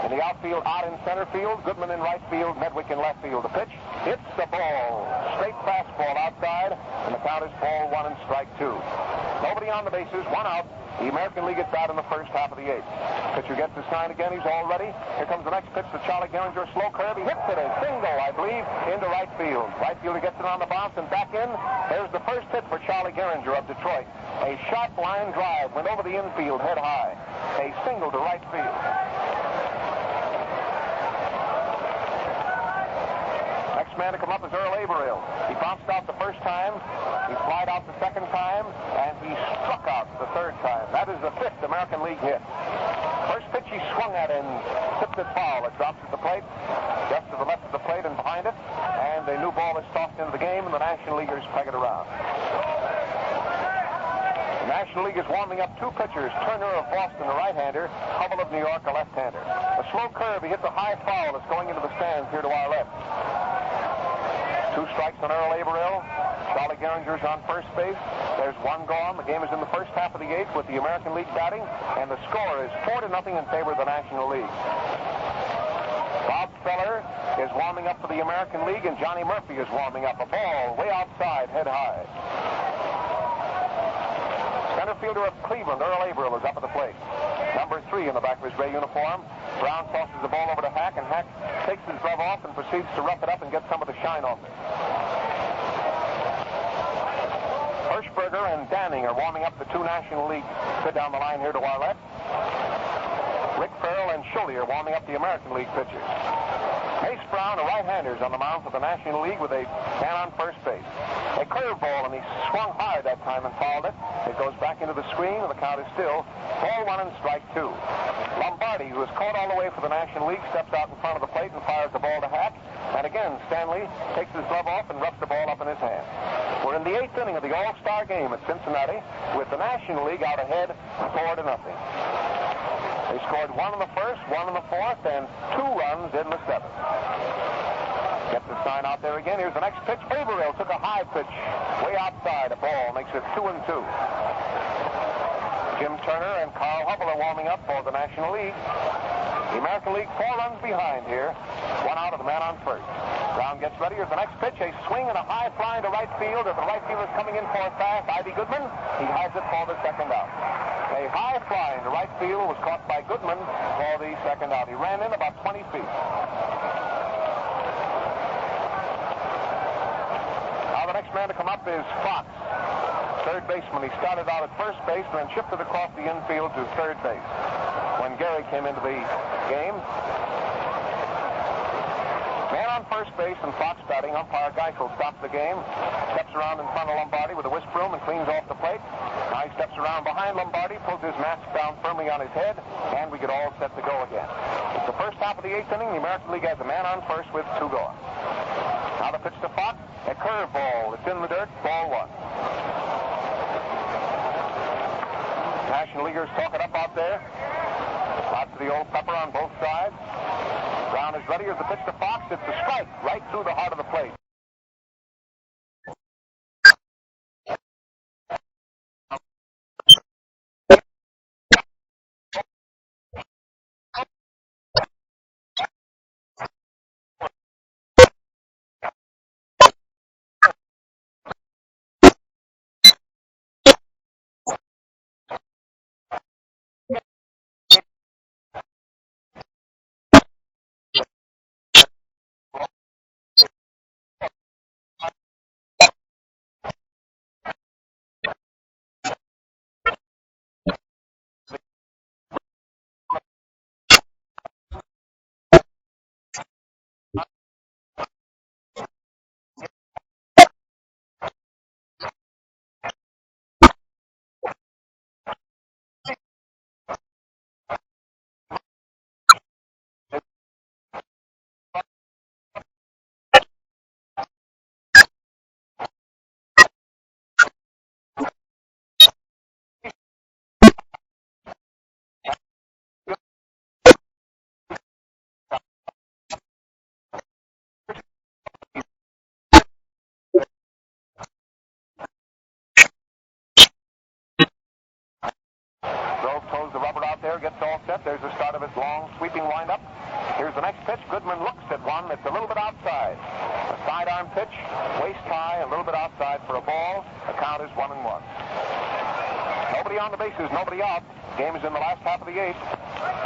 In the outfield, Ott in center field, Goodman in right field, Medwick in left field. The pitch, hits the ball. Straight fastball outside, and the count is ball 1 and strike 2. Nobody on the bases, 1 out. The American League gets out in the first half of the 8th. Pitcher gets his sign again. He's all ready. Here comes the next pitch to Charlie Gehringer. Slow curve. He hits it a single, I believe, into right field. Right fielder gets it on the bounce and back in. There's the first hit for Charlie Gehringer of Detroit. A sharp line drive went over the infield head high. A single to right field. Next man to come up is Earl Averill. He bounced out the first time. He flied out the second time, and he struck out the third time. That is the 5th American League hit. First pitch he swung at and tipped it foul. It drops at the plate, just to the left of the plate and behind it. And a new ball is tossed into the game, and the National Leaguers peg it around. The National League is warming up two pitchers, Turner of Boston, a right-hander, Hubble of New York, a left-hander. A slow curve, he hits a high foul that's going into the stands here to our left. 2 strikes on Earl Averill. Charlie Gehringer's on first base. There's 1 gone. The game is in the first half of the 8th with the American League batting, and the score is 4-0 in favor of the National League. Bob Feller is warming up for the American League, and Johnny Murphy is warming up. A ball way outside, head high. Center fielder of Cleveland, Earl Averill, is up at the plate. Number 3 in the back of his gray uniform. Brown tosses the ball over to Hack, and Hack takes his glove off and proceeds to rough it up and get some of the shine off it. Hirschberger and Danning are warming up the 2 National League sit down the line here to our left. Rick Farrell and Schulte are warming up the American League pitchers. Mace Brown, a right-hander, is on the mound for the National League with a man on first base. A curveball, and he swung hard that time and fouled it. It goes back into the screen, and the count is still ball 1 and strike 2. Lombardi, who is caught all the way for the National League, steps out in front of the plate and fires the ball to Hack. And again, Stanley takes his glove off and roughs the ball up in his hand. We're in the 8th inning of the All-Star game at Cincinnati, with the National League out ahead 4-0. They scored 1 in the first, 1 in the fourth, and 2 runs in the 7th. Gets the sign out there again. Here's the next pitch. Averill took a high pitch way outside. A ball makes it 2-2. Jim Turner and Carl Hubble are warming up for the National League. The American League 4 runs behind here. 1 out of the man on first. Brown gets ready. Here's the next pitch. A swing and a high fly into right field. As the right fielder is coming in for a fast, Ivy Goodman. He has it for the second out. A high fly into right field was caught by Goodman for the second out. He ran in about 20 feet. Now the next man to come up is Fox, third baseman. He started out at first base and then shifted across the infield to third base when Gary came into the game. Man on first base and Fox batting. Umpire Geisel stops the game, steps around in front of Lombardi with a whisk broom and cleans off the plate. Now he steps around behind Lombardi, pulls his mask down firmly on his head, and we get all set to go again. It's the first half of the 8th inning. The American League has a man on first with 2 gone. Now the pitch to Fox, a curveball. It's in the dirt, ball 1. National Leaguers talk it up out there. Lots of the old pepper on both sides. Brown is ready. Here's the pitch to Fox. It's a strike right through the heart of the plate. Gets all set. There's the start of his long sweeping windup. Here's the next pitch. Goodman looks at one that's a little bit outside. A sidearm pitch, waist high, a little bit outside for a ball. The count is 1-1. Nobody on the bases, nobody out. Game is in the last half of the 8th.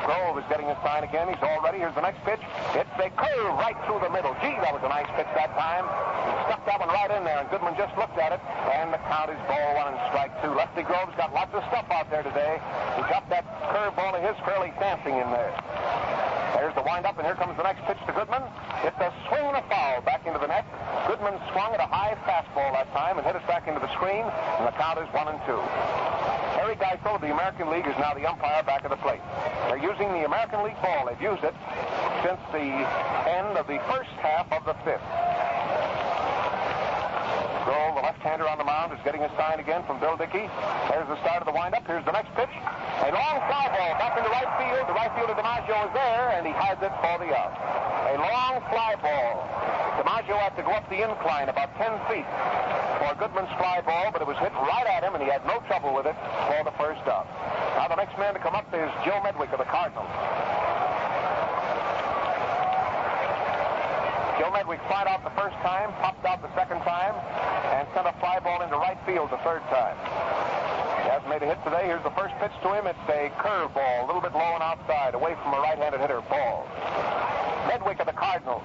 Grove is getting his sign again. He's all ready. Here's the next pitch. It's a curve right through the middle. Gee, that was a nice pitch that time. He stuck that one right in there, and Goodman just looked at it, and the count is ball 1 and strike 2. Lefty Grove's got lots of stuff out there today. He got that curve ball of his fairly dancing in there. There's the windup, and here comes the next pitch to Goodman. It's a swing and a foul back into the net. Goodman swung at a high fastball that time and hit it back into the screen, and the count is 1-2. Harry Geisel of the American League is now the umpire back at the plate. They're using the American League ball. They've used it since the end of the first half of the fifth. Grohl, the left-hander on the mound, is getting a sign again from Bill Dickey. There's the start of the windup. Here's the next pitch. A long fly ball back into right field. The right fielder DiMaggio is there, and he has it for the out. A long fly ball. DiMaggio had to go up the incline about 10 feet for Goodman's fly ball, but it was hit right at him, and he had no trouble with it for the first out. Now the next man to come up is Joe Medwick of the Cardinals. Joe Medwick flied out the first time, popped out the second time, and sent a fly ball into right field the third time. He hasn't made a hit today. Here's the first pitch to him. It's a curve ball, a little bit low and outside, away from a right-handed hitter. Ball. Medwick of the Cardinals.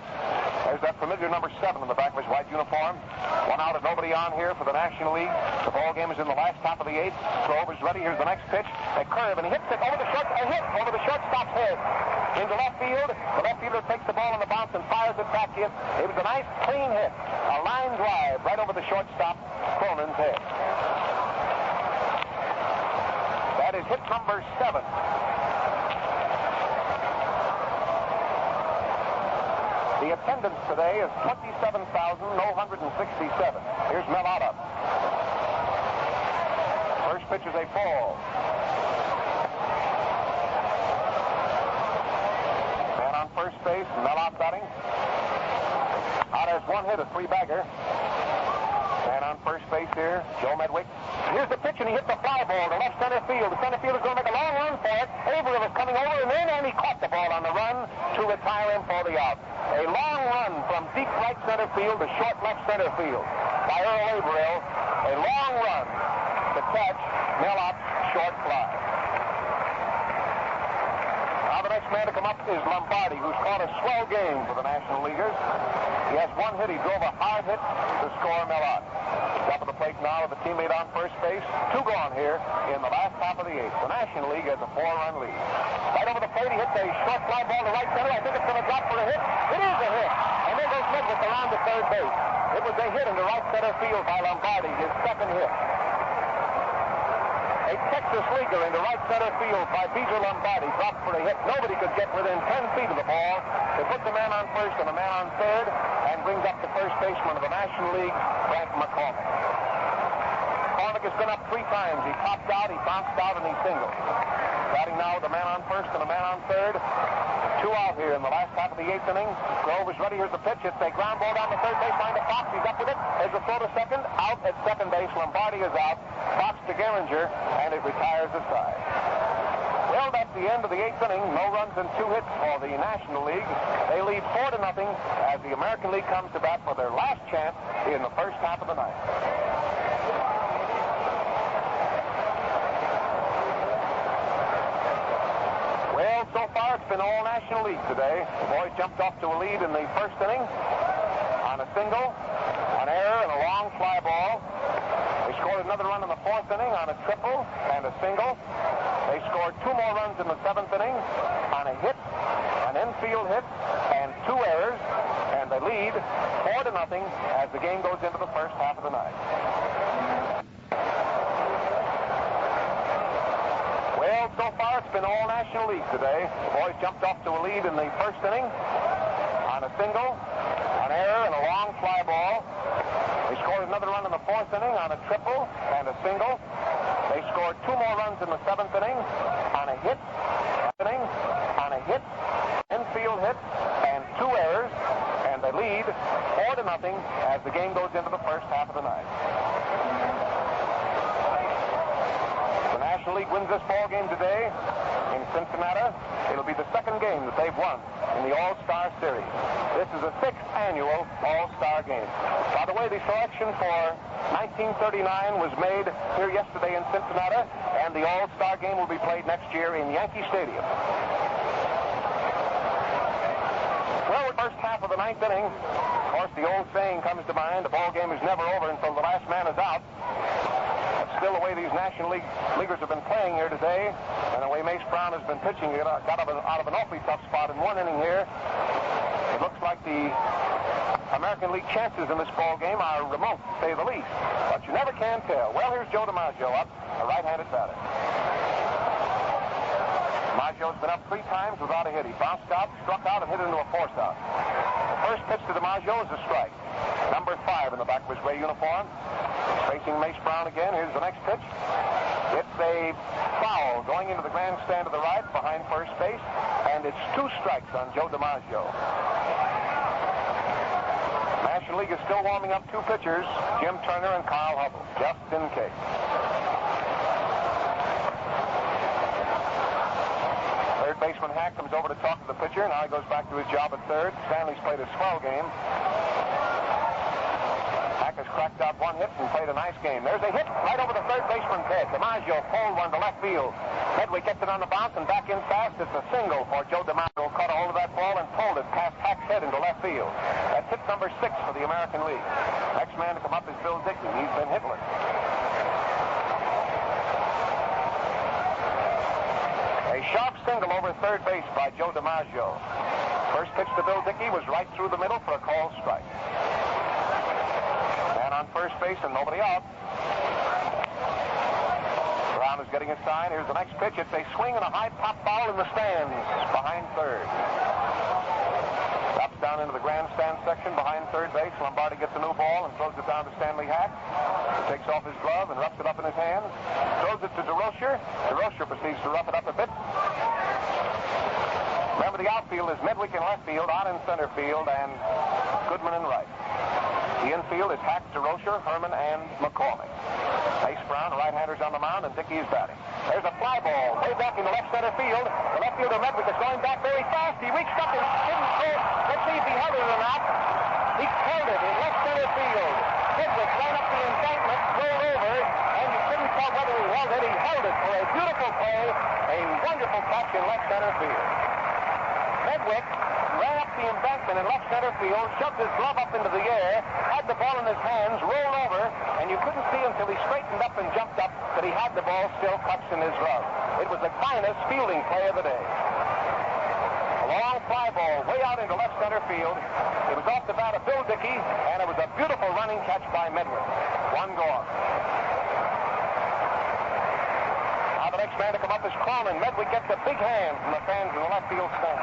There's that familiar number 7 in the back of his white uniform. One out and nobody on here for the National League. The ball game is in the last half of the 8th. Grove is ready. Here's the next pitch. A curve, and he hits it over the short. A hit over the shortstop's head. Into left field. The left fielder takes the ball on the bounce and fires it back in. It was a nice, clean hit. A line drive right over the shortstop, Cronin's head. That is hit number 7. The attendance today is 27,067. Here's Mel Ott. First pitch is a ball. Man on first base, Mel Ott batting. Ott has one hit, a 3-bagger. Man on first base here, Joe Medwick. Here's the pitch, and he hit the fly ball to left center field. The center fielder's going to make a long run for it. Averill is coming over, and then he caught the ball on the run to retire him for the out. A long run from deep right center field to short left center field by Earl Averill. A long run to catch Mel Ott's short fly. Now the next man to come up is Lombardi, who's caught a swell game for the National Leaguers. He has one hit. He drove a hard hit to score Mel Ott. Top of the plate now with a teammate on first base. 2 gone here in the last half of the 8th. The National League has a 4-run lead. Right over the plate, he hits a short fly ball to right center. I think it's going to drop for a hit. It is a hit. And there goes Medwick around to third base. It was a hit into right center field by Lombardi, his second hit. A Texas leaguer into right center field by Beezer Lombardi dropped for a hit. Nobody could get within 10 feet of the ball. They put the man on first and the man on third, and brings up the first baseman of the National League, Frank McCormick. McCormick has been up 3 times. He popped out, he bounced out, and he singled. Batting now with the man on first and the man on third. 2 out here in the last half of the 8th inning. Grove is ready. Here's the pitch. It's a ground ball down the third baseline to Fox. He's up with it. There's a throw to second. Out at second base. Lombardi is out. Fox to Gehringer, and it retires the side. Well, that's the end of the 8th inning. No runs and 2 hits for the National League. They lead 4-0 as the American League comes to bat for their last chance in the first half of the ninth. Well, so far it's been all National League today. The boys jumped off to a lead in the first inning on a single, an error, and a long fly ball. They scored another run in the 4th inning on a triple and a single. They scored 2 more runs in the 7th inning on a hit, an infield hit, and 2 errors, and they lead 4-0 as the game goes into the first half of the night. Well, so far it's been all National League today. The boys jumped off to a lead in the first inning on a single, an error, and a long fly ball. They scored another run in the 4th inning on a triple and a single. They scored 2 more runs in the 7th inning on a hit, infield hit, and 2 errors, and they lead 4-0 as the game goes into the first half of the night. The National League wins this ball game today in Cincinnati. It'll be the 2nd game that they've won in the All-Star Series. This is the 6th annual All-Star game. By the way, the selection for 1939 was made here yesterday in Cincinnati, and the All-Star game will be played next year in Yankee Stadium. Well, the first half of the 9th inning, of course, the old saying comes to mind, the ball game is never over until the last man is out. That's still the way these National Leaguers have been playing here today, and the way Mace Brown has been pitching, got out of an awfully tough spot in 1 inning here. It looks like the American League chances in this ball game are remote, to say the least. But you never can tell. Well, here's Joe DiMaggio up, a right-handed batter. DiMaggio's been up 3 times without a hit. He bounced out, struck out, and hit into a force out. The first pitch to DiMaggio is a strike. Number 5 in the back of his gray uniform. Facing Mace Brown again. Here's the next pitch. It's a foul going into the grandstand to the right behind first base, and it's 2 strikes on Joe DiMaggio. National League is still warming up 2 pitchers, Jim Turner and Kyle Hubble, just in case. Third baseman Hack comes over to talk to the pitcher. Now he goes back to his job at third. Stanley's played a swell game. Hack has cracked out 1 hit and played a nice game. There's a hit right over the third baseman's head. DiMaggio pulled one to left field. Medwick gets it on the bounce and back in fast. It's a single for Joe DiMaggio. Caught a hold of that ball and pulled it past Hack's head into left field. That's hit number 6 for the American League. Next man to come up is Bill Dickey. He's been hitless. A sharp single over third base by Joe DiMaggio. First pitch to Bill Dickey was right through the middle for a called strike. Man on first base and nobody out. Brown is getting a sign. Here's the next pitch. It's a swing and a high pop foul in the stands behind third. Drops down into the grandstand section behind third base. Lombardi gets a new ball and throws it down to Stanley Hack. He takes off his glove and roughs it up in his hands. Throws it to DeRocher. DeRocher proceeds to rough it up a bit. Remember, the outfield is Medwick in left field, out in center field, and Goodman in right. The infield is Hack, DeRocher, Herman, and McCormick. Mace Brown, right-handers on the mound, and Dickey is batting. There's a fly ball way back in the left center field. The left fielder Medwick is going back very fast. He reached up and didn't throw. Let's see if he held it or not. He held it in left center field. Medwick ran up the embankment, rolled over, and you couldn't tell whether he held it. He held it for a beautiful play, a wonderful catch in left center field. Medwick ran up the embankment in left center field, shoved his glove up into the air, had the ball in his hands, rolled over, and you couldn't see until he straightened up and jumped up that he had the ball still clutched in his glove. It was the finest fielding play of the day. A long fly ball way out into left center field. It was off the bat of Bill Dickey, and it was a beautiful running catch by Medwick. 1 gone. Now the next man to come up is Cronin. Medwick gets a big hand from the fans in the left field stand.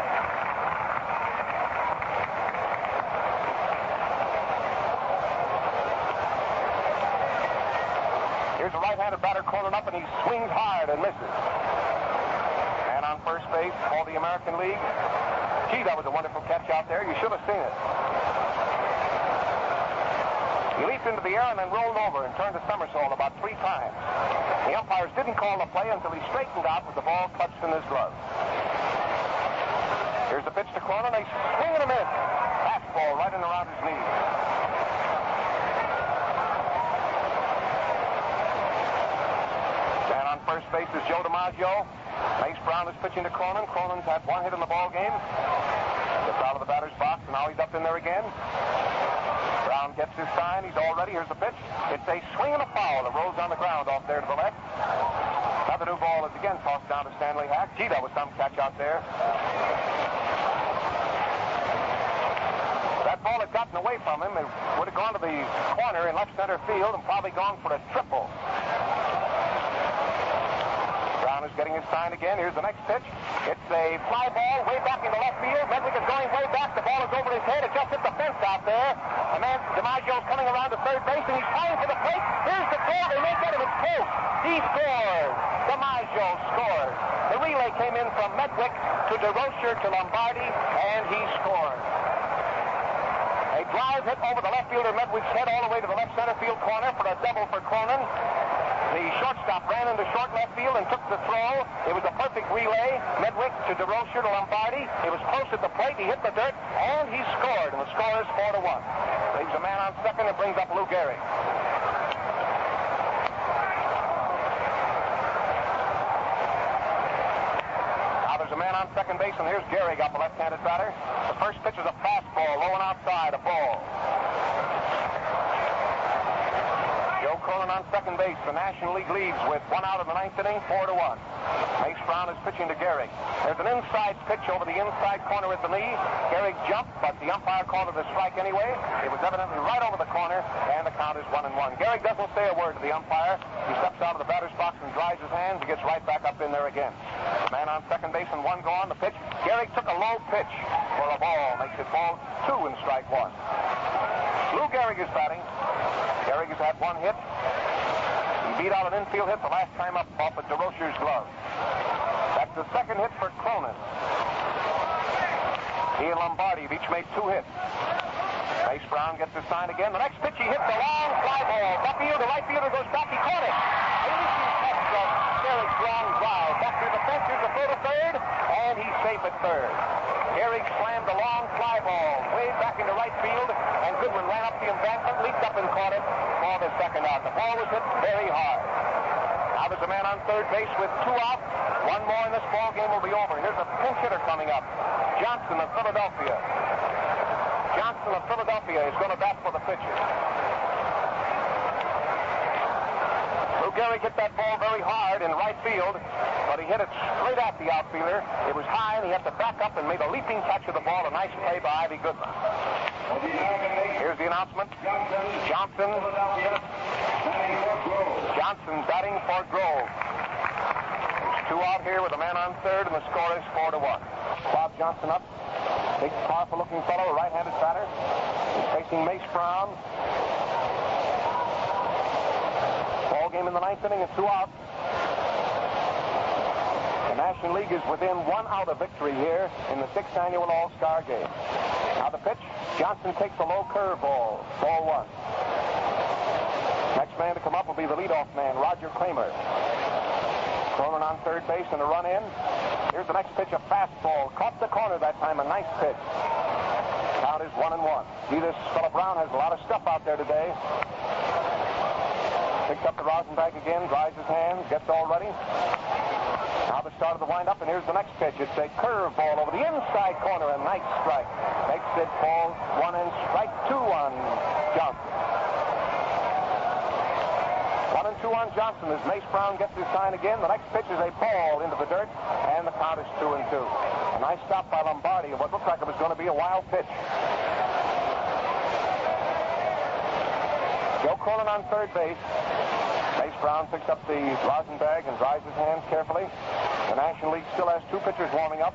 Here's a right-handed batter Cronin up, and he swings hard and misses. And on first base for the American League. Gee, that was a wonderful catch out there. You should have seen it. He leaped into the air and then rolled over and turned a somersault about 3 times. The umpires didn't call the play until he straightened out with the ball clutched in his glove. Here's the pitch to Cronin. A swing and a miss. Fastball right in around his knees. And on first base is Joe DiMaggio. Mace Brown is pitching to Cronin. Cronin's had 1 hit in the ball game. Gets out of the batter's box, and now he's up in there again. Brown gets his sign. He's all ready. Here's the pitch. It's a swing and a foul. It rolls on the ground off there to the left. Now the new ball is again tossed down to Stanley Hack. Gee, that was some catch out there. That ball had gotten away from him. It would have gone to the corner in left center field and probably gone for a triple. Brown is getting his sign again. Here's the next pitch. It's a fly ball way back into left field. Medwick is going way back. The ball is over his head. It just hit the fence out there. The man, DiMaggio, is coming around to third base, and he's trying for the plate. Here's the throw. They may get him. It's close. He scored. DiMaggio scored. The relay came in from Medwick to DeRocher to Lombardi, and he scored. A drive hit over the left fielder Medwick's head all the way to the left center field corner for a double for Cronin. The shortstop ran into short left field and took the throw. It was a perfect relay. Medwick to DeRocher to Lombardi. It was close at the plate. He hit the dirt, and he scored. And the score is 4-1. Leaves a man on second and brings up Lou Gehrig. Now there's a man on second base, and here's Gehrig up, a left-handed batter. The first pitch is a fastball, low and outside, a ball. Joe Cronin Cronin on second base. The National League leads with 1 out in the 9th inning, 4-1. Mace Brown is pitching to Gehrig. There's an inside pitch over the inside corner at the knee. Gehrig jumped, but the umpire called it a strike anyway. It was evidently right over the corner, and the count is 1-1. Gehrig doesn't say a word to the umpire. He steps out of the batter's box and dries his hands. He gets right back up in there again. The man on second base and 1 gone. The pitch. Gehrig took a low pitch for a ball. Makes it ball 2 and strike 1. Lou Gehrig is batting. Gehrig has had 1 hit. He beat out an infield hit the last time up off of DeRocher's glove. That's the second hit for Cronin. He and Lombardi have each made 2 hits. Mace Brown gets his sign again. The next pitch he hits a long fly ball. Left field, the right fielder goes back. He caught it. A leaping catch of Gehrig's long drive. Back to the fence. Here's a throw to third, and he's safe at third. Gehrig slammed a long fly ball way back into right field, and Goodman ran up the embankment, leaped up and caught it for the second out. The ball was hit very hard. Now there's a man on third base with 2 out. 1 more and this ball game will be over. Here's a pinch hitter coming up. Johnson of Philadelphia. Johnson of Philadelphia is going to bat for the pitcher. Lou Gehrig hit that ball very hard in right field, but he hit it straight at the outfielder. It was high, and he had to back up and made a leaping catch of the ball. A nice play by Ivy Goodman. Here's the announcement. Johnson batting for Grove. There's 2 out here with a man on third, and the score is 4-1. Bob Johnson up. Big, powerful-looking fellow, a right-handed batter. He's facing Mace Brown. Ball game in the 9th inning and 2 out. The National League is within 1 out of victory here in the 6th annual All-Star game. Now the pitch. Johnson takes a low curveball. Ball 1. Next man to come up will be the leadoff man, Roger Kramer. Cronin on third base and a run in. Here's the next pitch, a fastball. Caught the corner that time, a nice pitch. Count is 1-1. See, this fellow Brown has a lot of stuff out there today. Picks up the rosin bag again, dries his hands, gets all ready. Now the start of the windup, and here's the next pitch. It's a curveball over the inside corner, a nice strike. Makes it ball 1 and strike 2 on Johnson. 1 and 2 on Johnson as Mace Brown gets his sign again. The next pitch is a ball into the dirt, and the count is 2 and 2. A nice stop by Lombardi of what looked like it was going to be a wild pitch. Joe Cronin on third base. Mace Brown picks up the rosin bag and dries his hands carefully. The National League still has 2 pitchers warming up.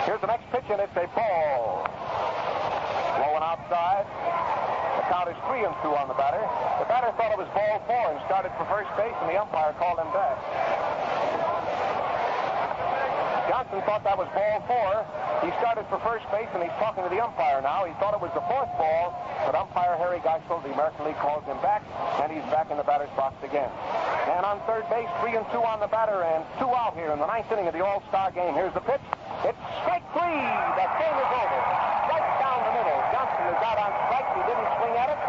Here's the next pitch, and it's a ball. Blowing outside. The count is 3 and 2 on the batter. The batter thought it was ball 4 and started for first base, and the umpire called him back. Johnson thought that was ball 4. He started for first base, and he's talking to the umpire now. He thought it was the 4th ball, but umpire Harry Geisel of the American League calls him back, and he's back in the batter's box again. And on third base, 3 and 2 on the batter, and 2 out here in the 9th inning of the All-Star game. Here's the pitch. It's strike 3. The game is over. Right down the middle. Johnson is out on strike. He didn't swing at it.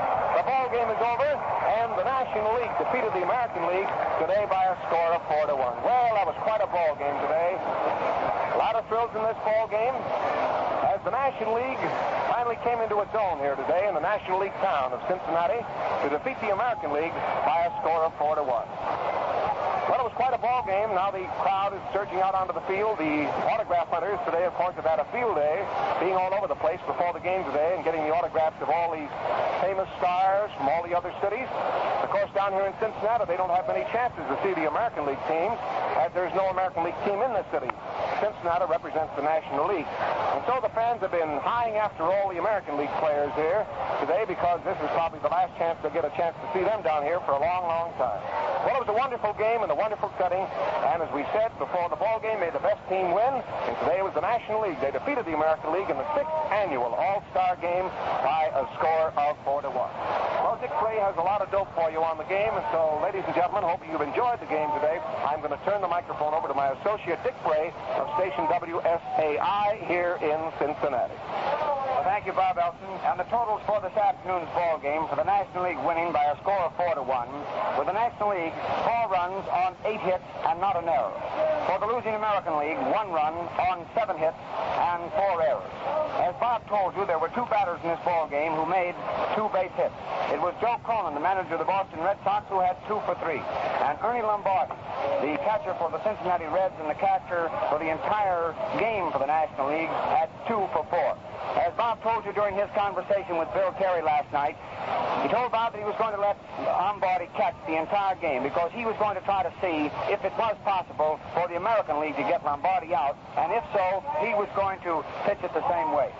The ball game is over, and the National League defeated the American League today by a score of 4-1. Well, that was quite a ball game today. A lot of thrills in this ball game as the National League finally came into its own here today in the National League town of Cincinnati to defeat the American League by a score of 4-1. Well, it was quite a ball game. Now the crowd is surging out onto the field. The autograph hunters today, of course, have had a field day, being all over the place before the game today and getting the autographs of all these famous stars from all the other cities. Of course, down here in Cincinnati, they don't have many chances to see the American League teams, as there's no American League team in this city. Cincinnati represents the National League. And so the fans have been eyeing after all the American League players here today because this is probably the last chance they'll get a chance to see them down here for a long, long time. Well, it was a wonderful game and a wonderful setting. And as we said before the ball game, may the best team win. And today it was the National League. They defeated the American League in the 6th annual All-Star game by a score of 4-1. Well, Dick Bray has a lot of dope for you on the game. And so, ladies and gentlemen, hoping you've enjoyed the game today, I'm going to turn the microphone over to my associate, Dick Bray, of station WSAI here in Cincinnati. Well, thank you, Bob Elson. And the totals for this afternoon's ball game for the National League winning by a score of 4-1, with the National League 4 runs on 8 hits and not an error. For the losing American League, 1 run on 7 hits and 4 errors. As Bob told you, there were 2 batters in this ball game who made 2 base hits. It was Joe Cronin, the manager of the Boston Red Sox, who had 2 for 3. And Ernie Lombardi, the catcher for the Cincinnati Reds and the catcher for the entire game for the National League, had 2 for 4. As Bob told you during his conversation with Bill Terry last night, he told Bob that he was going to let Lombardi catch the entire game because he was going to try to see if it was possible for the American League to get Lombardi out, and if so, he was going to pitch it the same way.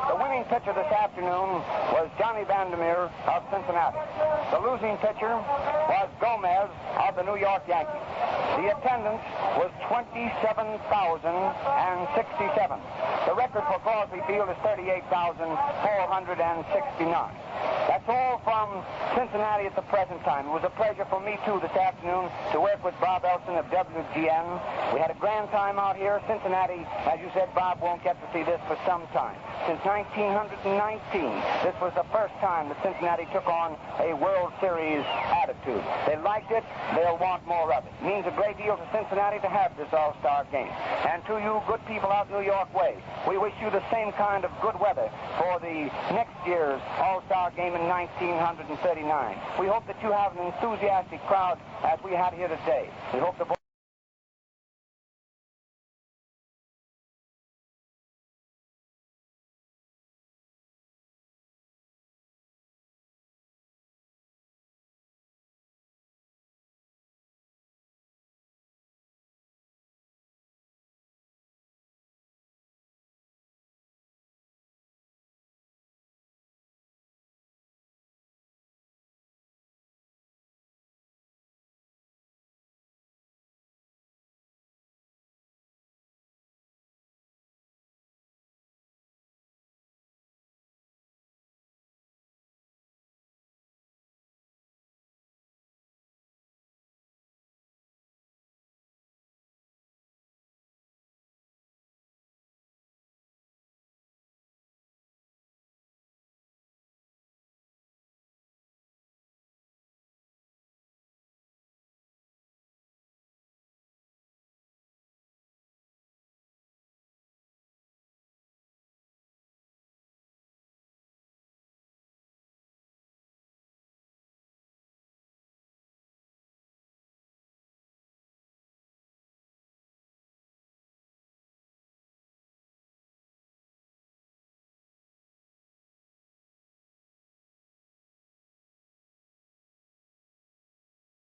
The winning pitcher this afternoon was Johnny Vandermeer of Cincinnati. The losing pitcher was Gomez of the New York Yankees. The attendance was 27,067. The record for Crosby Field is 38,469. That's all from Cincinnati at the present time. It was a pleasure for me, too, this afternoon to work with Bob Elson of WGN. We had a grand time out here. Cincinnati, as you said, Bob won't get to see this for some time. Since 1919, this was the first time that Cincinnati took on a World Series attitude. They liked it. They'll want more of it. It means a great deal to Cincinnati to have this All-Star game. And to you good people out New York way, we wish you the same kind of good weather for the next year's All-Star game in 1939. We hope that you have an enthusiastic crowd as we had here today. We hope the